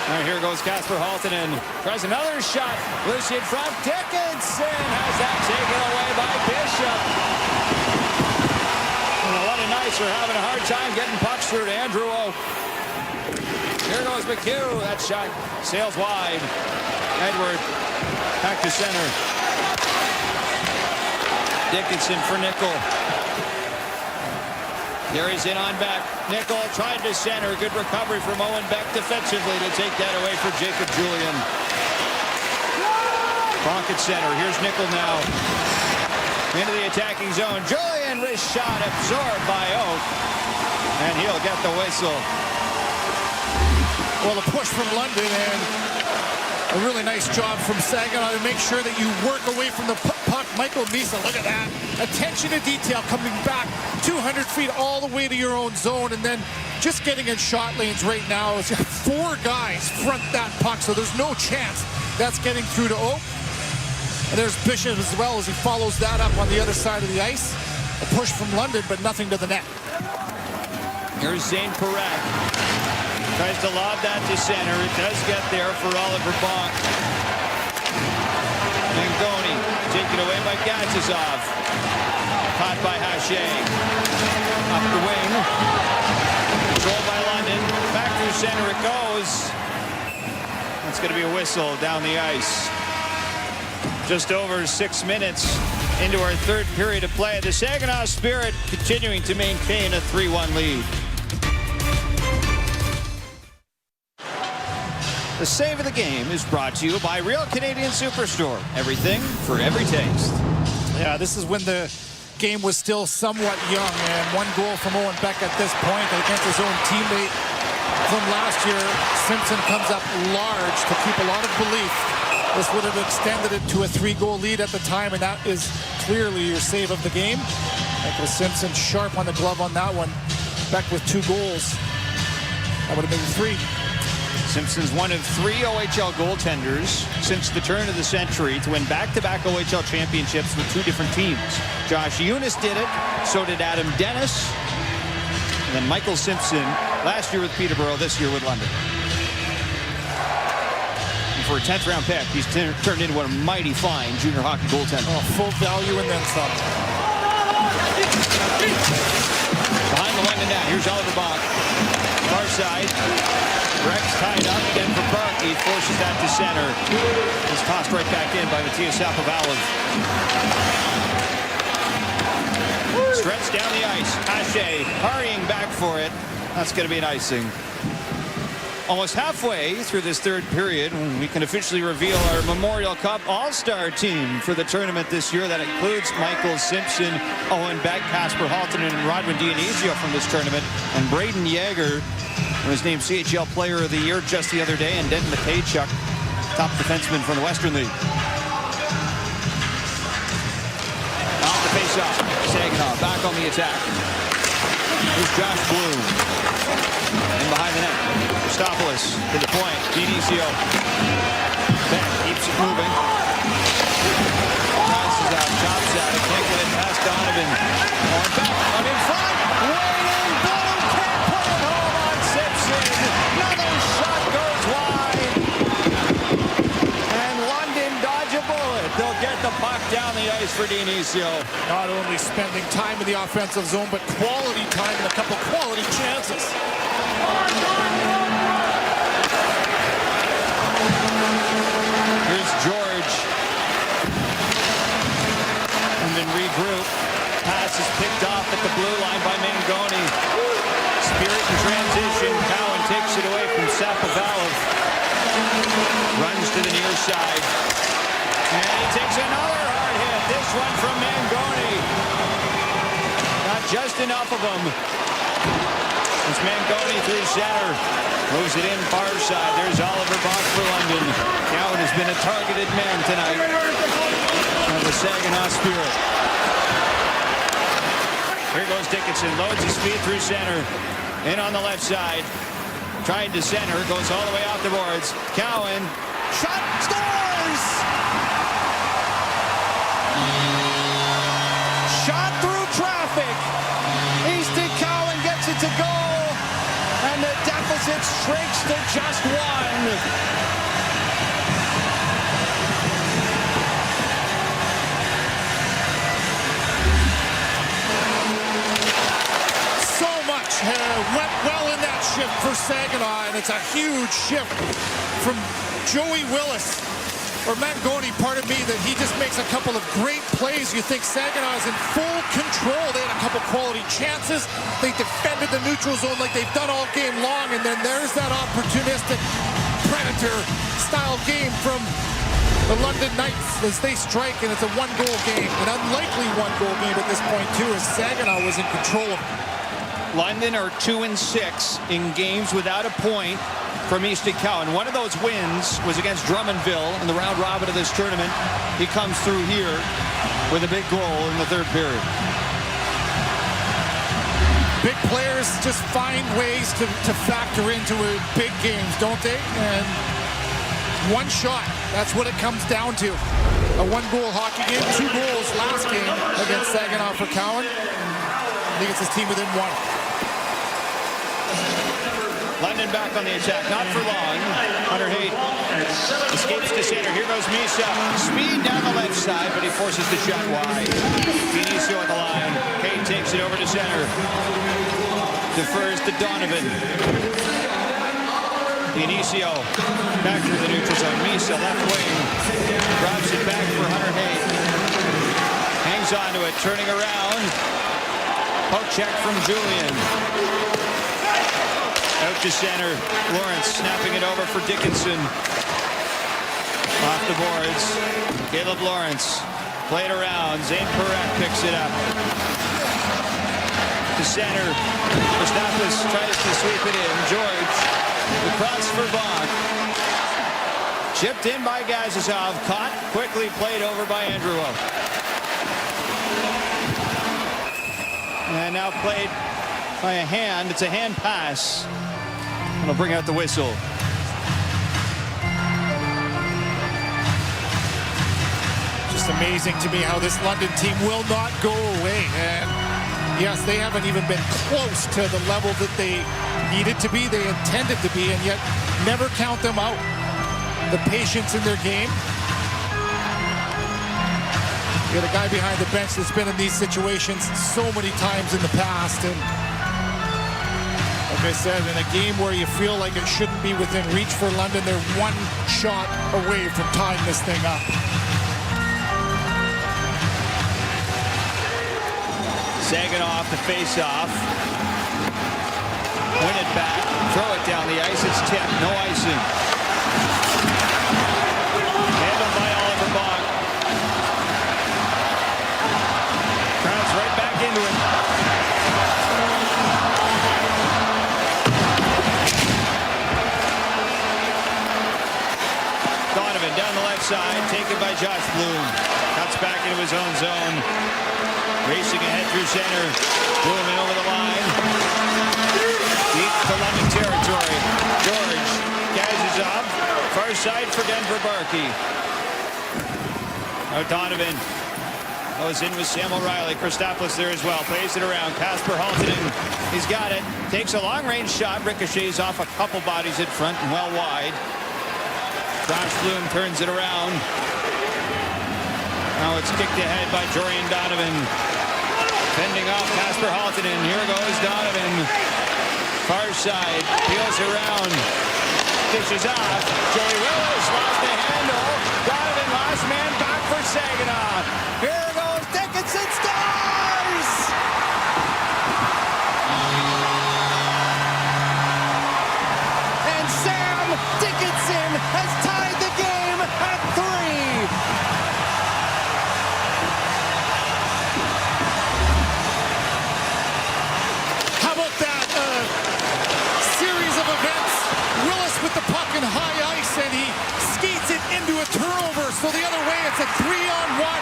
And here goes Kasper Halttunen. Tries another shot. Loose in front. Dickinson has that taken away by Bishop. And a lot of Knights are having a hard time getting pucks through to Andrew Oak. Here goes McHugh. That shot sails wide. Edward back to center. Dickinson for Nickel. There he's in on Beck. Nickel tried to center. Good recovery from Owen Beck defensively to take that away for Jacob Julian. Pocket center. Here's Nickel now. Into the attacking zone. Julian, wrist shot absorbed by Oak. And he'll get the whistle. Well, a push from London and a really nice job from Saginaw to make sure that you work away from the puck. Michael Misa, look at that. Attention to detail coming back 200 feet all the way to your own zone and then just getting in shot lanes right now. It's 4 guys front that puck, so there's no chance that's getting through to Oak. And there's Bishop as well as he follows that up on the other side of the ice. A push from London, but nothing to the net. Here's Zane Parak. Tries to lob that to center. It does get there for Oliver Bonk. Mangoni taken away by Gatzizov. Caught by Hache. Up the wing. Controlled by London. Back through center it goes. That's going to be a whistle down the ice. Just over 6 minutes into our third period of play. The Saginaw Spirit continuing to maintain a 3-1 lead. The save of the game is brought to you by Real Canadian Superstore. Everything for every taste. Yeah, this is when the game was still somewhat young, and 1 goal from Owen Beck at this point against his own teammate from last year. Simpson comes up large to keep a lot of belief. This would have extended it to a 3-goal lead at the time, and that is clearly your save of the game. Michael Simpson sharp on the glove on that one. Beck with 2 goals. That would have been 3. Simpson's one of 3 OHL goaltenders since the turn of the century to win back-to-back OHL championships with 2 different teams. Josh Eunice did it, so did Adam Dennis, and then Michael Simpson last year with Peterborough, this year with London. And for a 10th round pick, he's turned into a mighty fine junior hockey goaltender. Oh, full value and then some. Behind the London net, here's Oliver Bonk. Far side. Rex tied up again for Burke. He forces that to center. It's tossed right back in by Matthias Sapovalov. Stretched down the ice. Hache hurrying back for it. That's going to be an icing. Almost halfway through this third period, we can officially reveal our Memorial Cup All-Star team for the tournament this year. That includes Michael Simpson, Owen Beck, Casper Haltonen, and Rodwin Dionisio from this tournament, and Braden Yeager was named CHL Player of the Year just the other day, and Denton Matejchuk, top defenseman from the Western League. Off the face-off, Saginaw back on the attack. Here's Josh Bloom. In behind the net, Christopoulos to the point, Dionisio. Beck keeps it moving. Passes out, chops at it, can't get it past Donovan. On back, on in front, waiting, Bloom can't put it home on Simpson. Another shot goes wide. And London dodge a bullet. They'll get the puck down the ice for Dionisio. Not only spending time in the offensive zone, but quality time and a couple quality chances. Here's George. And then regroup. Pass is picked off at the blue line by Mangoni. Spirit in transition. Cowan takes it away from Sapovalov. Runs to the near side. And he takes another hard hit. This one from Mangoni. Not just enough of them. It's Mangoni through center. Moves it in far side. There's Oliver Bonk for London. Cowan has been a targeted man tonight. And the Saginaw Spirit. Here goes Dickinson. Loads his speed through center. In on the left side. Tried to center. Goes all the way off the boards. Cowan. Shot. Scores! Shot through traffic. Easton Cowan gets it to go. And the deficit shrinks to just 1. So much went well in that shift for Saginaw, and it's a huge shift from Joey Willis or Mangoni, pardon me, that he just makes a couple of great plays. You think Saginaw is in full control. They had a couple quality chances. They defended the neutral zone like they've done all game long, and then there's that opportunistic predator-style game from the London Knights as they strike, and it's a one-goal game. An unlikely one-goal game at this point, too, as Saginaw was in control of it. London are 2-6 in games without a point from Easton Cowan. One of those wins was against Drummondville in the round robin of this tournament. He comes through here with a big goal in the third period. Big players just find ways to factor into big games, don't they? And one shot, that's what it comes down to. A one-goal hockey game, 2 goals last game against Saginaw for Cowan. I think it's his team within 1. London back on the attack, not for long. Hunter Haight escapes to center. Here goes Misa. Speed down the left side, but he forces the shot wide. Dionisio at the line. Haight takes it over to center. Defers to Donovan. Dionisio back through the neutral zone. Misa left wing. Drops it back for Hunter Haight. Hangs on to it, turning around. Poke check from Julian. Out to center. Lawrence snapping it over for Dickinson. Off the boards. Caleb Lawrence. Played around. Zane Perek picks it up. To center. Christopoulos tries to sweep it in. George. The cross for Bach. Chipped in by Gazizov. Caught. Quickly played over by Andrew. And now played by a hand. It's a hand pass. It'll bring out the whistle. Just amazing to me how this London team will not go away. And yes, they haven't even been close to the level that they needed to be, they intended to be, and yet never count them out. The patience in their game. You got a guy behind the bench that's been in these situations so many times in the past, and like I said, in a game where you feel like it shouldn't be within reach for London, they're one shot away from tying this thing up. Saginaw off the face-off. Win it back. Throw it down the ice. It's tipped. No icing. Handled by Oliver Bach. Crowds right back into it. Donovan down the left side, taken by Josh Bloom. Cuts back into his own zone. Racing ahead through center. Bloom in over the line. Deep to London territory. George. Gazizov. Far side for Denver Barkey. Now Donovan goes in with Sam O'Reilly. Christopoulos there as well. Plays it around. Kasper Haltinen. He's got it. Takes a long-range shot. Ricochets off a couple bodies in front and well wide. Josh Bloom turns it around. Now it's kicked ahead by Jorian Donovan. Fending off Kasper Haltinen. Here goes Donovan. Far side. Peels around. Dishes off. Joey Willis lost the handle. Donovan last man back for Saginaw. Here goes Dickinson. Scores! And Sam Dickinson has tied the game at 3. With the puck in high ice, and he skates it into a turnover. So the other way, it's a 3-on-1.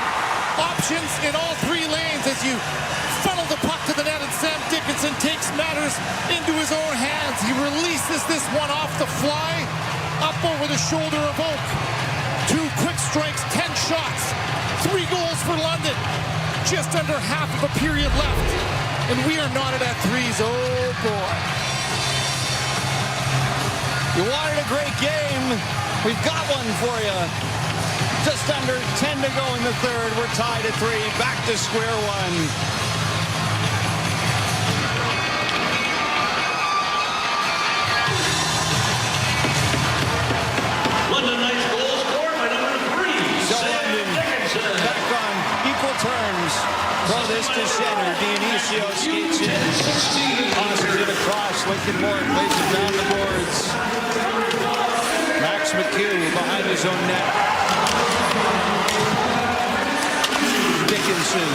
Options in all 3 lanes as you funnel the puck to the net, and Sam Dickinson takes matters into his own hands. He releases this one off the fly, up over the shoulder of Oak. 2 quick strikes, 10 shots, 3 goals for London. Just under half of a period left, and we are knotted at 3s. Oh boy. You wanted a great game. We've got one for you. Just under 10 to go in the third. We're tied at 3. Back to square one. London Knights goal scored by number 3. Wicked Moore plays it down the boards. Max McHugh behind his own net. Dickinson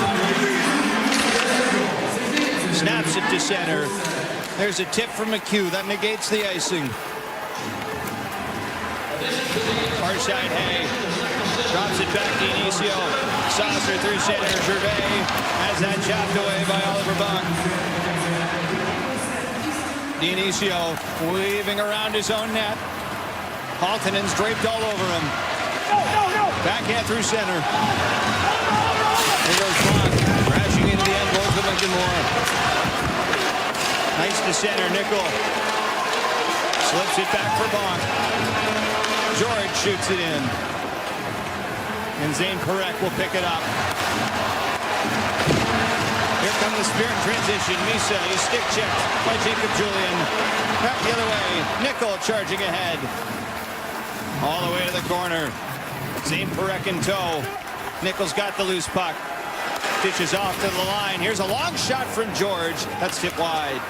snaps it to center. There's a tip from McHugh. That negates the icing. Far side Hay. Drops it back to Inicio. Saucer through center. Gervais has that chopped away by Oliver Buck. Dionisio weaving around his own net. Haltonen's draped all over him. Backhand through center. Here goes Bonk. Crashing into the end goes to Lincoln Moore. Nice to center. Nickel slips it back for Bonk. George shoots it in. And Zane Perek will pick it up. Here comes the spear in transition. Misa is stick checked by Jacob Julian. Back the other way. Nickel charging ahead. All the way to the corner. Zane Perek in tow. Nickel's got the loose puck. Dishes off to the line. Here's a long shot from George. That's tipped wide.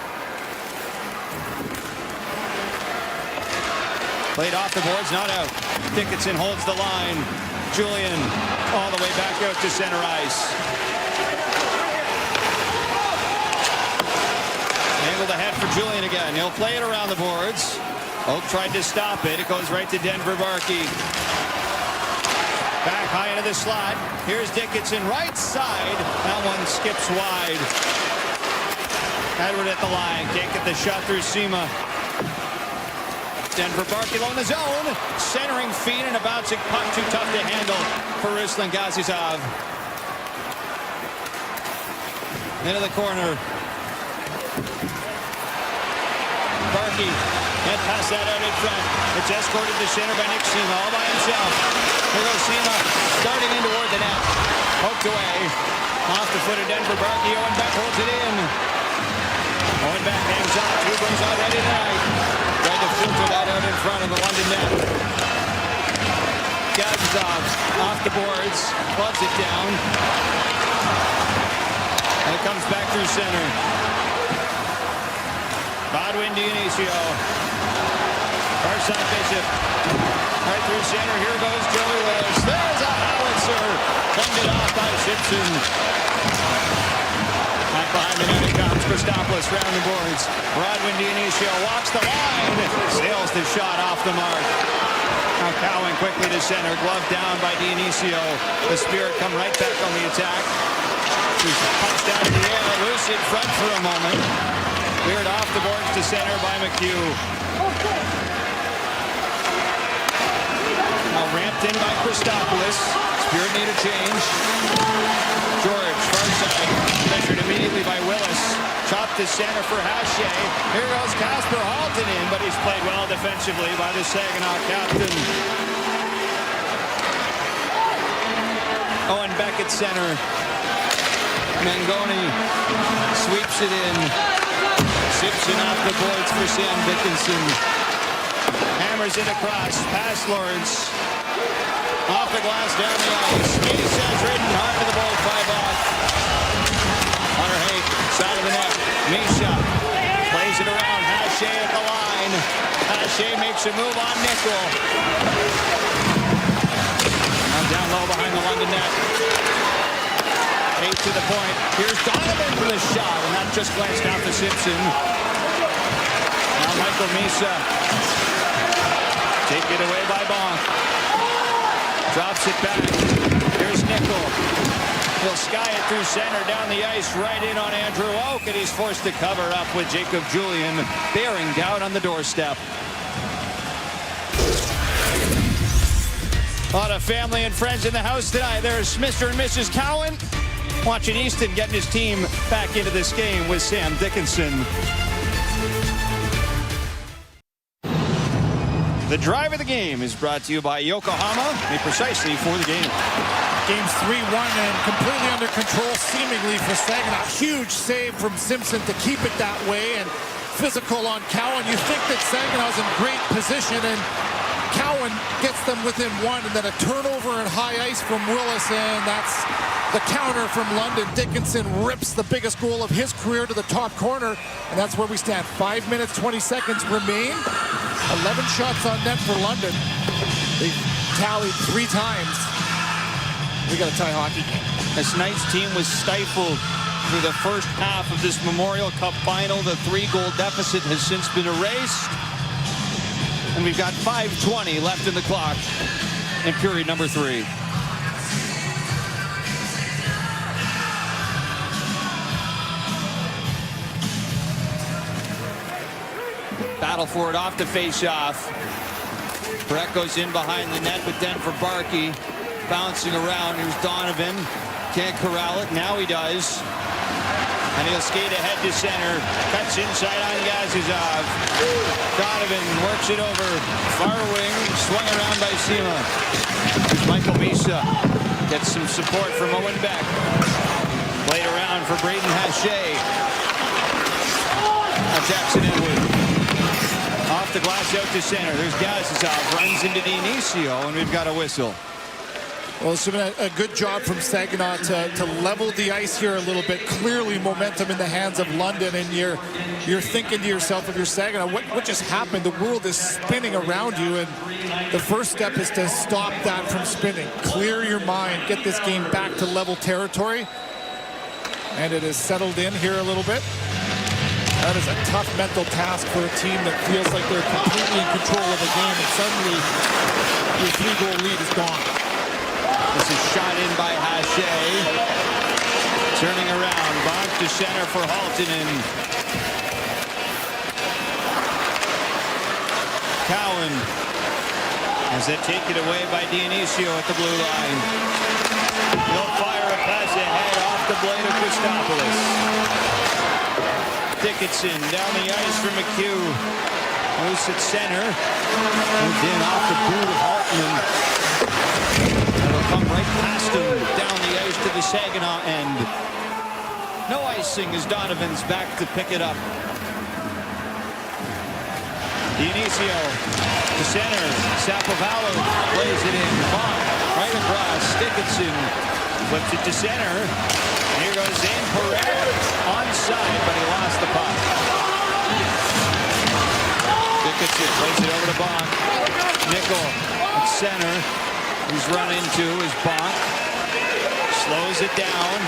Played off the boards, not out. Dickinson holds the line. Julian all the way back out to center ice. Angled ahead for Julian again. He'll play it around the boards. Oak tried to stop it. It goes right to Denver Barkey. Back high into the slot. Here's Dickinson, right side. That one skips wide. Edward at the line. Can't get the shot through Sema. Denver Barkey on the zone. Centering feed and a bouncing puck. Too tough to handle for Ruslan Gazizov. Into the corner. Barkey can't pass that out in front. It's escorted to center by Nick Sema all by himself. Here goes Sema starting in toward the net. Poked away. Off the foot of Denver Barkey. Owen Beck holds it in. Owen Beck hangs off. 2 goals already tonight. Tried to filter that out in front of the London net. Gazizov off the boards. Clubs it down. And it comes back through center. Godwin Dionisio. Far side Bishop. Right through center. Here goes Joey Willis. There's a howitzer. Fended off by Simpson. Back behind the net it comes. Christopoulos round the boards. Rodwin Dionisio walks the line. Sails the shot off the mark. Now Cowan quickly to center. Glove down by Dionisio. The Spirit come right back on the attack. He's punched out in the air. Loose in front for a moment. Cleared off the boards to center by McHugh. Now ramped in by Christopoulos. Spirit need a change. George, far side. Measured immediately by Willis. Chopped to center for Hache. Here goes Casper Haltonen, but he's played well defensively by the Saginaw captain. Owen Beck at center. Mangoni sweeps it in. Simpson off the boards for Sam Dickinson. Hammers it across. Pass Lawrence. Off the glass, down the ice. Misa's ridden hard to the ball, 5 off. Hunter Haight, side of the net. Misha plays it around. Hache at the line. Hache makes a move on Nickel. Now down low behind the London net. 8 to the point. Here's Donovan for the shot, and that just glanced out to Simpson. Now Michael Misa. Taken away by Bonk. Drops it back. Here's Nickel. He'll sky it through center, down the ice, right in on Andrew Oak, and he's forced to cover up with Jacob Julian bearing down on the doorstep. A lot of family and friends in the house tonight. There's Mr. and Mrs. Cowan watching Easton getting his team back into this game with Sam Dickinson. The drive of the game is brought to you by Yokohama, made precisely for the game. Game's 3-1 and completely under control seemingly for Saginaw. Huge save from Simpson to keep it that way, and physical on Cowan. You think that Saginaw's in great position, and Cowan gets them within one, and then a turnover in high ice from Willis, and that's the counter from London. Dickinson rips the biggest goal of his career to the top corner, and that's where we stand. 5 minutes, 20 seconds remain. 11 shots on net for London. They tallied 3 times. We got a tie hockey game. This Knights team was stifled through the first half of this Memorial Cup final. The 3-goal deficit has since been erased. And we've got 5:20 left in the clock in period number 3. Battle for it off the face-off. Brett goes in behind the net, but then for Barkey. Bouncing around, here's Donovan. Can't corral it, now he does. And he'll skate ahead to center. Cuts inside on Gazizov. Donovan works it over. Far wing, swung around by Sima. Here's Michael Misa. Gets some support from Owen Beck. Played around for Braden Hache. Now Jackson Edward. Off the glass out to center. There's Gazizov. Runs into Dionisio, and we've got a whistle. Well, it's been a good job from Saginaw to level the ice here a little bit. Clearly momentum in the hands of London, and you're thinking to yourself, if you're Saginaw, what just happened? The world is spinning around you, and the first step is to stop that from spinning. Clear your mind, get this game back to level territory, and it has settled in here a little bit. That is a tough mental task for a team that feels like they're completely in control of the game, and suddenly your 3-goal lead is gone. This is shot in by Hache. Turning around, Bonk to center for Haltonen. Cowan as they take it away by Dionisio at the blue line. He'll fire a pass ahead off the blade of Christopoulos. Dickinson down the ice for McHugh. Loose at center. Moved in off the boot of Haltonen. That'll come right past him down the ice to the Saginaw end. No icing as Donovan's back to pick it up. Dionisio to center. Sapovalo plays it in. Bonk right across. Dickinson flips it to center. And here goes Zane Perret onside, but he lost the puck. Dickinson plays it over to Bonk. Nickel at center. He's run into his Bonk. Slows it down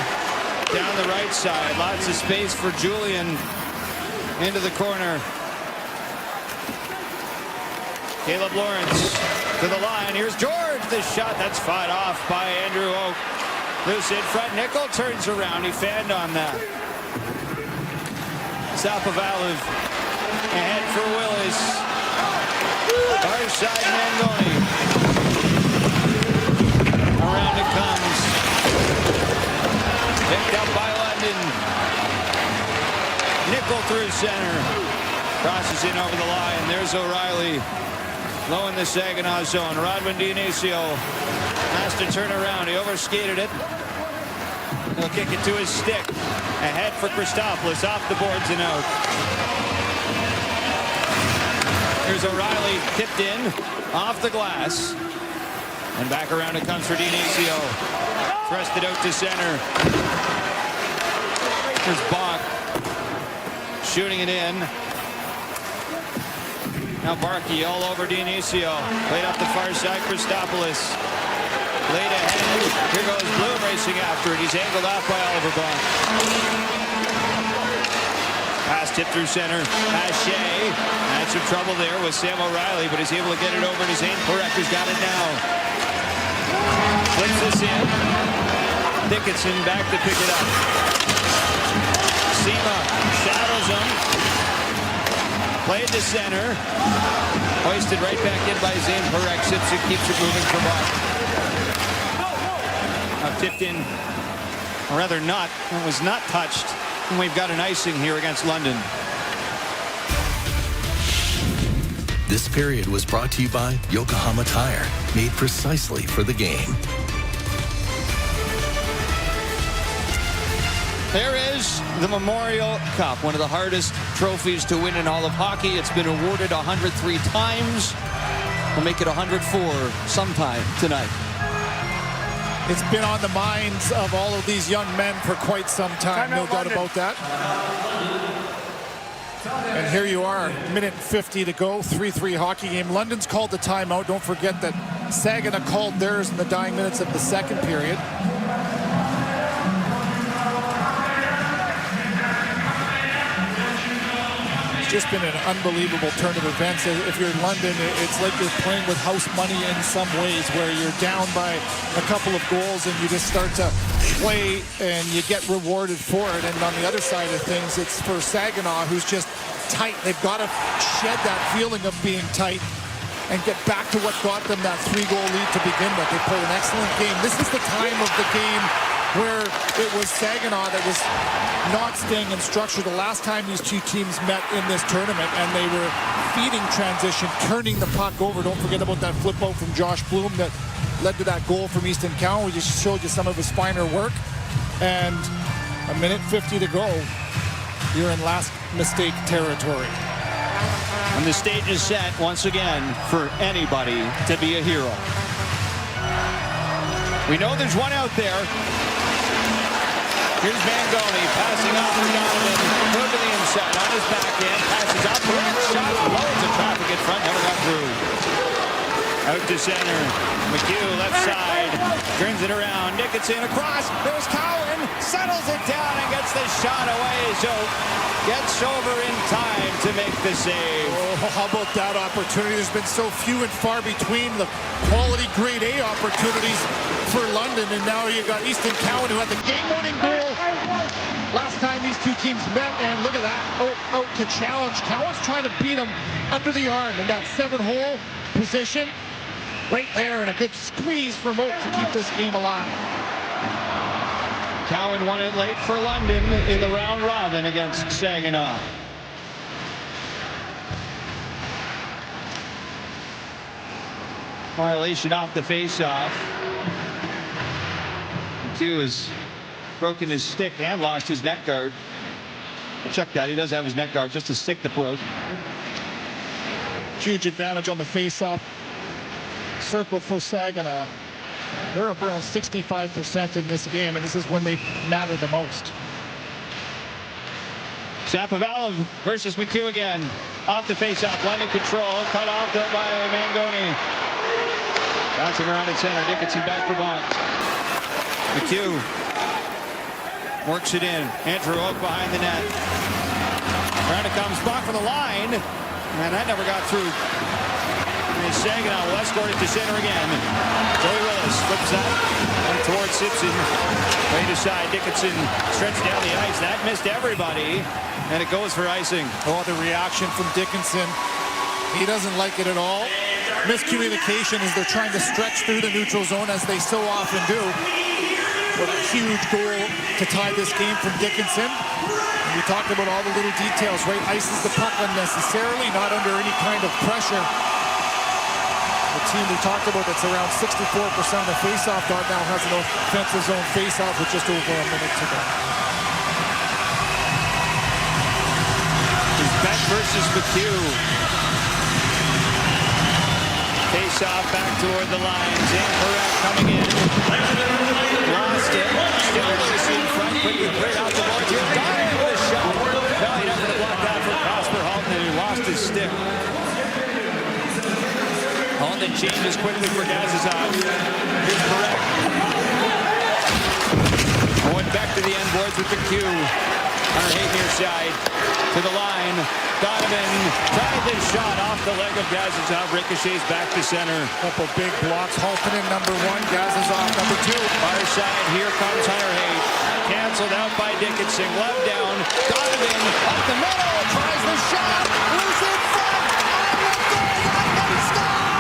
the right side. Lots of space for Julian into the corner. Caleb Lawrence to the line. Here's George. The shot that's fought off by Andrew Oak. Loose in front. Nickel turns around. He fanned on that. Sapovalev ahead for Willis. Far side Mangoni. Around it comes. Picked up by London. Nickel through center. Crosses in over the line. There's O'Reilly. Low in the Saginaw zone. Rodwin Dionisio has to turn around. He overskated it. He'll kick it to his stick. Ahead for Christopoulos. Off the boards and out. Here's O'Reilly. Tipped in. Off the glass. And back around it comes for Dionisio. Thrusted out to center. Here's Bonk. Shooting it in. Now Barkey all over Dionisio. Played up the far side, Christopoulos. Laid ahead. Here goes Bloom racing after it. He's angled off by Oliver Bonk. Pass tip through center. Hache had some trouble there with Sam O'Reilly, but he's able to get it over to Zane Perek, who's got it now. Flicks this in. Dickinson back to pick it up. Sima shadows him. Played to center. Hoisted right back in by Zane Perek. Sips it, keeps it moving for Bonk. Now tipped in, or rather not. It was not touched. And we've got an icing here against London. This period was brought to you by Yokohama Tire, made precisely for the game. There is the Memorial Cup, one of the hardest trophies to win in all of hockey. It's been awarded 103 times. will make it 104 sometime tonight. It's been on the minds of all of these young men for quite some time, no doubt about that. And here you are, minute 50 to go, 3-3 hockey game. London's called the timeout. Don't forget that Saginaw called theirs in the dying minutes of the second period. Just been an unbelievable turn of events. If you're in London, it's like you're playing with house money in some ways, where you're down by a couple of goals and you just start to play and you get rewarded for it. And on the other side of things, it's for Saginaw, who's just tight. They've got to shed that feeling of being tight and get back to what got them that 3-goal lead to begin with. They played an excellent game. This is the time of the game where it was Saginaw that was not staying in structure the last time these two teams met in this tournament, and they were feeding transition, turning the puck over. Don't forget about that flip out from Josh Bloom that led to that goal from Easton Cowan. We just showed you some of his finer work. And a minute 50 to go. You're in last mistake territory. And the stage is set once again for anybody to be a hero. We know there's one out there. Here's Mangoni passing off for Donovan. Move to the inside on his backhand. Passes out for a shot. Loads of traffic in front. Never got through. Out to center. McHugh left side. Turns it around. Dickinson across. There's Cowan. Settles it down and gets the shot away. So gets over in time to make the save. Oh, how about that opportunity? There's been so few and far between the quality grade A opportunities for London, and now you got Easton Cowan, who had the game-winning goal last time these two teams met. And look at that, out to challenge. Cowan's trying to beat him under the arm in that 7-hole position right there, and a good squeeze from Oak to keep this game alive. Cowan won it late for London in the round robin against Saginaw. Violation off the face-off. McHugh has broken his stick and lost his neck guard. Check that, he does have his neck guard, just a stick to broke. Huge advantage on the face-off circle for Saginaw. They're up around 65% in this game, and this is when they matter the most. Sapavalov versus McHugh again. Off the face-off, London control, cut off though by Mangoni. Bouncing around at center, Dickinson back for Bond. McHugh works it in. Andrew Oak behind the net. Around it comes, blocked for the line, and that never got through. And Saginaw will escort it to center again. Joey Willis flips that towards Simpson. Right aside, Dickinson stretched down the ice. That missed everybody, and it goes for icing. Oh, the reaction from Dickinson. He doesn't like it at all. Miscommunication as they're trying to stretch through the neutral zone, as they so often do. What a huge goal to tie this game from Dickinson. And we talked about all the little details, right? Ices the puck unnecessarily, not under any kind of pressure. The team we talked about that's around 64% of the faceoff dot now has an offensive zone faceoff with just over a minute to go. It's Beck versus McHugh. Face-off back toward the lines. Incorrect coming in. Lost it. Still loose in front. Quickly cleared out the board here. Donovan with a shot. Bellied up for the block out for Prosper Halton, and he lost his stick. Halton changes quickly for Gazizov. Here's Perek. Going back to the end boards with the cue. Hunter Hayden near side. To the line. Donovan tried this shot off the leg of Gazizov. Ricochets back to center. Couple big blocks. Halton in number 1. Gazizov number 2. Far side. Here comes Hunter Hayden. Canceled out by Dickinson. Glove down. Donovan up the middle. Tries the shot. Loose in front. On the goal line. And score!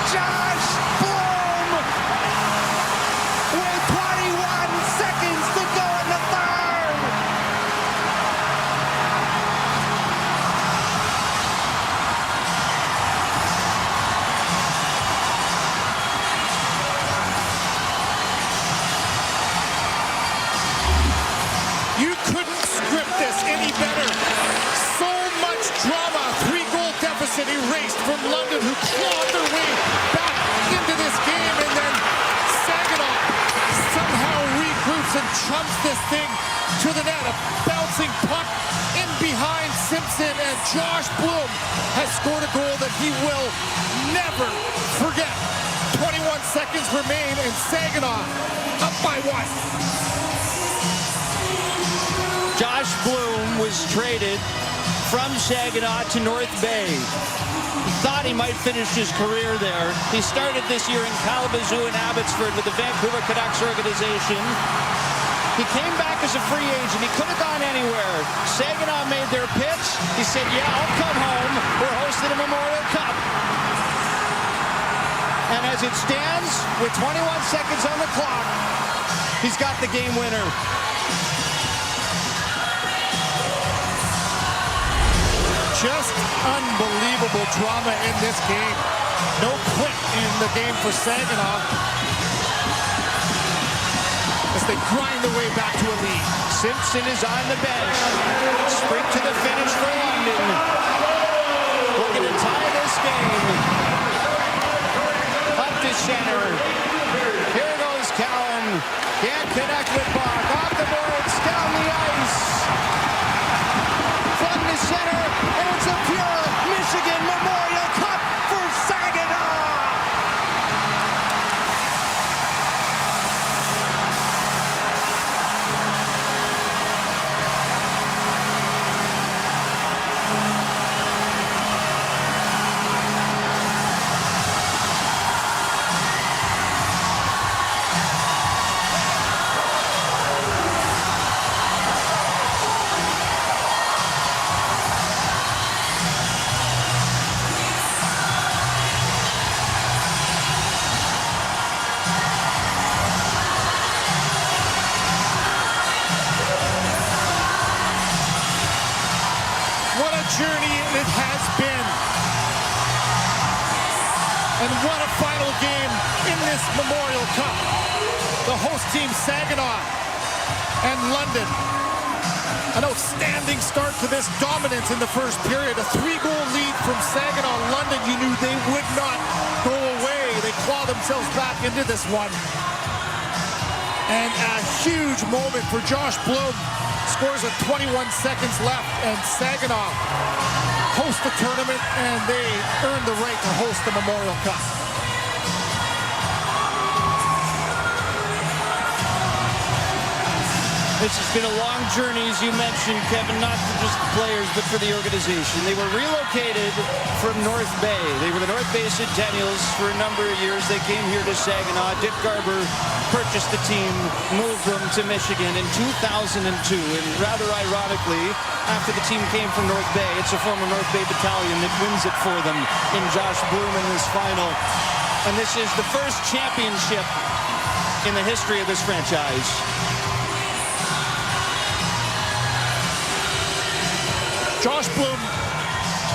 Josh Bloom with 21 seconds to go in the third. chumps this thing to the net. A bouncing puck in behind Simpson, and Josh Bloom has scored a goal that he will never forget. 21 seconds remain, and Saginaw up by 1. Josh Bloom was traded from Saginaw to North Bay. He thought he might finish his career there. He started this year in Kalamazoo and Abbotsford with the Vancouver Canucks organization. He came back as a free agent. He could have gone anywhere. Saginaw made their pitch. He said, yeah, I'll come home. We're hosting a Memorial Cup. And as it stands, with 21 seconds on the clock, he's got the game winner. Just unbelievable drama in this game. No quit in the game for Saginaw as they grind their way back to a lead. Simpson is on the bench. Sprint to the finish for London. Looking to tie this game. Up to center. Here goes Cowan. Can't connect with Bach. Off the boards, down the ice. From the center, and it's a pure Michigan Memorial Cup for Saginaw. Journey it has been. And what a final game in this Memorial Cup. The host team Saginaw and London. An outstanding start to this dominance in the first period. A 3-goal lead from Saginaw. London, you knew they would not go away. They claw themselves back into this one. And a huge moment for Josh Bloom. Scores with 21 seconds left, and Saginaw host the tournament, and they earn the right to host the Memorial Cup. This has been a long journey, as you mentioned, Kevin, not for just the players, but for the organization. They were relocated from North Bay. They were the North Bay Centennials for a number of years. They came here to Saginaw. Dick Garber purchased the team, moved them to Michigan in 2002. And rather ironically, after the team came from North Bay, it's a former North Bay battalion that wins it for them in Josh Bloom in this final. And this is the first championship in the history of this franchise. Josh Bloom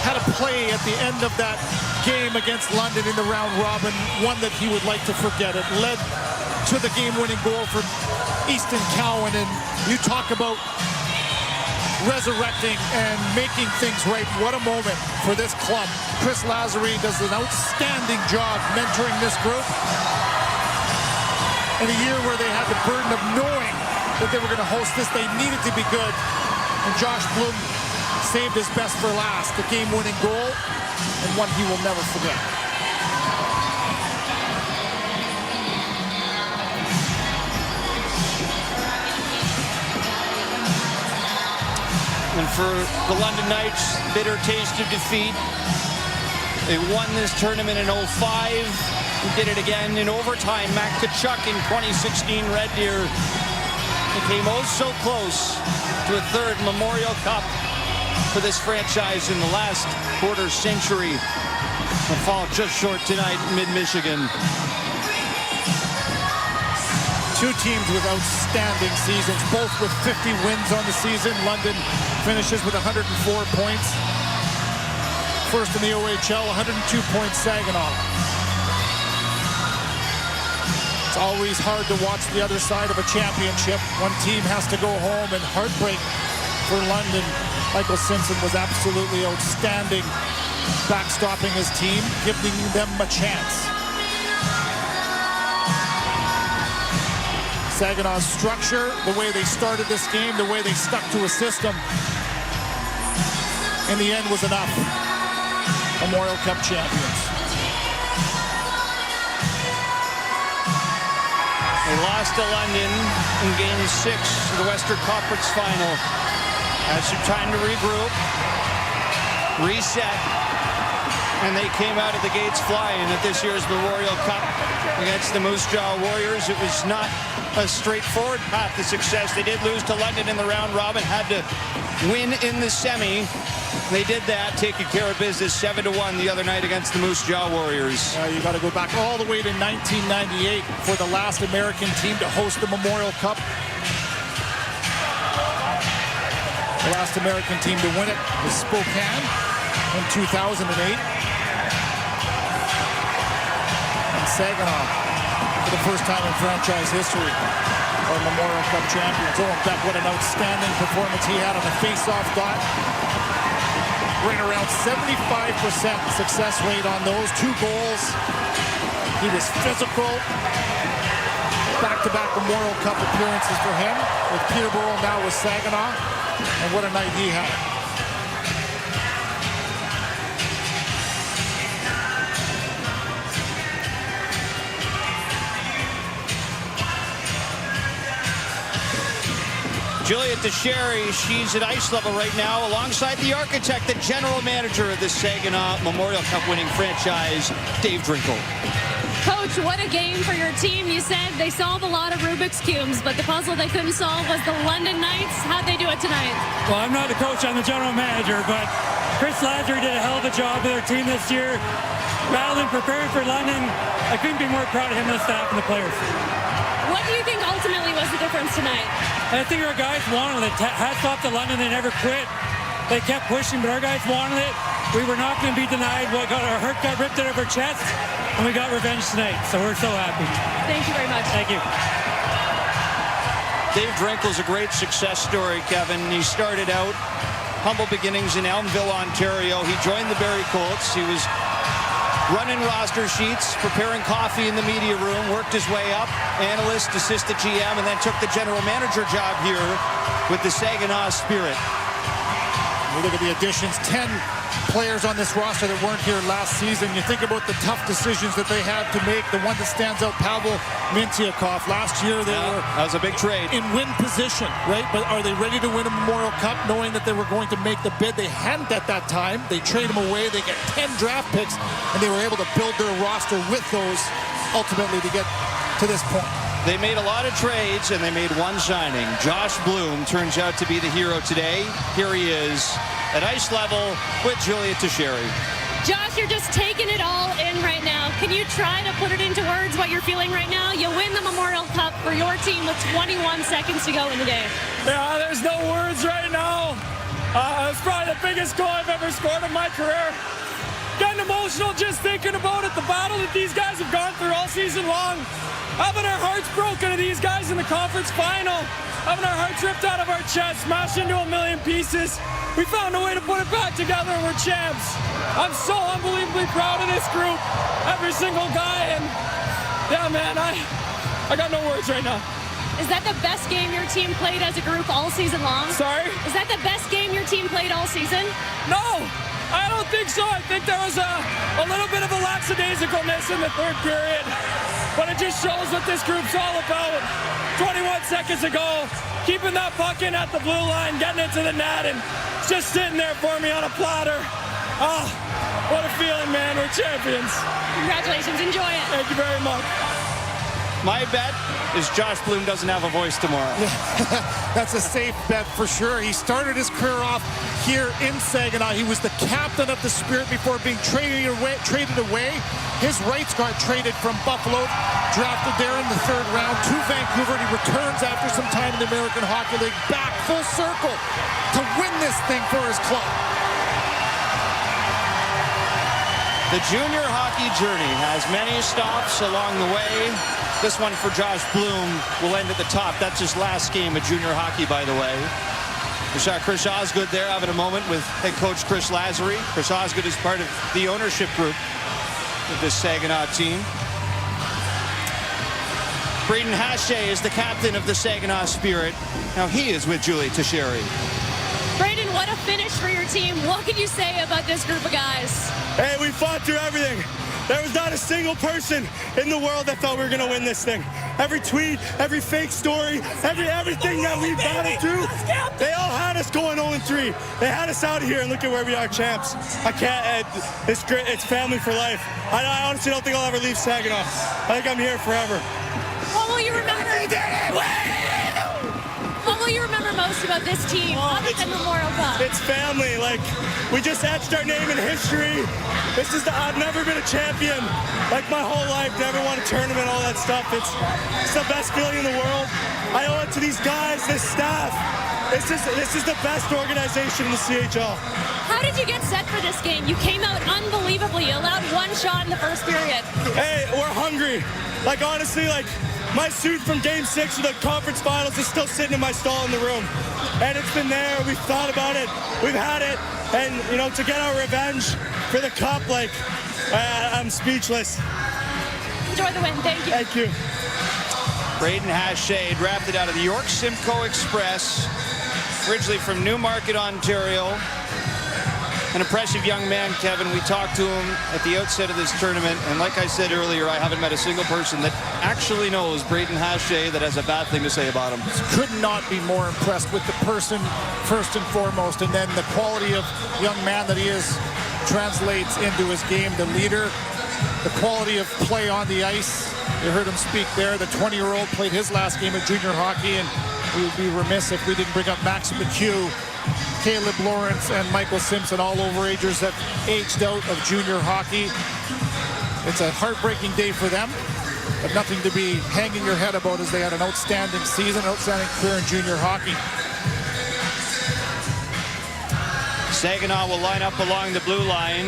had a play at the end of that game against London in the round robin, one that he would like to forget. It led to the game-winning goal for Easton Cowan, and you talk about resurrecting and making things right. What a moment for this club. Chris Lazary does an outstanding job mentoring this group in a year where they had the burden of knowing that they were going to host this. They needed to be good, and Josh Bloom saved his best for last, the game-winning goal, and one he will never forget. And for the London Knights, bitter taste of defeat. They won this tournament in 05. We did it again in overtime. Mac Tkachuk in 2016 Red Deer. They came oh so close to a third Memorial Cup for this franchise in the last quarter century. They'll fall just short tonight in mid-Michigan. Two teams with outstanding seasons, both with 50 wins on the season. London finishes with 104 points. First in the OHL, 102 points Saginaw. It's always hard to watch the other side of a championship. One team has to go home, and heartbreak for London. Michael Simpson was absolutely outstanding, backstopping his team, giving them a chance. Saginaw's structure, the way they started this game, the way they stuck to a system, in the end was enough. Memorial Cup champions. They lost to London in Game 6 of the Western Conference Final. Had some time to regroup, reset, and they came out of the gates flying at this year's Memorial Cup against the Moose Jaw Warriors. It was not a straightforward path to success. They did lose to London in the round robin, had to win in the semi. They did that, taking care of business 7-1 the other night against the Moose Jaw Warriors. You got to go back all the way to 1998 for the last American team to host the Memorial Cup. The last American team to win it was Spokane in 2008. And Saginaw, for the first time in franchise history, are Memorial Cup champions. Owen Beck, what an outstanding performance he had on the face-off dot. Right around 75% success rate on those 2 goals. He was physical. Back-to-back Memorial Cup appearances for him with Peterborough, now with Saginaw. And what a night he had. Juliet DeSherry, she's at ice level right now alongside the architect, the general manager of the Saginaw Memorial Cup winning franchise, Dave Drinkle. Coach, what a game for your team. You said they solved a lot of Rubik's Cubes, but the puzzle they couldn't solve was the London Knights. How'd they do it tonight? Well, I'm not the coach, I'm the general manager, but Chris Lazary did a hell of a job with our team this year. Battling, preparing for London. I couldn't be more proud of him and the staff and the players. What do you think ultimately was the difference tonight? I think our guys wanted it. Hats off to London, they never quit. They kept pushing, but our guys wanted it. We were not going to be denied. Our heart got ripped out of our chest, and we got revenge tonight, so we're so happy. Thank you very much. Thank you. Dave Drinkle's a great success story, Kevin. He started out humble beginnings in Elmville, Ontario. He joined the Barrie Colts. He was running roster sheets, preparing coffee in the media room, worked his way up, analyst, assistant GM, and then took the general manager job here with the Saginaw Spirit. We look at the additions, 10 players on this roster that weren't here last season. You think about the tough decisions that they had to make. The one that stands out, Pavel Mintyukov. Last year they were... That was a big trade. In win position, right? But are they ready to win a Memorial Cup knowing that they were going to make the bid? They hadn't at that time. They trade them away. They get 10 draft picks, and they were able to build their roster with those ultimately to get to this point. They made a lot of trades, and they made one signing. Josh Bloom turns out to be the hero today. Here he is at ice level with Juliet DeSherry. Josh, you're just taking it all in right now. Can you try to put it into words what you're feeling right now? You win the Memorial Cup for your team with 21 seconds to go in the game. Yeah, there's no words right now. It's probably the biggest goal I've ever scored in my career. Getting emotional just thinking about it, the battle that these guys have gone through all season long. Having our hearts broken to these guys in the conference final. Having our hearts ripped out of our chest, smashed into a million pieces. We found a way to put it back together and we're champs. I'm so unbelievably proud of this group. Every single guy, and yeah, man, I got no words right now. Is that the best game your team played as a group all season long? Sorry? Is that the best game your team played all season? No, I don't think so. I think there was a little bit of a lackadaisicalness in the third period. But it just shows what this group's all about. 21 seconds ago, keeping that puck in at the blue line, getting it to the net, and it's just sitting there for me on a platter. Oh, what a feeling, man. We're champions. Congratulations. Enjoy it. Thank you very much. My bet is Josh Bloom doesn't have a voice tomorrow. That's a safe bet for sure. He started his career off here in Saginaw. He was the captain of the Spirit before being traded away. His rights got traded from Buffalo, drafted there in the third round to Vancouver. He returns after some time in the American Hockey League, back full circle to win this thing for his club. The junior hockey journey has many stops along the way. This one for Josh Bloom will end at the top. That's his last game of junior hockey, by the way. We saw Chris Osgood there having a moment with head coach Chris Lazary. Chris Osgood is part of the ownership group of this Saginaw team. Braden Hache is the captain of the Saginaw Spirit. Now he is with Julie Teixeira. Braden, what a finish for your team. What can you say about this group of guys? Hey, we fought through everything. There was not a single person in the world that thought we were going to win this thing. Every tweet, every fake story, everything that we battled through, they all had us going 0-3. They had us out of here, and look at where we are, champs. I can't, it's great, it's family for life. I honestly don't think I'll ever leave Saginaw. I think I'm here forever. What will you remember? What will you remember most about this team other than Memorial Cup? It's family. Like, we just etched our name in history. I've never been a champion, like my whole life, never won a tournament, all that stuff. It's the best feeling in the world. I owe it to these guys, this staff. This is the best organization in the CHL. How did you get set for this game? You came out unbelievably. You allowed one shot in the first period. Hey, we're hungry. Like, honestly, like, my suit from Game 6 of the conference finals is still sitting in my stall in the room. And it's been there. We've thought about it. We've had it. And, you know, to get our revenge for the cup, like, I'm speechless. Enjoy the win. Thank you. Thank you. Braden Hache, drafted out of the York Simcoe Express, originally from Newmarket, Ontario. An impressive young man, Kevin. We talked to him at the outset of this tournament, and like I said earlier, I haven't met a single person that actually knows Braden Hache that has a bad thing to say about him. Could not be more impressed with the person first and foremost, and then the quality of young man that he is translates into his game. The leader, the quality of play on the ice. You heard him speak there. The 20-year-old played his last game of junior hockey, and we would be remiss if we didn't bring up Max McHugh, Caleb Lawrence, and Michael Simpson, all overagers that aged out of junior hockey. It's a heartbreaking day for them, but nothing to be hanging your head about, as they had an outstanding season, outstanding career in junior hockey. Saginaw will line up along the blue line.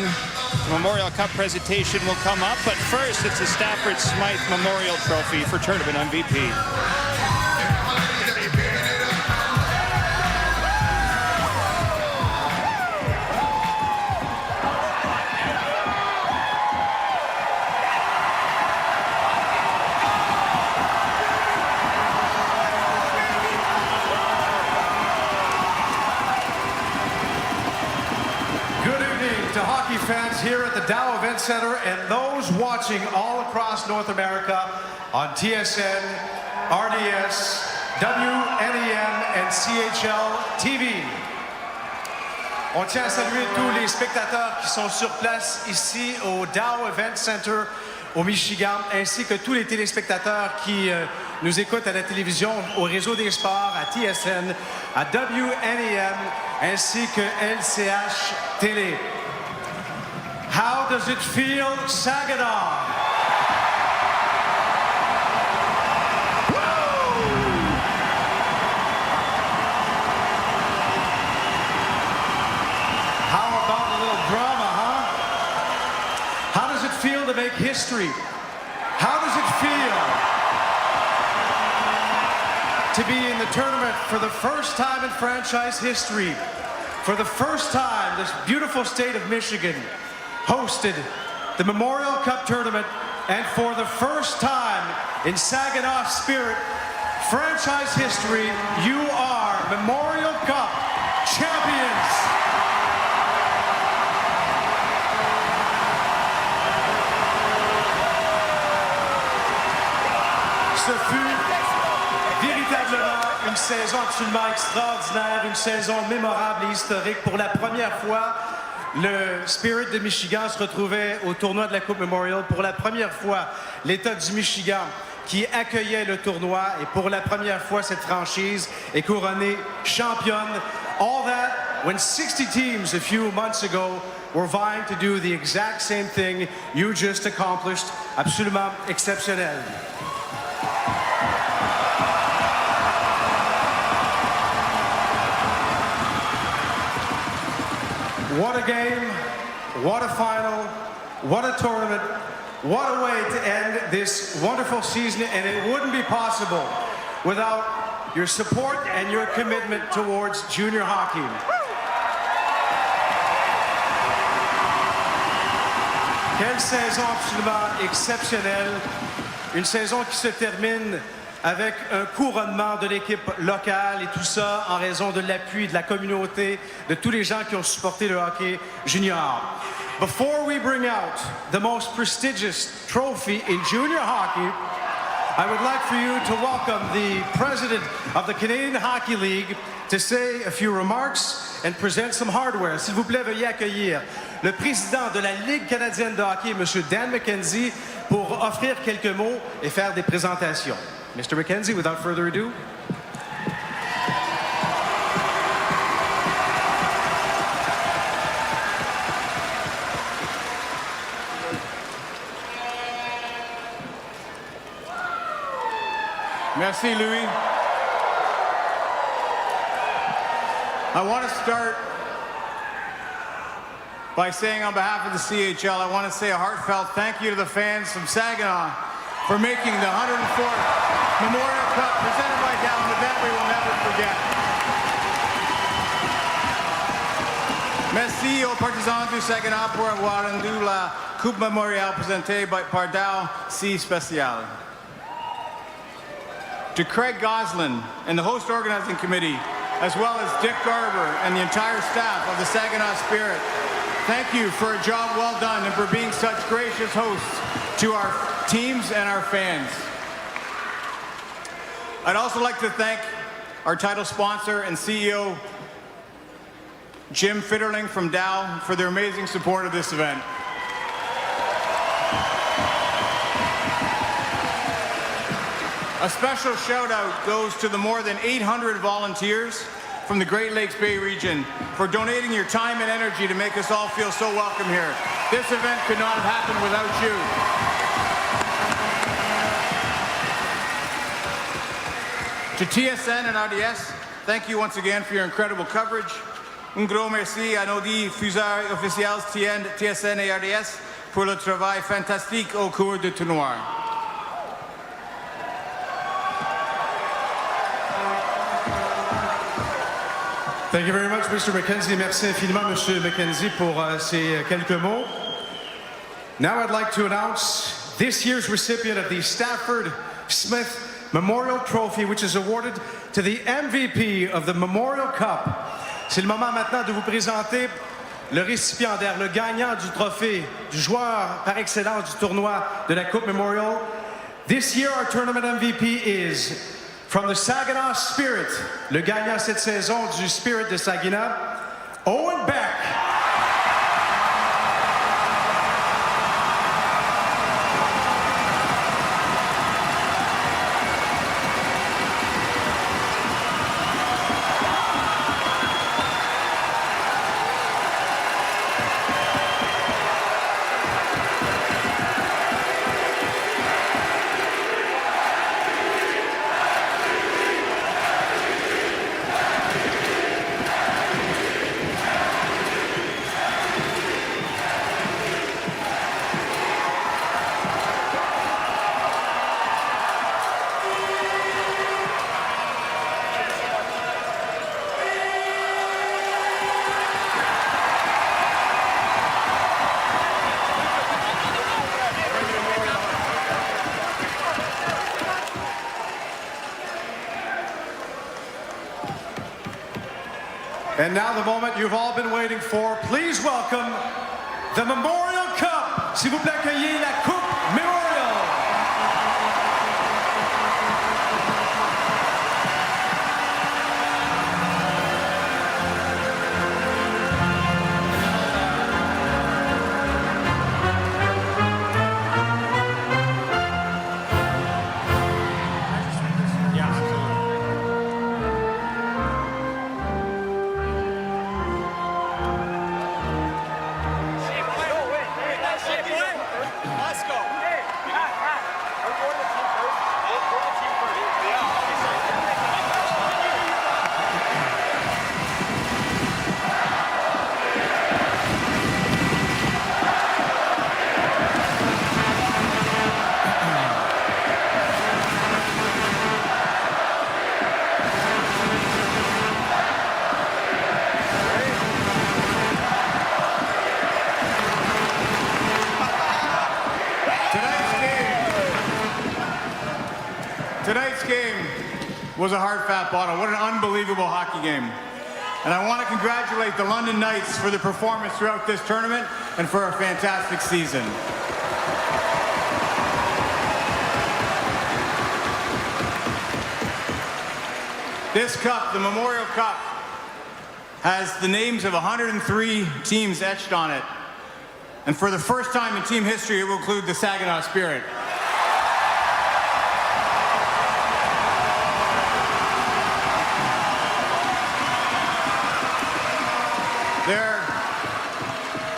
The Memorial Cup presentation will come up, but first it's the Stafford Smythe Memorial Trophy for Tournament MVP. To hockey fans here at the Dow Event Center and those watching all across North America on TSN, RDS, WNEM and CHL TV. On tient à saluer tous les spectateurs qui sont sur place ici au Dow Event Center au Michigan, ainsi que tous les téléspectateurs qui nous écoutent à la télévision, au réseau des sports, à TSN, à WNEM, ainsi que LCH Télé. How does it feel, Saginaw? How about a little drama, huh? How does it feel to make history? How does it feel to be in the tournament for the first time in franchise history? For the first time, this beautiful state of Michigan hosted the Memorial Cup tournament, and for the first time in Saginaw Spirit franchise history, you are Memorial Cup champions. Ce fut véritablement une saison absolument extraordinaire, une saison mémorable et historique. Pour la première fois, le Spirit de Michigan se retrouvait au tournoi de la Coupe Memorial. Pour la première fois, l'État du Michigan qui accueillait le tournoi, et pour la première fois, cette franchise est couronnée championne. All that when 60 teams a few months ago were vying to do the exact same thing you just accomplished. Absolument exceptionnel. What a game, what a final, what a tournament, what a way to end this wonderful season, and it wouldn't be possible without your support and your commitment towards junior hockey. Quelle saison absolument exceptionnelle. Une saison qui se termine avec un couronnement de l'équipe locale et tout ça en raison de l'appui de la communauté, de tous les gens qui ont supporté le hockey junior. Before we bring out the most prestigious trophy in junior hockey, I would like for you to welcome the president of the Canadian Hockey League to say a few remarks and present some hardware. S'il vous plaît, veuillez accueillir le président de la Ligue canadienne de hockey, M. Dan McKenzie, pour offrir quelques mots et faire des présentations. Mr. McKenzie, without further ado. Merci, Louis. I want to start by saying on behalf of the CHL, I want to say a heartfelt thank you to the fans from Saginaw for making the 104th Memorial Cup presented by Dow, an event we will never forget. Merci aux partisans du Saginaw pour avoir rendu la Coupe Memorial présentée par Dow si spéciale. To Craig Goslin and the host organizing committee, as well as Dick Garber and the entire staff of the Saginaw Spirit, thank you for a job well done and for being such gracious hosts to our teams and our fans. I'd also like to thank our title sponsor and CEO, Jim Fitterling from Dow, for their amazing support of this event. A special shout out goes to the more than 800 volunteers from the Great Lakes Bay region for donating your time and energy to make us all feel so welcome here. This event could not have happened without you. To TSN and RDS, thank you once again for your incredible coverage. Un gros merci à nos diffuseurs officiels TSN et RDS pour le travail fantastique au cours du tournoi. Thank you very much, Mr. McKenzie. Merci infiniment, Monsieur McKenzie, pour ces quelques mots. Now I'd like to announce this year's recipient of the Stafford Smith Memorial Trophy, which is awarded to the MVP of the Memorial Cup. C'est le moment maintenant de vous présenter le récipiendaire, le gagnant du trophée, du joueur par excellence du tournoi de la Coupe Memorial. This year, our tournament MVP is from the Saginaw Spirit, le gagnant cette saison du Spirit de Saginaw, Owen Beck. And now the moment you've all been waiting for. Please welcome the Memorial Cup. S'il vous plaît, accueillez la Coupe Memorial. Let's go. was a hard, fat bottle. What an unbelievable hockey game. And I want to congratulate the London Knights for their performance throughout this tournament and for a fantastic season. This cup, the Memorial Cup, has the names of 103 teams etched on it. And for the first time in team history, it will include the Saginaw Spirit.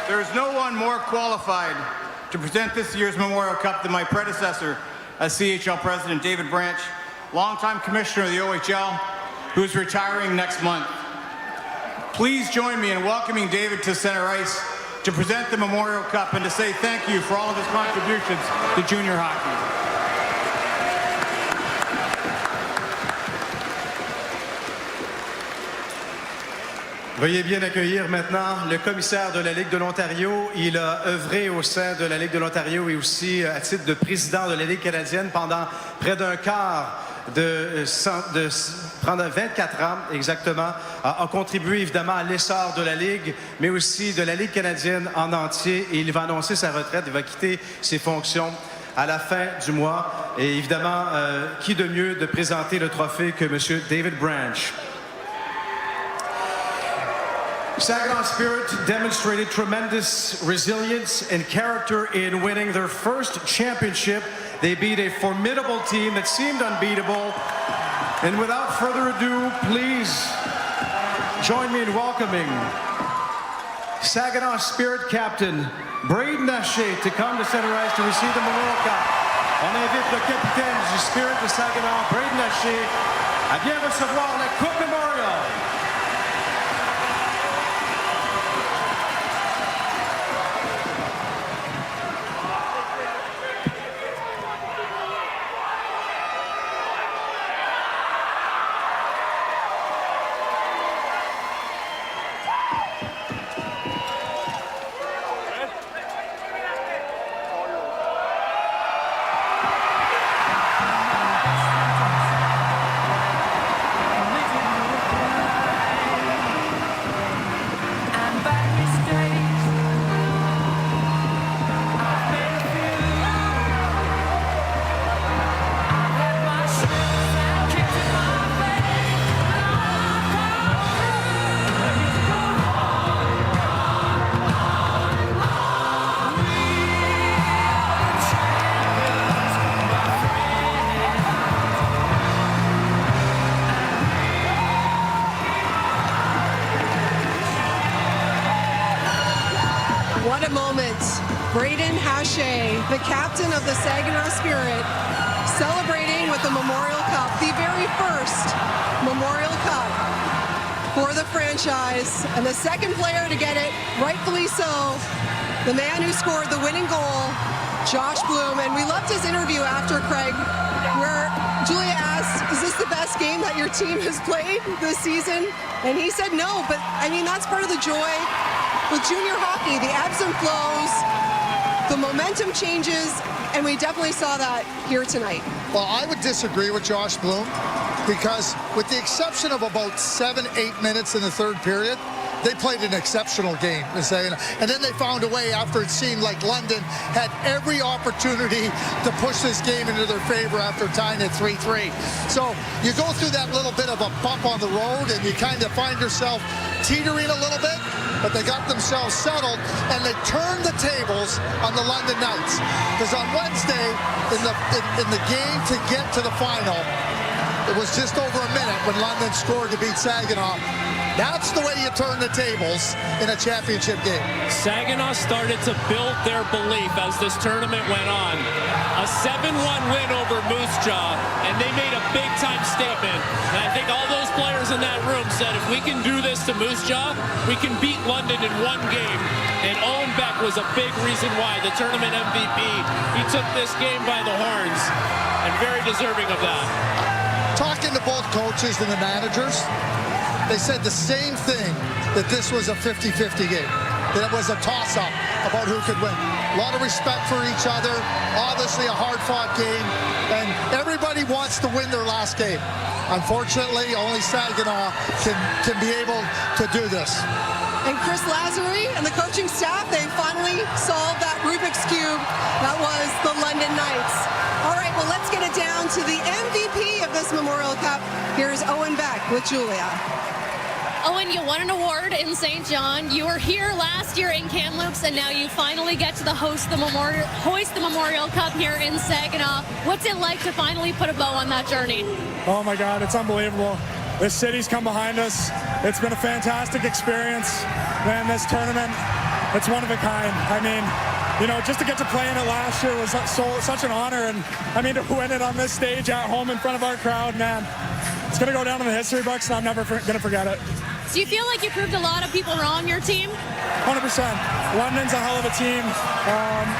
There's no one more qualified to present this year's Memorial Cup than my predecessor as CHL President, David Branch, longtime commissioner of the OHL, who is retiring next month. Please join me in welcoming David to center ice to present the Memorial Cup and to say thank you for all of his contributions to junior hockey. Veuillez bien accueillir maintenant le commissaire de la Ligue de l'Ontario. Il a œuvré au sein de la Ligue de l'Ontario et aussi à titre de président de la Ligue canadienne pendant près d'un quart pendant 24 ans exactement, a contribué évidemment à l'essor de la Ligue, mais aussi de la Ligue canadienne en entier. Et il va annoncer sa retraite, il va quitter ses fonctions à la fin du mois. Et évidemment, qui de mieux de présenter le trophée que M. David Branch. Saginaw Spirit demonstrated tremendous resilience and character in winning their first championship. They beat a formidable team that seemed unbeatable. And without further ado, please join me in welcoming Saginaw Spirit captain Braden Haché to come to center ice to receive the Memorial Cup. On invite le capitaine du Spirit de Saginaw, Braden Haché, à bien recevoir la Coupe Memorial. What a moment. Braden Haché, the captain of the Saginaw Spirit, celebrating with the Memorial Cup, the very first Memorial Cup for the franchise. And the second player to get it, rightfully so, the man who scored the winning goal, Josh Bloom. And we loved his interview after, Craig, where Julia asked, is this the best game that your team has played this season? And he said no, but I mean, that's part of the joy with junior hockey, the ebbs and flows, the momentum changes, and we definitely saw that here tonight. Well, I would disagree with Josh Bloom because with the exception of about 7-8 minutes in the third period, they played an exceptional game. And then they found a way after it seemed like London had every opportunity to push this game into their favor after tying it 3-3. So you go through that little bit of a bump on the road and you kind of find yourself teetering a little bit, but they got themselves settled and they turned the tables on the London Knights. Because on Wednesday, in the game to get to the final, it was just over a minute when London scored to beat Saginaw. That's the way you turn the tables in a championship game. Saginaw started to build their belief as this tournament went on. A 7-1 win over Moose Jaw, and they made a big-time statement. And I think all those players in that room said, if we can do this to Moose Jaw, we can beat London in one game. And Owen Beck was a big reason why, the tournament MVP. He took this game by the horns, and very deserving of that. Talking to both coaches and the managers, they said the same thing, that this was a 50-50 game, that it was a toss-up about who could win. A lot of respect for each other, obviously a hard-fought game, and everybody Everybody wants to win their last game. Unfortunately, only Saginaw can be able to do this. And Chris Lazary and the coaching staff, they finally solved that Rubik's Cube. That was the London Knights. All right, well, let's get it down to the MVP of this Memorial Cup. Here's Owen Beck with Julia. Owen, you won an award in St. John. You were here last year in Kamloops, and now you finally get to hoist the Memorial Cup here in Saginaw. What's it like to finally put a bow on that journey? Oh my God, it's unbelievable. This city's come behind us. It's been a fantastic experience. Man, this tournament, it's one of a kind. I mean, you know, just to get to play in it last year was such an honor. And I mean, to win it on this stage at home in front of our crowd, man, it's going to go down in the history books, and I'm never going to forget it. Do you feel like you proved a lot of people wrong, your team? 100%. London's a hell of a team.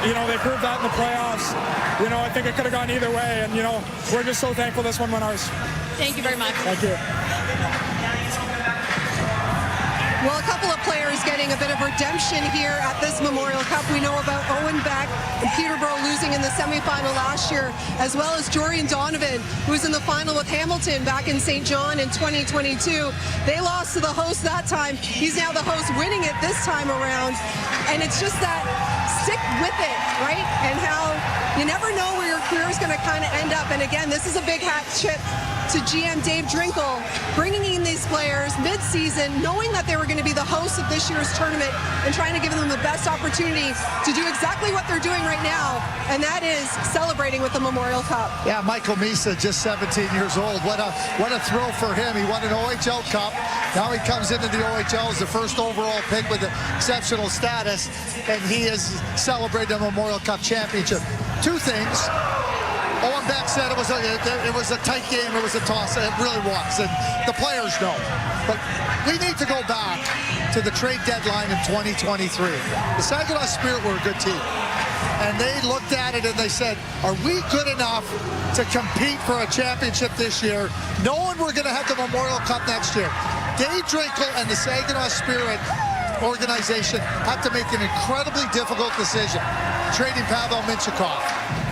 You know, they proved that in the playoffs. You know, I think it could have gone either way. And, you know, we're just so thankful this one went ours. Thank you very much. Thank you. Well, a couple of players getting a bit of redemption here at this Memorial Cup. We know about Owen Beck and Peterborough losing in the semifinal last year, as well as Jorian Donovan, who was in the final with Hamilton back in St. John in 2022. They lost to the host that time. He's now the host winning it this time around. And it's just that stick with it, right? And how you never know where your career is going to kind of end up. And again, this is a big hat tip to GM Dave Drinkle, bringing in these players mid-season, knowing that they were going to be the hosts of this year's tournament and trying to give them the best opportunity to do exactly what they're doing right now, and that is celebrating with the Memorial Cup. Yeah, Michael Misa, just 17 years old. What a thrill for him. He won an OHL Cup. Now he comes into the OHL as the first overall pick with exceptional status, and he is celebrating the Memorial Cup championship. Two things. Owen Beck said it was a tight game. It was a toss. It really was, and the players know. But we need to go back to the trade deadline in 2023. The Saginaw Spirit were a good team, and they looked at it and they said, "Are we good enough to compete for a championship this year, knowing we're going to have the Memorial Cup next year?" Dave Drinkle and the Saginaw Spirit organization had to make an incredibly difficult decision, trading Pavel Minchikov.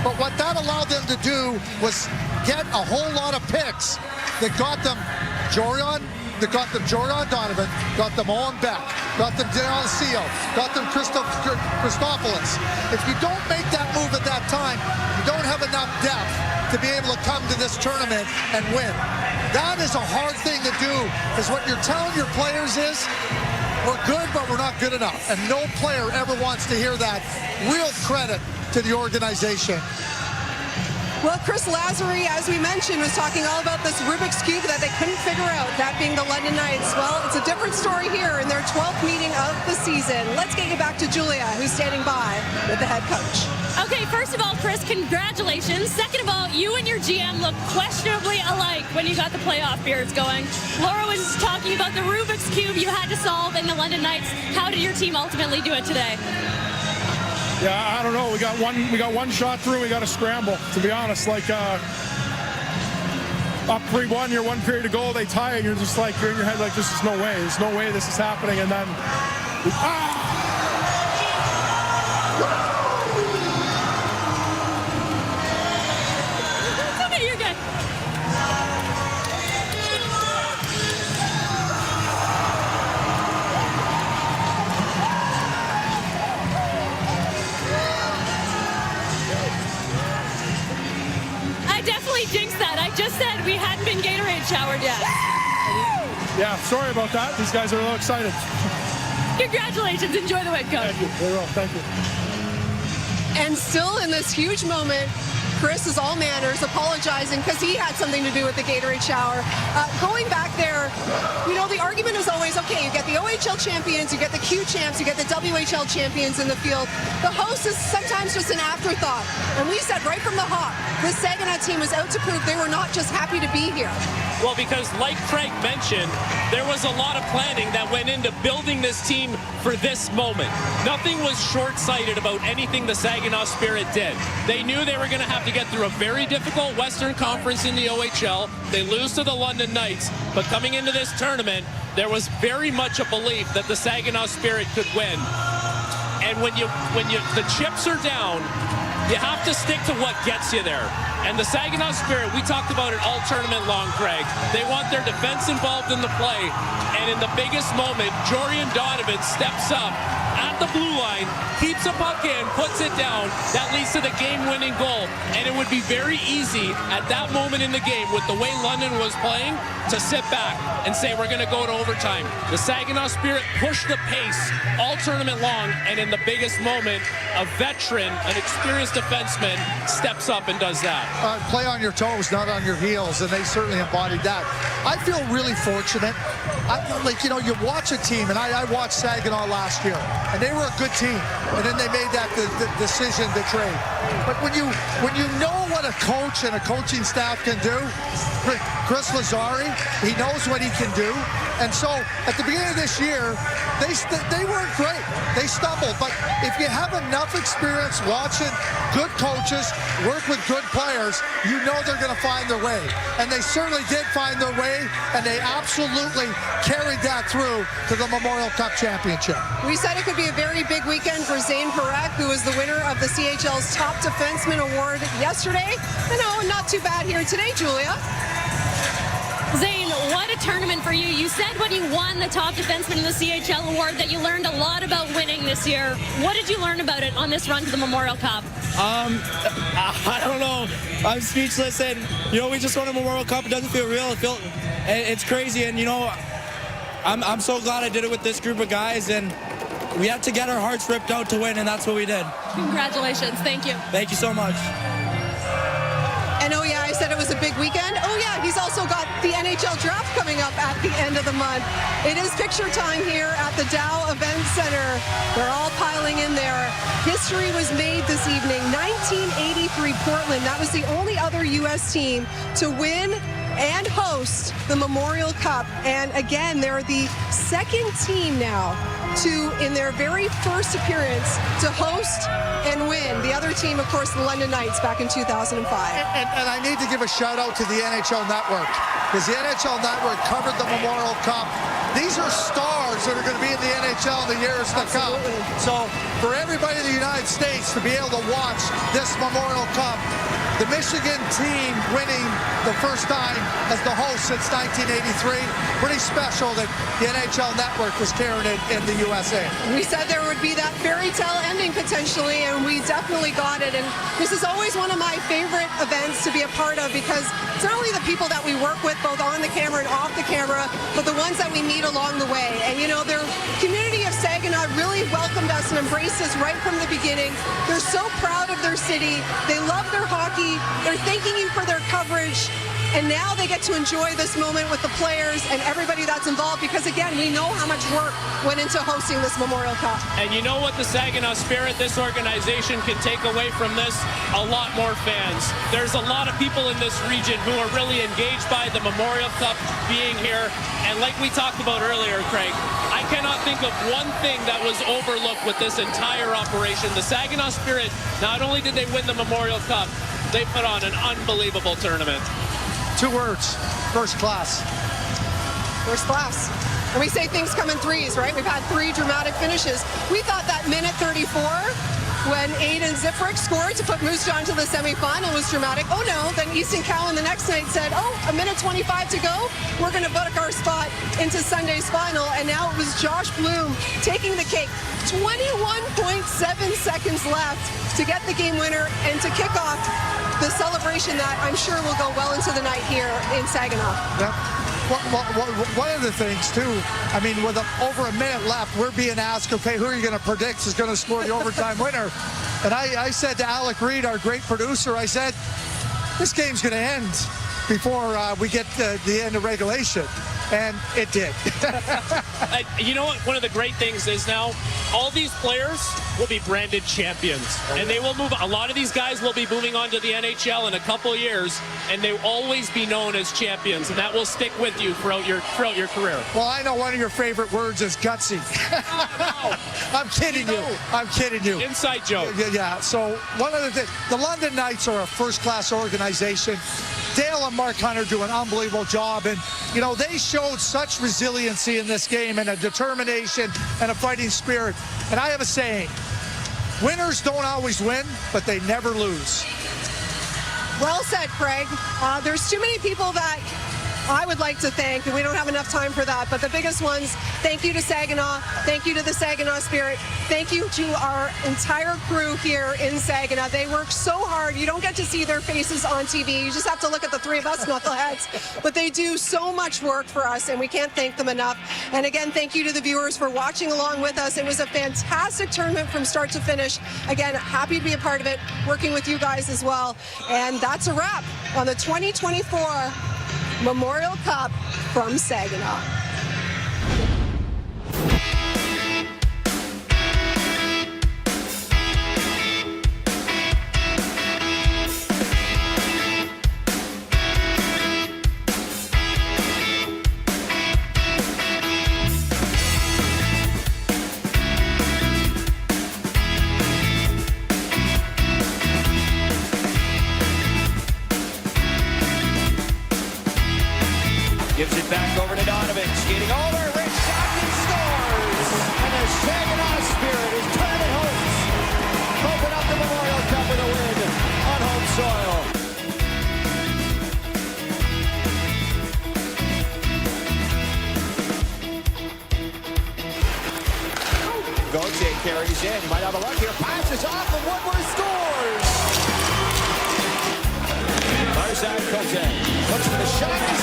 But what that allowed them to do was get a whole lot of picks that got them Jorian Donovan, got them Owen Beck, got them Dionisio, got them Christopoulos. If you don't make that move at that time, you don't have enough depth to be able to come to this tournament and win. That is a hard thing to do, because what you're telling your players is, we're good, but we're not good enough. And no player ever wants to hear that. Real credit to the organization. Well, Chris Lazary, as we mentioned, was talking all about this Rubik's Cube that they couldn't figure out, that being the London Knights. Well, it's a different story here in their 12th meeting of the season. Let's get you back to Julia, who's standing by with the head coach. Okay, first of all, Chris, congratulations. Second of all, you and your GM look questionably alike when you got the playoff beards going. Laura was talking about the Rubik's Cube you had to solve in the London Knights. How did your team ultimately do it today? Yeah, I don't know. We got one shot through. We got to scramble. To be honest, like up 3-1, you're one period to go. They tie, and you're just like, you're in your head like, this is no way. There's no way this is happening. And then, You're good. Jinxed that. I just said we hadn't been Gatorade showered yet. yeah, sorry about that. These guys are a little excited. Congratulations. Enjoy the win, Coach. Thank you. They will. Thank you. And still in this huge moment, Chris is all manners, apologizing because he had something to do with the Gatorade shower. Going back there, you know, the argument is always, okay, you get the OHL champions, you get the Q champs, you get the WHL champions in the field. The host is sometimes just an afterthought. And we said right from the hop, this Saginaw team was out to prove they were not just happy to be here. Well, because like Craig mentioned, there was a lot of planning that went into building this team for this moment. Nothing was short-sighted about anything the Saginaw Spirit did. They knew they were going to have to get through a very difficult Western Conference in the OHL. They lose to the London Knights, but coming into this tournament, there was very much a belief that the Saginaw Spirit could win. And when the chips are down, you have to stick to what gets you there. And the Saginaw Spirit, we talked about it all tournament long, Craig. They want their defense involved in the play. And in the biggest moment, Jorian Donovan steps up at the blue line, keeps a puck in, puts it down. That leads to the game-winning goal. And it would be very easy at that moment in the game, with the way London was playing, to sit back and say, we're going to go to overtime. The Saginaw Spirit pushed the pace all tournament long, and in the biggest moment, a veteran, an experienced defenseman, steps up and does that. Play on your toes, not on your heels, and they certainly embodied that. I feel really fortunate. You watch a team, and I watched Saginaw last year, and they were a good team, and then they made that the decision to trade. But when you know what a coach and a coaching staff can do, Chris Lazari, he knows what he can do. And so at the beginning of this year, they weren't great. They stumbled. But if you have enough experience watching good coaches work with good players, you know they're going to find their way. And they certainly did find their way, and they absolutely carried that through to the Memorial Cup Championship. We said it could be a very big weekend for Zane Parekh, who was the winner of the CHL's Top Defenseman Award yesterday. Not too bad here today, Julia. Zane, what a tournament for you. You said when you won the Top Defenseman in the CHL award that you learned a lot about winning this year. What did you learn about it on this run to the Memorial Cup? I don't know. I'm speechless, and we just won a Memorial Cup. It doesn't feel real. It's crazy, and I'm so glad I did it with this group of guys, and we had to get our hearts ripped out to win, and that's what we did. Congratulations. Thank you. Thank you so much. And I said it was a big weekend. He's also got the NHL draft coming up at the end of the month. It is picture time here at the Dow Event Center. They're all piling in there. History was made this evening. 1983 Portland. That was the only other U.S. team to win and host the Memorial Cup. And again, they're the second team now to, in their very first appearance, to host and win. The other team, of course, the London Knights back in 2005. And I need to give a shout out to the NHL Network, because the NHL Network covered the Memorial Cup. These are stars that are going to be in the NHL in the years to come. So for everybody in the United States to be able to watch this Memorial Cup, the Michigan team winning the first time as the host since 1983. Pretty special that the NHL Network was carrying it in the USA. We said there would be that fairy tale ending potentially, and we definitely got it. And this is always one of my favorite events to be a part of, because it's not only the people that we work with, both on the camera and off the camera, but the ones that we meet along the way. And their community of Saginaw really welcomed us and embraced us right from the beginning. They're so proud of their city. They love their hockey. They're thanking you for their coverage. And now they get to enjoy this moment with the players and everybody that's involved, because, again, we know how much work went into hosting this Memorial Cup. And you know what the Saginaw Spirit, this organization, can take away from this? A lot more fans. There's a lot of people in this region who are really engaged by the Memorial Cup being here. And like we talked about earlier, Craig, I cannot think of one thing that was overlooked with this entire operation. The Saginaw Spirit, not only did they win the Memorial Cup, they put on an unbelievable tournament. 2 words: first class. First class. And we say things come in threes, right? We've had 3 dramatic finishes. We thought that minute 34, when Aiden Zifrick scored to put Moose Jaw into the semifinal, was dramatic. Oh no, then Easton Cowan the next night said, a minute 25 to go, we're going to book our spot into Sunday's final. And now it was Josh Bloom taking the cake. 21.7 seconds left to get the game winner and to kick off the celebration that I'm sure will go well into the night here in Saginaw. Yep. One of the things, too, with over a minute left, we're being asked, okay, who are you going to predict is going to score the overtime winner? And I said to Alec Reed, our great producer, I said, this game's going to end before we get the end of regulation. And it did. You know what? One of the great things is now all these players will be branded champions. And they will move. A lot of these guys will be moving on to the NHL in a couple of years, and they will always be known as champions. And that will stick with you throughout your career. Well, I know one of your favorite words is gutsy. I'm kidding you. I'm kidding you. Inside joke. Yeah. So one of the things, the London Knights are a first-class organization. Dale and Mark Hunter do an unbelievable job, and they showed such resiliency in this game and a determination and a fighting spirit. And I have a saying: winners don't always win, but they never lose. Well said, Craig. There's too many people that I would like to thank, and we don't have enough time for that, but the biggest ones, thank you to Saginaw, thank you to the Saginaw Spirit, thank you to our entire crew here in Saginaw. They work so hard. You don't get to see their faces on TV. You just have to look at the three of us knuckleheads, but they do so much work for us, and we can't thank them enough. And again, thank you to the viewers for watching along with us. It was a fantastic tournament from start to finish. Again, happy to be a part of it, working with you guys as well. And that's a wrap on the 2024 Memorial Cup from Saginaw. Gives it back over to Donovan. Skating over. Rich shot and scores. And the Saginaw Spirit is tournament hosts. Open up the Memorial Cup with a win on home soil. Gauthier carries in. He might have a luck here. Passes off and Woodward scores. Barzak Cote looks for the shot.